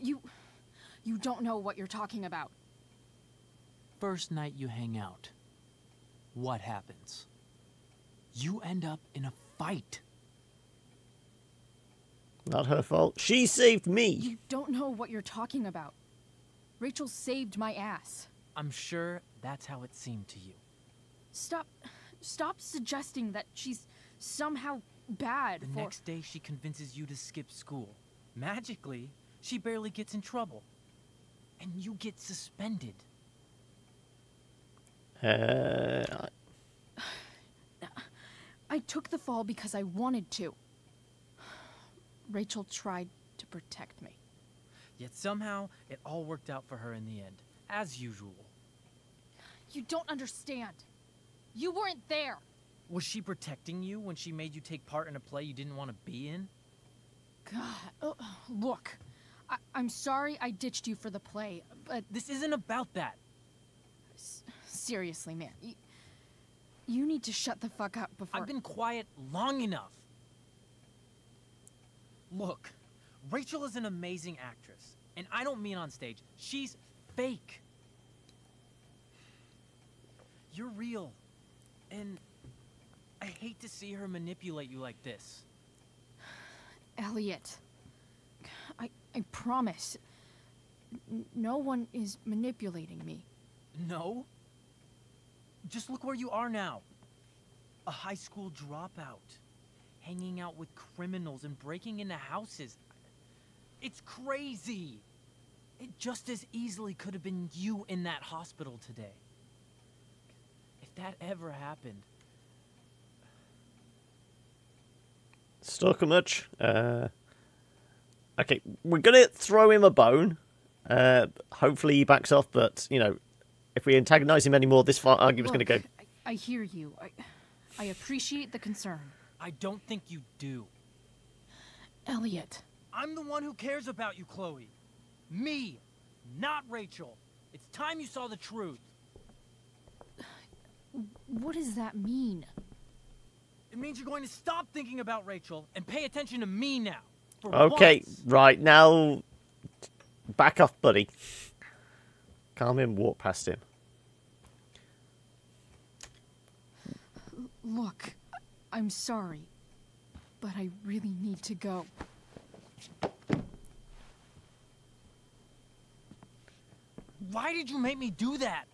You don't know what you're talking about. First night you hang out, what happens? You end up in a fight. Not her fault. She saved me. You don't know what you're talking about. Rachel saved my ass. I'm sure that's how it seemed to you. Stop suggesting that she's somehow bad. The next day she convinces you to skip school. Magically, she barely gets in trouble. And you get suspended. I took the fall because I wanted to. Rachel tried to protect me. Yet somehow, it all worked out for her in the end, as usual. You don't understand. You weren't there. Was she protecting you when she made you take part in a play you didn't want to be in? God, look. I'm sorry I ditched you for the play, but... This isn't about that. Seriously, man. You need to shut the fuck up before... I've been quiet long enough. Look, Rachel is an amazing actress. And I don't mean on stage. She's fake. You're real. And I hate to see her manipulate you like this. Elliot, I promise. No one is manipulating me. No? Just look where you are now. A high school dropout. Hanging out with criminals and breaking into houses. It's crazy. It just as easily could have been you in that hospital today. If that ever happened... Stalker much? Okay, we're gonna throw him a bone. Hopefully he backs off, but, you know, if we antagonize him anymore, this argument's gonna go... I hear you. I appreciate the concern. I don't think you do. Elliot. I'm the one who cares about you, Chloe. Me, not Rachel. It's time you saw the truth. What does that mean? It means you're going to stop thinking about Rachel and pay attention to me now. Okay, right, now... Back off, buddy. Calm him, walk past him. Look, I'm sorry, but I really need to go. Why did you make me do that?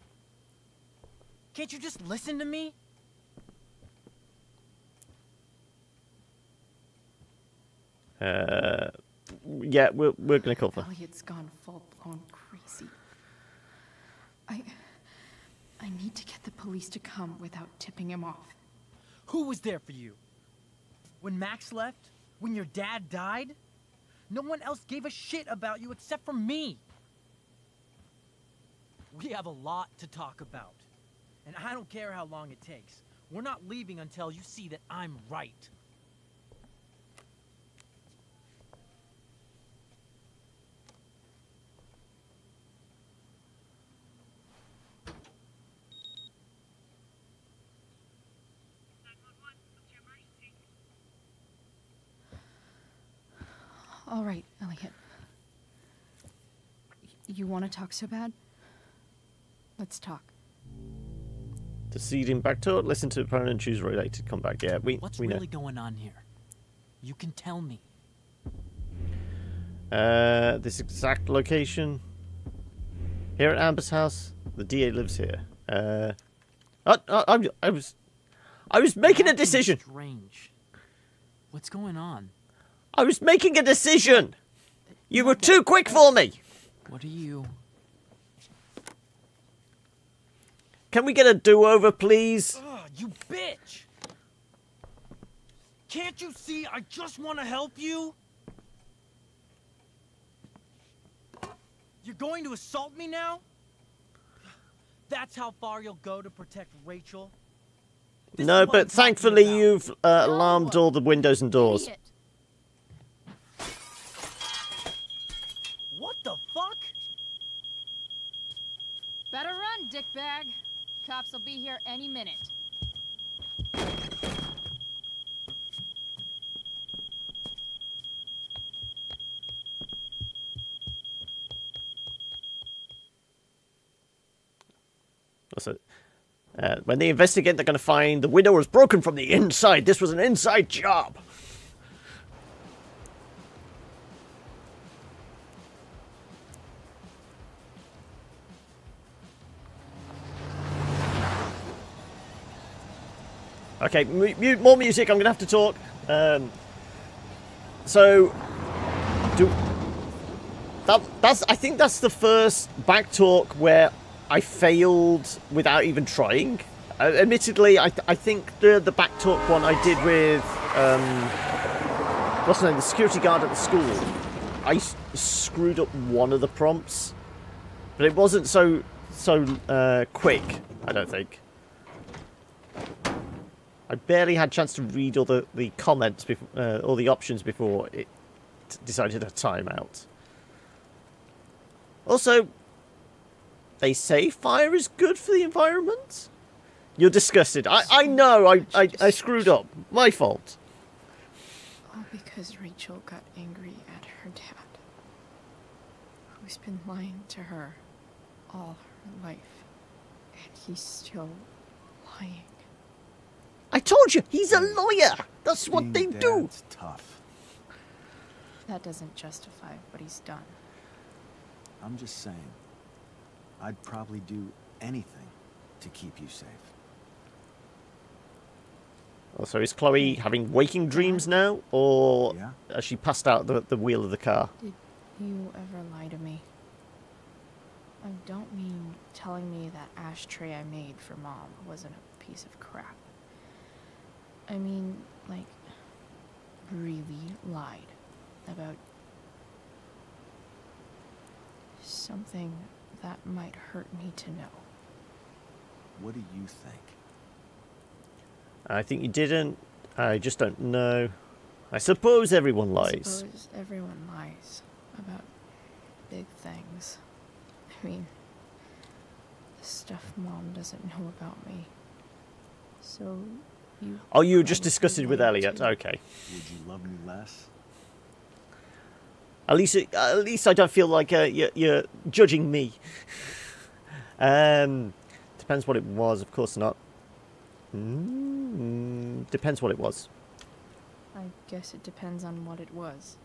Can't you just listen to me? Yeah, we're gonna cover. Elliot's gone full-blown crazy. I need to get the police to come without tipping him off. Who was there for you? When Max left? When your dad died? No one else gave a shit about you except for me. We have a lot to talk about. And I don't care how long it takes. We're not leaving until you see that I'm right. All right, Elliot. You want to talk so bad? Let's talk. To seed him back to it, listen to the opponent and choose related comeback. Yeah, What's we know. really going on here? You can tell me. This exact location. Here at Amber's house. The DA lives here. I was making a decision. Strange. What's going on? I was making a decision. You were too quick for me. What are you? Can we get a do-over, please? Ugh, you bitch! Can't you see I just want to help you? You're going to assault me now? That's how far you'll go to protect Rachel? No, but thankfully you've alarmed all the windows and doors. What the fuck? Better run, dickbag. Cops will be here any minute. That's it. When they investigate, they're going to find the window was broken from the inside. This was an inside job. Okay, more music. I'm going to have to talk. I think that's the first back talk where I failed without even trying. Admittedly, I think the back talk one I did with what's the name, the security guard at the school. I screwed up one of the prompts, but it wasn't so quick. I don't think. I barely had a chance to read all the comments before, all the options before it decided a timeout. Also, they say fire is good for the environment. You're disgusted. I know. I screwed up. My fault. All because Rachel got angry at her dad, who's been lying to her all her life, and he's still lying. I told you, he's a lawyer. That's what they do. It's tough. That doesn't justify what he's done. I'm just saying, I'd probably do anything to keep you safe. Also, is Chloe having waking dreams now, or has she passed out the wheel of the car? Did you ever lie to me? I don't mean telling me that ashtray I made for Mom wasn't a piece of crap. I mean, like, really lied about something that might hurt me to know. What do you think? I think you didn't. I just don't know. I suppose everyone I lies. suppose everyone lies about big things. I mean, the stuff Mom doesn't know about me. So, you... Oh, you were just discussing with Elliot. Okay. Would you love me less? At least I don't feel like you're judging me. Depends what it was. Of course not. Depends what it was. I guess it depends on what it was.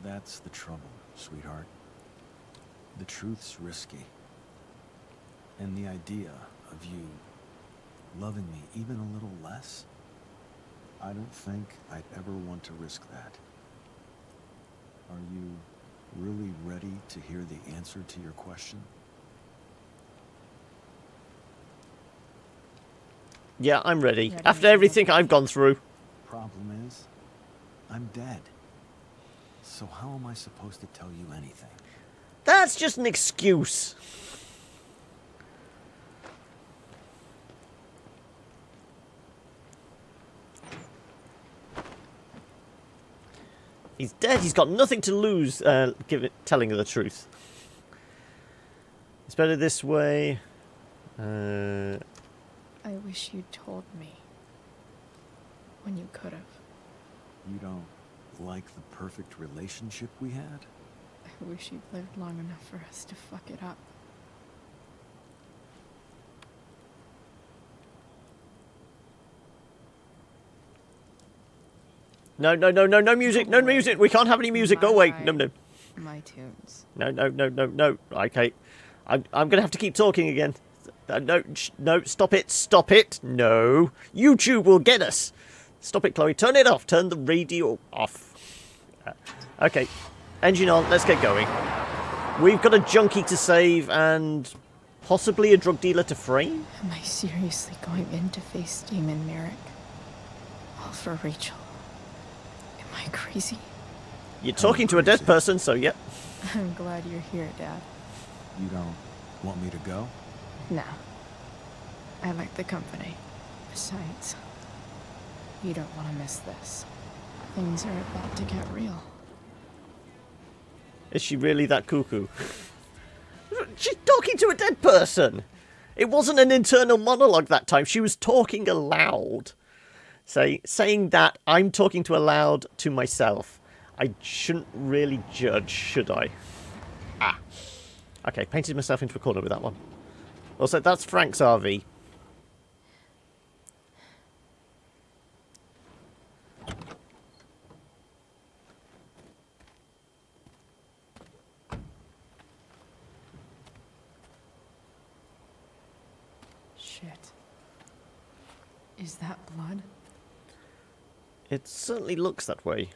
That's the trouble, sweetheart. The truth's risky. And the idea of you loving me even a little less, I don't think I'd ever want to risk that. Are you really ready to hear the answer to your question? Yeah, I'm ready. After everything I've gone through. Problem is, I'm dead. So how am I supposed to tell you anything? That's just an excuse. He's dead. He's got nothing to lose telling her the truth. It's better this way. I wish you'd told me. When you could have. You don't like the perfect relationship we had? I wish you'd lived long enough for us to fuck it up. No music, no music. We can't have any music. Go away. No. My tunes. No. Okay. I'm gonna have to keep talking again. No, stop it. No. YouTube will get us. Stop it, Chloe. Turn it off. Turn the radio off. Okay. Engine on. Let's get going. We've got a junkie to save and possibly a drug dealer to frame. Am I seriously going in to face Demon Merrick? All for Rachel. Am I crazy? You're talking to a dead person, so yep. I'm glad you're here, Dad. You don't want me to go? No. I like the company. Besides, you don't want to miss this. Things are about to get real. Is she really that cuckoo? She's talking to a dead person. It wasn't an internal monologue that time. She was talking aloud. Saying that I'm talking to aloud to myself. I shouldn't really judge, should I? Ah. Okay, painted myself into a corner with that one. Also, that's Frank's RV. Shit. Is that blood? It certainly looks that way.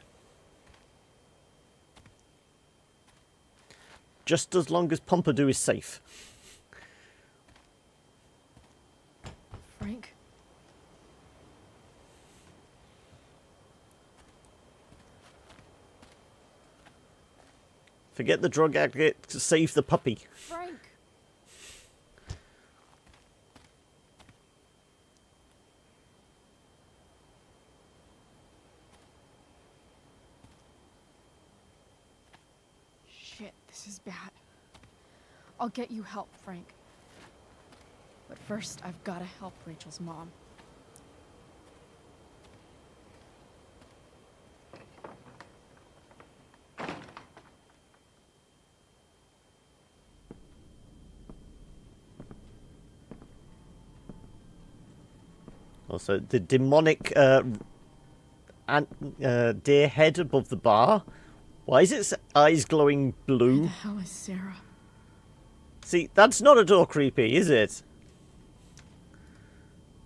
Just as long as Pompidou is safe. Frank? Forget the drug addict to save the puppy. Frank! Shit, this is bad. I'll get you help, Frank. But first, I've got to help Rachel's mom. Also, the demonic deer head above the bar. Why is its eyes glowing blue? Where the hell is Sarah? See, that's not at all creepy, is it?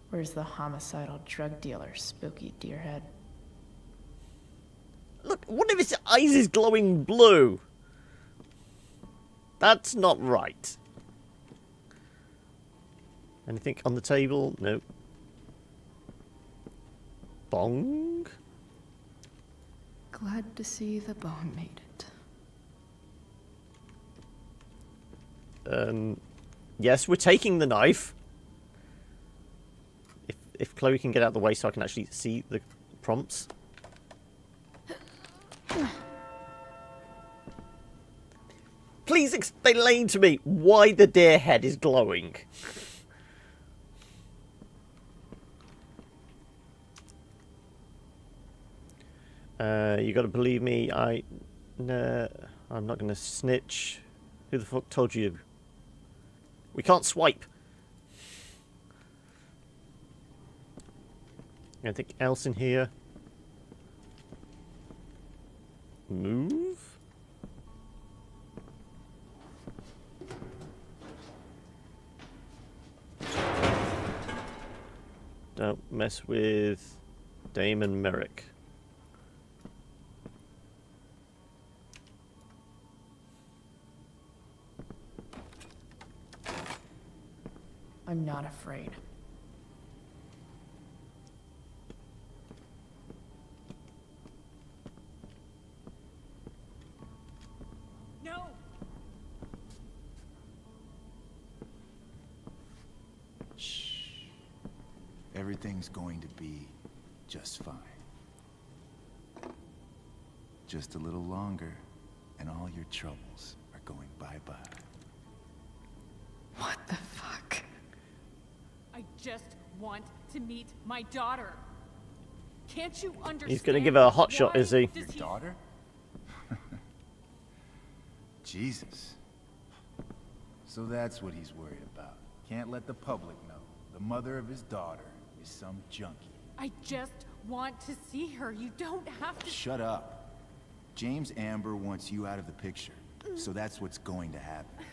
Where's the homicidal drug dealer, spooky deerhead? Look, one of its eyes is glowing blue. That's not right. Anything on the table? Nope. Bong? Glad to see the bone made it. Yes, we're taking the knife. If Chloe can get out of the way so I can actually see the prompts. Please explain to me why the deer head is glowing. You gotta believe me, nah, I'm not gonna snitch. Who the fuck told you? We can't swipe. Anything else in here? Move? Don't mess with Damon Merrick. I'm not afraid. No! Shh. Everything's going to be just fine. Just a little longer, and all your troubles are going bye-bye. What the fuck? I just want to meet my daughter. Can't you understand? He's gonna give her a hot shot, is he? Your daughter? Jesus. So that's what he's worried about. Can't let the public know. The mother of his daughter is some junkie. I just want to see her. You don't have to. Shut up. James Amber wants you out of the picture. So that's what's going to happen.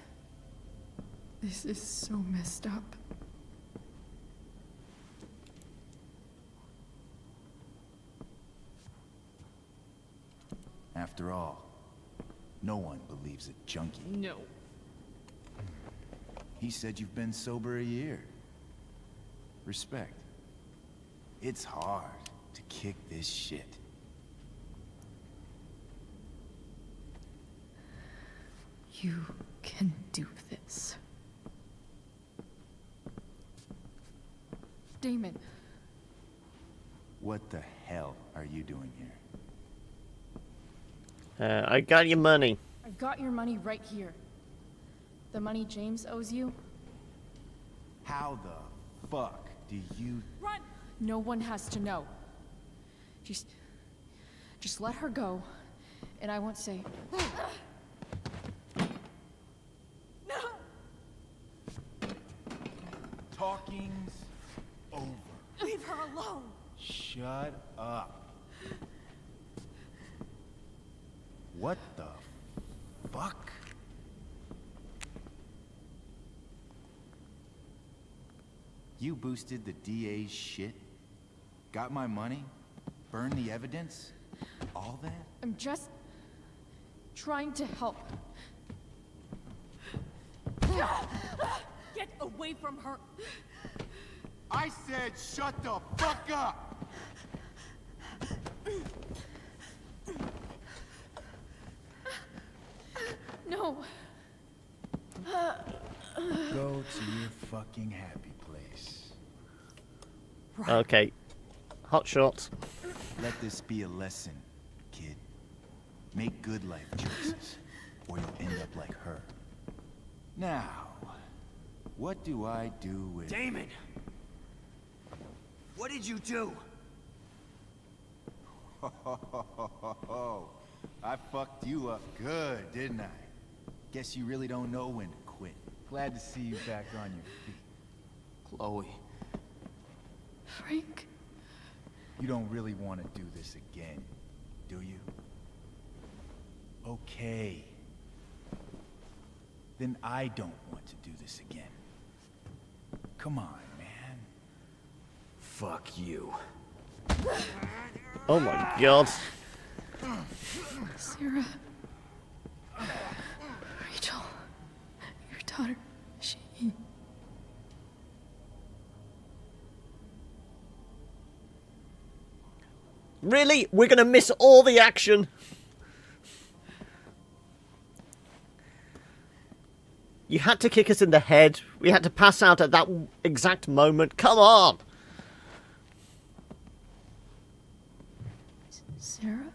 This is so messed up. After all, no one believes a junkie. No. He said you've been sober a year. Respect. It's hard to kick this shit. You can do this. Damon. What the hell are you doing here? I got your money. I've got your money right here. The money James owes you. How the fuck do you... Run! No one has to know. Just let her go, and I won't say... No! Talking's over. Leave her alone! Shut up. What the fuck? You boosted the DA's shit? Got my money? Burned the evidence? All that? I'm just trying to help. Get away from her! I said shut the fuck up! No. Go to your fucking happy place. Okay. Hot shot. Let this be a lesson, kid. Make good life choices, or you'll end up like her. Now, what do I do with... Damon! What did you do? I fucked you up good, didn't I? Guess you really don't know when to quit. Glad to see you back on your feet. Chloe. Frank? You don't really want to do this again, do you? Okay. Then I don't want to do this again. Come on, man. Fuck you. Oh my god. Sarah. Rachel. Your daughter. She... Really? We're gonna miss all the action? You had to kick us in the head. We had to pass out at that exact moment. Come on! Sarah?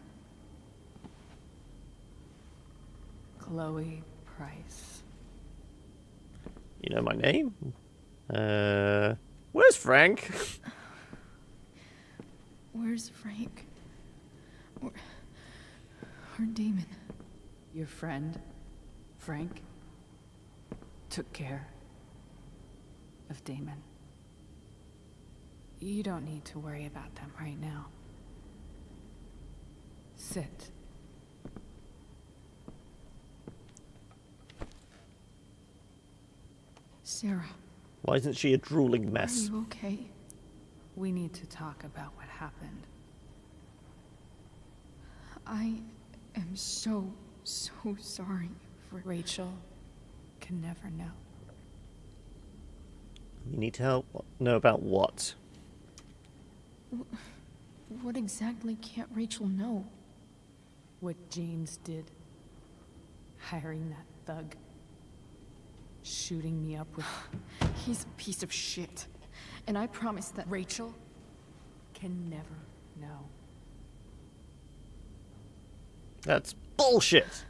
Chloe Price. You know my name? Where's Frank? Where's Frank? Or Damon? Your friend, Frank, took care of Damon. You don't need to worry about them right now. Sit. Sarah. Why isn't she a drooling Are mess? you okay? We need to talk about what happened. I am so sorry for... Rachel can never know. You need to know about what? What exactly can't Rachel know? What James did. Hiring that thug. Shooting me up with... He's a piece of shit. And I promise that... Rachel can never know. That's bullshit.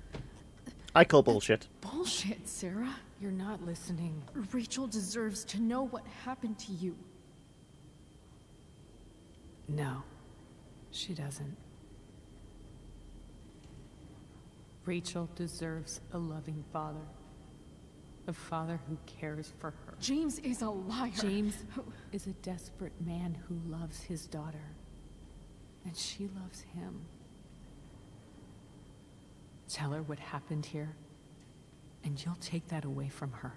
I call bullshit. Bullshit, Sarah. You're not listening. Rachel deserves to know what happened to you. No, she doesn't. Rachel deserves a loving father. A father who cares for her. James is a liar. James is a desperate man who loves his daughter. And she loves him. Tell her what happened here, and you'll take that away from her.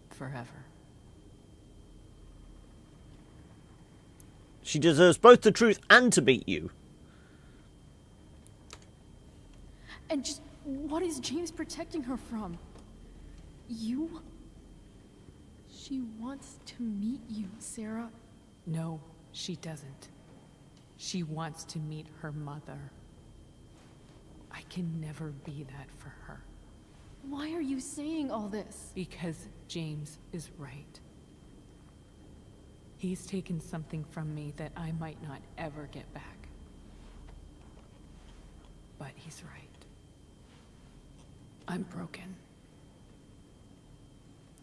Forever. She deserves both the truth and to beat you. And just what is James protecting her from? You? She wants to meet you, Sarah. No, she doesn't. She wants to meet her mother. I can never be that for her. Why are you saying all this? Because James is right. He's taken something from me that I might not ever get back. But he's right. I'm broken.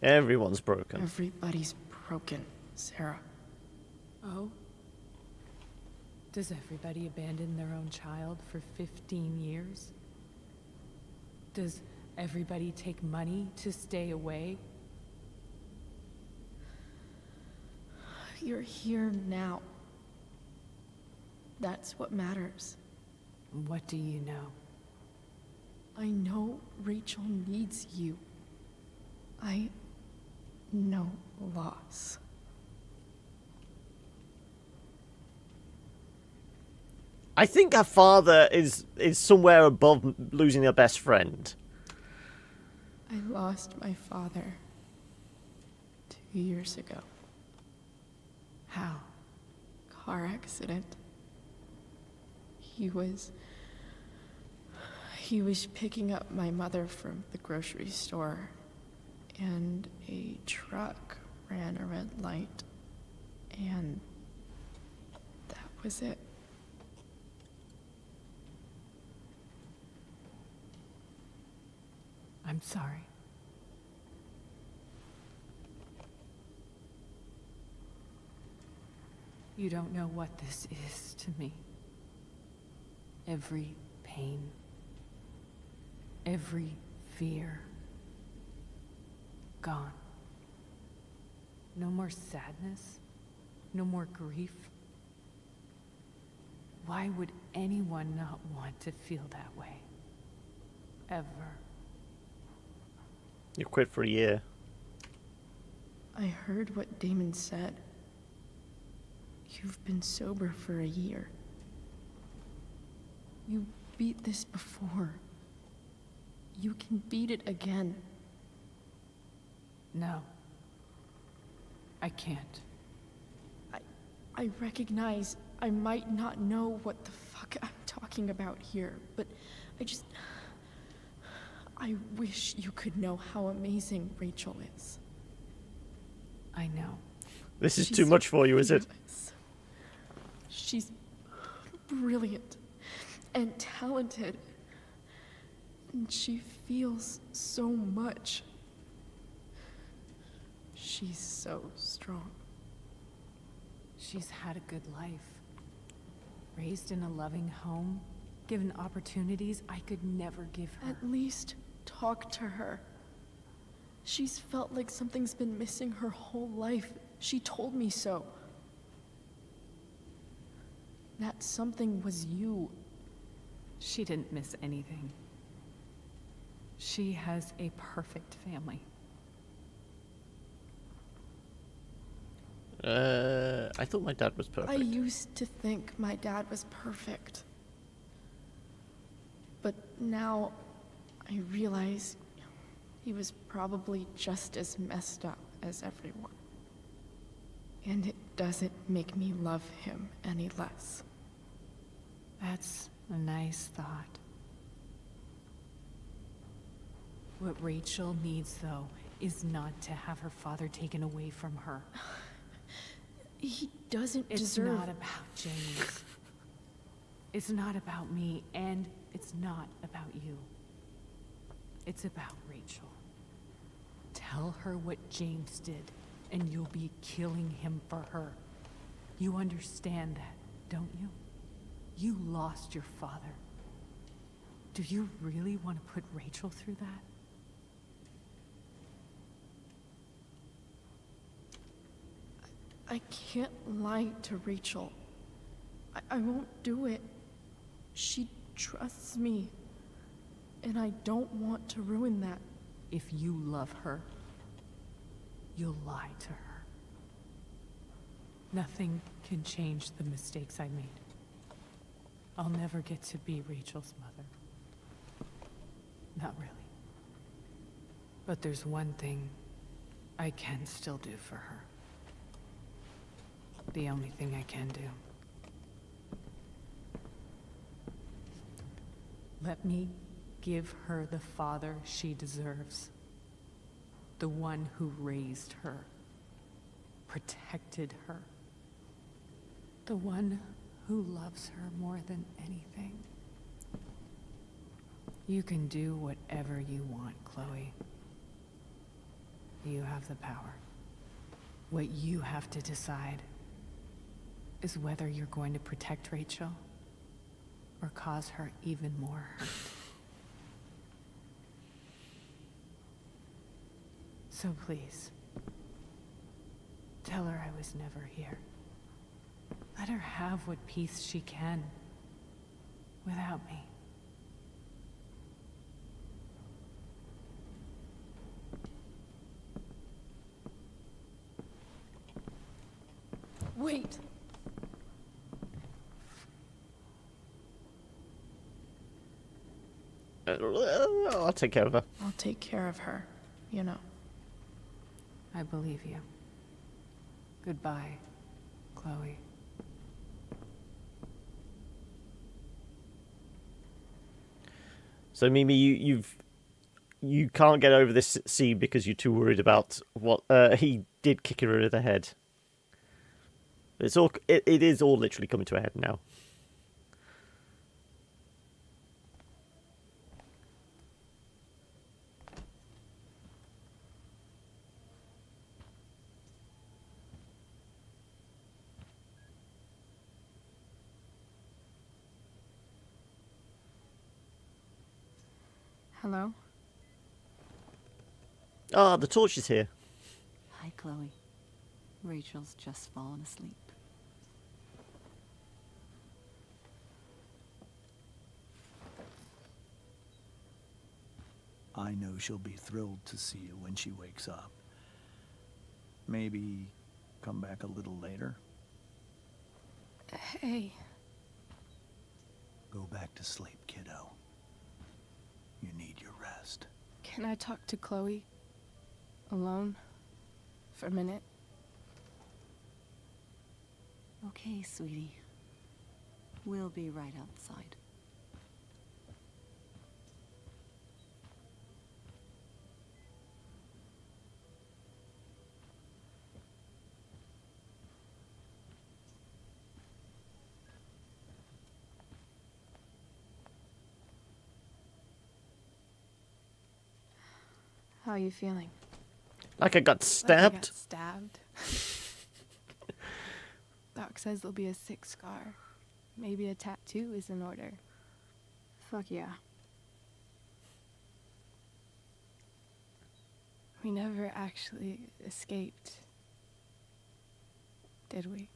Everyone's broken. Everybody's broken, Sarah. Oh? Does everybody abandon their own child for 15 years? Does everybody take money to stay away? You're here now. That's what matters. What do you know? I know Rachel needs you. I know loss. I think her father is somewhere above losing her best friend. I lost my father 2 years ago. How? Car accident. He was picking up my mother from the grocery store, and a truck ran a red light, and that was it. I'm sorry. You don't know what this is to me. Every pain, every fear, gone. No more sadness, no more grief. Why would anyone not want to feel that way? Ever. You quit for a year. I heard what Damon said. You've been sober for a year. You beat this before. You can beat it again. No. I can't. I recognize I might not know what the fuck I'm talking about here, but I wish you could know how amazing Rachel is. I know. This is too much for you, is it? She's brilliant and talented. And she feels so much. She's so strong. She's had a good life. Raised in a loving home, given opportunities I could never give her. At least talk to her. She's felt like something's been missing her whole life. She told me so. That something was you. She didn't miss anything. She has a perfect family. I thought my dad was perfect. I used to think my dad was perfect. But now I realize he was probably just as messed up as everyone. And it doesn't make me love him any less. That's a nice thought. What Rachel needs, though, is not to have her father taken away from her. He doesn't It's deserve... not about James. It's not about me, and it's not about you. It's about Rachel. Tell her what James did, and you'll be killing him for her. You understand that, don't you? You lost your father. Do you really want to put Rachel through that? I can't lie to Rachel. I won't do it. She trusts me. And I don't want to ruin that. If you love her, you'll lie to her. Nothing can change the mistakes I made. I'll never get to be Rachel's mother. Not really. But there's one thing I can still do for her. The only thing I can do. Let me give her the father she deserves. The one who raised her, protected her. The one who loves her more than anything. You can do whatever you want, Chloe. You have the power. What you have to decide is whether you're going to protect Rachel or cause her even more hurt. So please, tell her I was never here. Let her have what peace she can without me. Wait. I'll take care of her. I'll take care of her, you know. I believe you. Goodbye, Chloe. So Mimi, you can't get over this scene because you're too worried about what he did kick her in the head. It is all literally coming to a head now. Hello? Ah, the torch is here. Hi, Chloe. Rachel's just fallen asleep. I know she'll be thrilled to see you when she wakes up. Maybe come back a little later? Hey. Go back to sleep, kiddo. You need your rest. Can I talk to Chloe? Alone? For a minute? Okay, sweetie. We'll be right outside. How are you feeling? Like I got stabbed? Like I got stabbed. Doc says there'll be a sick scar. Maybe a tattoo is in order. Fuck yeah. We never actually escaped, did we?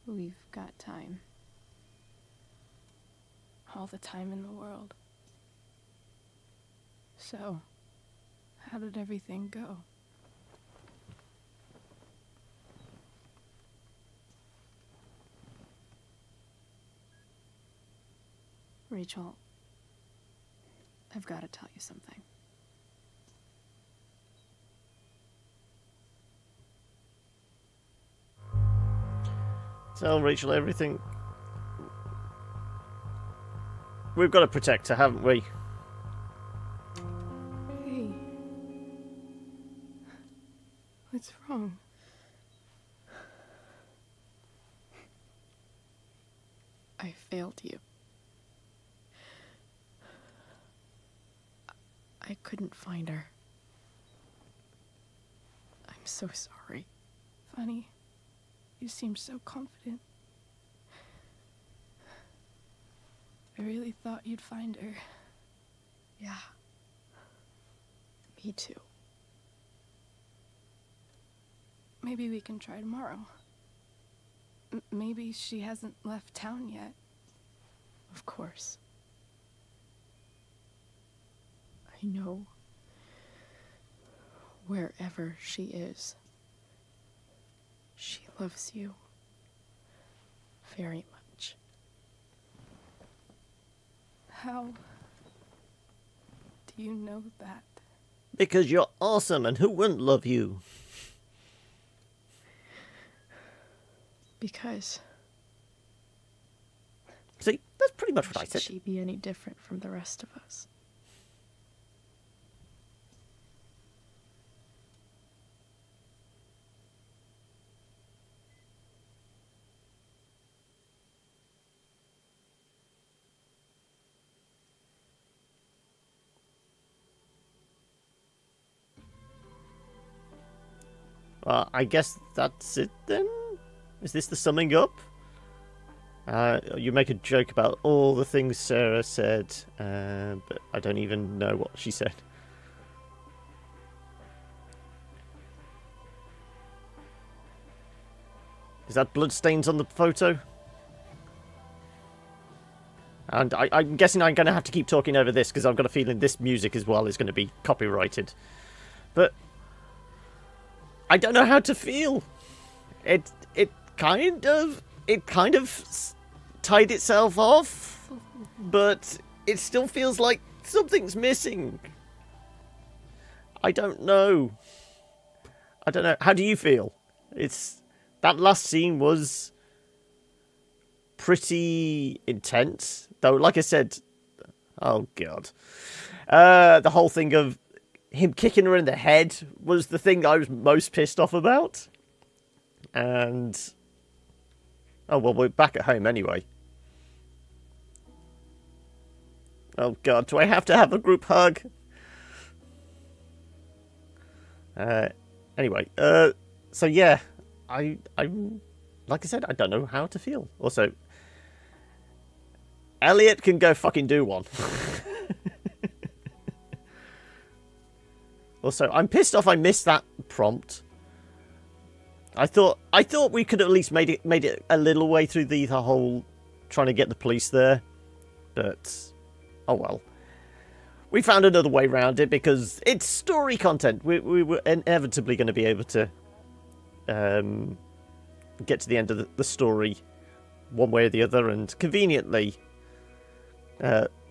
We've got time. All the time in the world. So, how did everything go? Rachel, I've got to tell you something. Tell Rachel everything. We've got to protect her, haven't we? Hey. What's wrong? I failed you. I couldn't find her. I'm so sorry. Funny. You seem so confident. I really thought you'd find her. Yeah. Me too. Maybe we can try tomorrow. Maybe she hasn't left town yet. Of course. I know. Wherever she is, she loves you very much. How do you know that? Because you're awesome, and who wouldn't love you? Because... See, that's pretty much what I said. Should she be any different from the rest of us? Well, I guess that's it then? Is this the summing up? You make a joke about all the things Sarah said, but I don't even know what she said. Is that bloodstains on the photo? And I'm guessing I'm going to have to keep talking over this because I've got a feeling this music as well is going to be copyrighted. But I don't know how to feel. It kind of tied itself off, but it still feels like something's missing. I don't know. How do you feel? That last scene was pretty intense, though. Like I said, oh god, the whole thing of him kicking her in the head was the thing I was most pissed off about. And oh well, we're back at home anyway. Oh god, do I have to have a group hug? Anyway, so yeah, I like I said, I don't know how to feel. Also, Elliot can go fucking do one. Also, I'm pissed off I missed that prompt. I thought we could at least made it a little way through the whole trying to get the police there, but oh well. We found another way around it because it's story content. We were inevitably going to be able to get to the end of the story one way or the other, and conveniently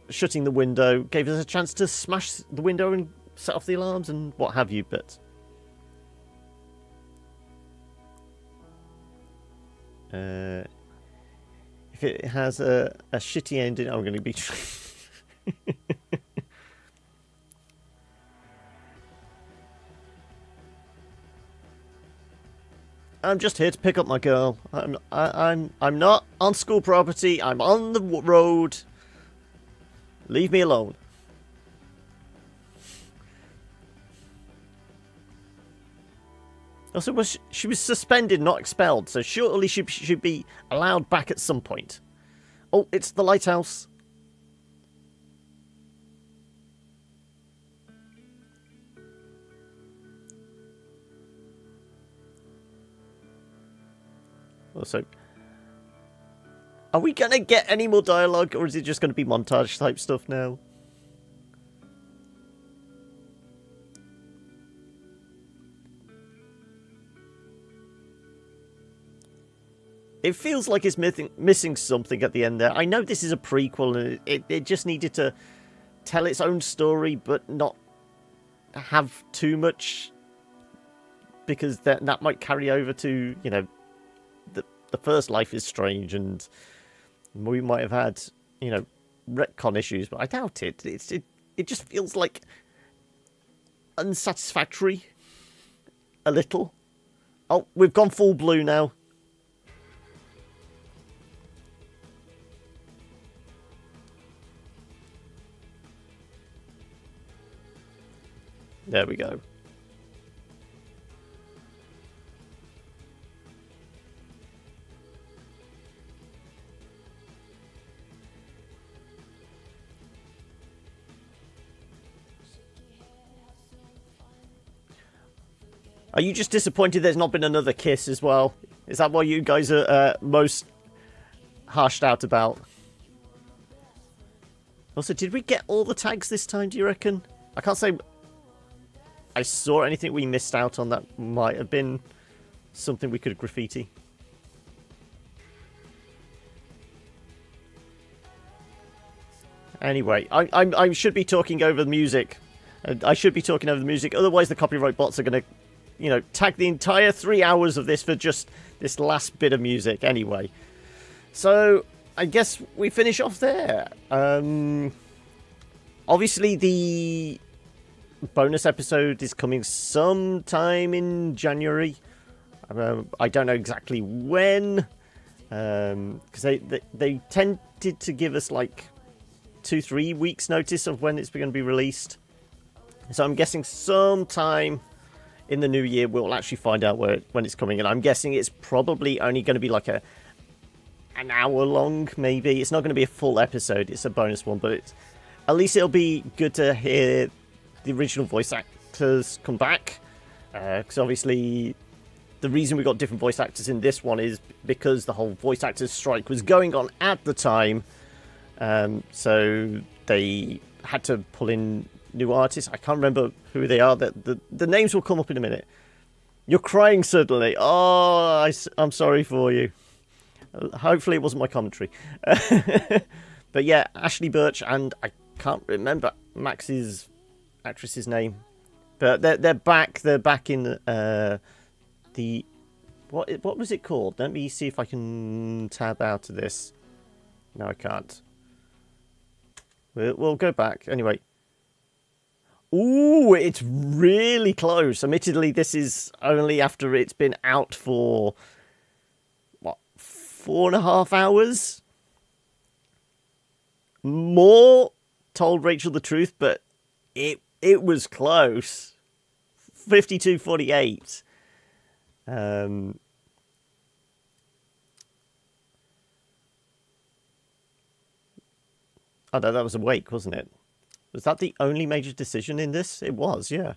shutting the window gave us a chance to smash the window and set off the alarms and what have you, but if it has a shitty ending, I'm going to be I'm just here to pick up my girl. I'm not on school property. I'm on the road. . Leave me alone. Also, she was suspended, not expelled, so surely she should be allowed back at some point. Oh, it's the lighthouse. Also, are we going to get any more dialogue, or is it just going to be montage type stuff now? It feels like it's missing something at the end there. I know this is a prequel, and it just needed to tell its own story, but not have too much, because that might carry over to, you know, the first Life is Strange, and we might have had, you know, retcon issues, but I doubt it. It just feels like unsatisfactory a little. Oh, we've gone full blue now. There we go. Are you just disappointed there's not been another kiss as well? Is that what you guys are most harshed out about? Also, did we get all the tags this time, do you reckon? I can't say I saw anything we missed out on that might have been something we could graffiti. Anyway, I should be talking over the music. I should be talking over the music, otherwise the copyright bots are going to, you know, tag the entire 3 hours of this for just this last bit of music anyway. So, I guess we finish off there. Obviously, the bonus episode is coming sometime in January. I don't know exactly when, because they tended to give us like 2-3 weeks notice of when it's going to be released. So I'm guessing sometime in the new year we'll actually find out when it's coming, and I'm guessing it's probably only going to be like an hour long, maybe. It's not going to be a full episode, it's a bonus one, but at least it'll be good to hear the original voice actors come back, because obviously the reason we got different voice actors in this one is because the whole voice actors strike was going on at the time, so they had to pull in new artists. I can't remember who they are. The names will come up in a minute. You're crying suddenly. Oh, I'm sorry for you. Hopefully it wasn't my commentary. But yeah, Ashley Birch, and I can't remember Max's actress's name, but they're back. They're back in the what was it called? Let me see if I can tab out of this. No, I can't. We'll go back anyway. Ooh, it's really close. Admittedly, this is only after it's been out for, what, 4.5 hours? More told Rachel the truth, but it was close. 52-48. Oh no, that was Awake, wasn't it? Was that the only major decision in this? It was, yeah.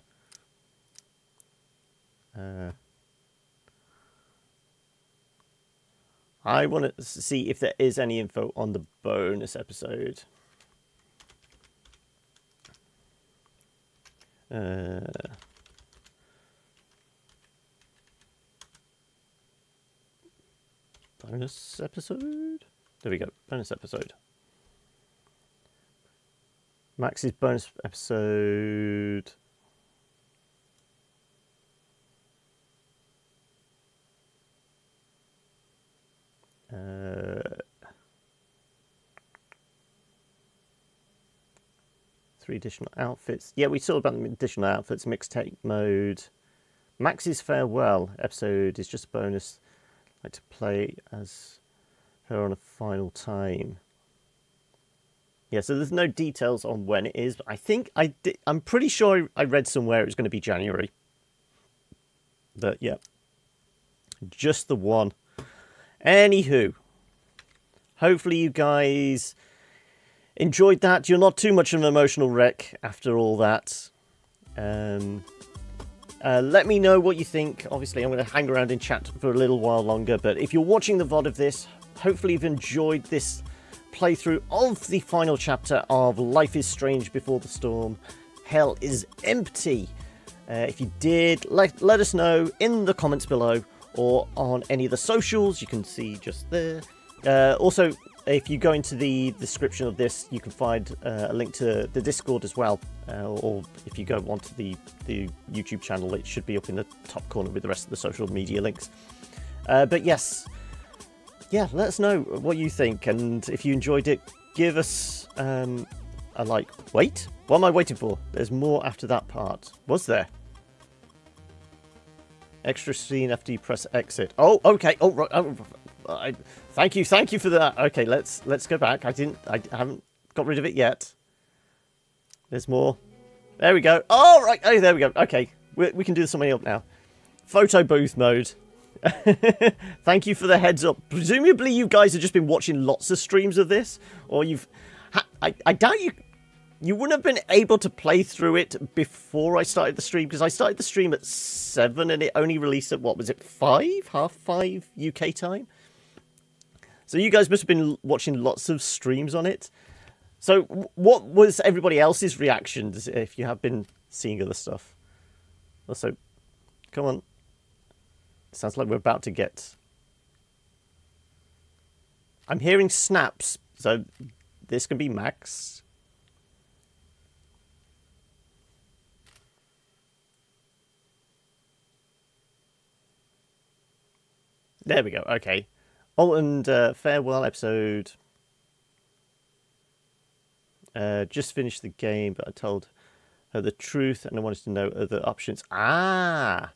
I want to see if there is any info on the bonus episode. Bonus episode? There we go, bonus episode. Max's bonus episode. Three additional outfits. Yeah, we saw about the additional outfits, mixtape mode. Max's farewell episode is just a bonus. I like to play as her on a final time. Yeah, so there's no details on when it is, but I think I'm pretty sure I read somewhere it was going to be January. But yeah, just the one. Anywho, hopefully you guys enjoyed that. You're not too much of an emotional wreck after all that. Let me know what you think. Obviously, I'm going to hang around in chat for a little while longer. But if you're watching the VOD of this, hopefully you've enjoyed this playthrough of the final chapter of Life is Strange Before the Storm. Hell is Empty. If you did, let us know in the comments below or on any of the socials. You can see just there. Also, if you go into the description of this, you can find a link to the Discord as well. Or if you go onto the YouTube channel, it should be up in the top corner with the rest of the social media links. But yes, yeah, let us know what you think. And if you enjoyed it, give us a like. Wait, what am I waiting for? There's more after that part. Was there? Extra scene after you press exit. Oh, okay. Oh, right. Oh, thank you for that. Okay, let's go back. I haven't got rid of it yet. There's more. There we go. Oh, right. Oh, there we go. Okay, we can do something up now. Photo booth mode. Thank you for the heads up. Presumably, you guys have just been watching lots of streams of this, or you've. I doubt you wouldn't have been able to play through it before I started the stream, because I started the stream at 7 and it only released at, what was it, 5? Half 5 UK time? So you guys must have been watching lots of streams on it. So what was everybody else's reactions if you have been seeing other stuff? Also, come on. Sounds like we're about to get... I'm hearing snaps, so this can be Max. There we go, okay. Oh, and farewell episode. Just finished the game, but I told her the truth and I wanted to know other options. Ah!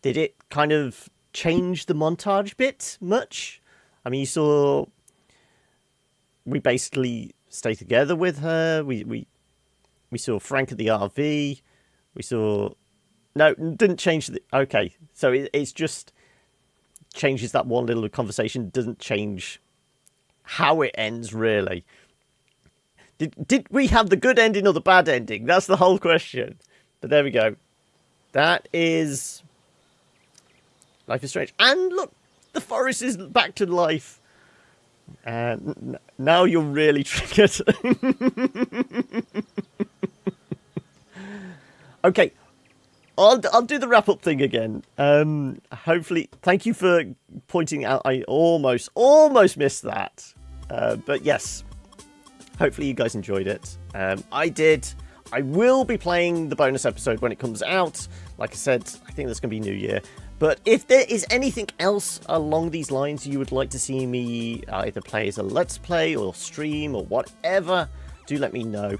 Did it kind of change the montage bit much? I mean, you saw... We basically stay together with her. We saw Frank at the RV. We saw... No, didn't change the... Okay, so it's just... changes that one little conversation. Doesn't change how it ends, really. Did we have the good ending or the bad ending? That's the whole question. But there we go. That is... Life is Strange. And look, the forest is back to life. And now you're really triggered. Okay. I'll do the wrap-up thing again. Hopefully, thank you for pointing out. I almost missed that. But yes, hopefully you guys enjoyed it. I did. I will be playing the bonus episode when it comes out. Like I said, I think that's going to be New Year. But if there is anything else along these lines you would like to see me either play as a Let's Play or stream or whatever, do let me know.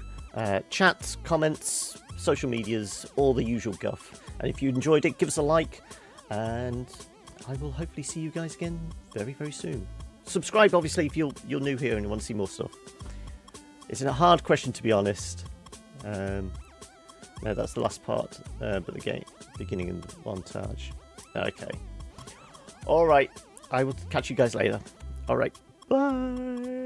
Chats, comments, social medias, all the usual guff. And if you enjoyed it, give us a like. And I will hopefully see you guys again very, very soon. Subscribe, obviously, if you're new here and you want to see more stuff. It's a hard question, to be honest. No, that's the last part. But the game, beginning and montage. Okay. Alright. I will catch you guys later. Alright. Bye.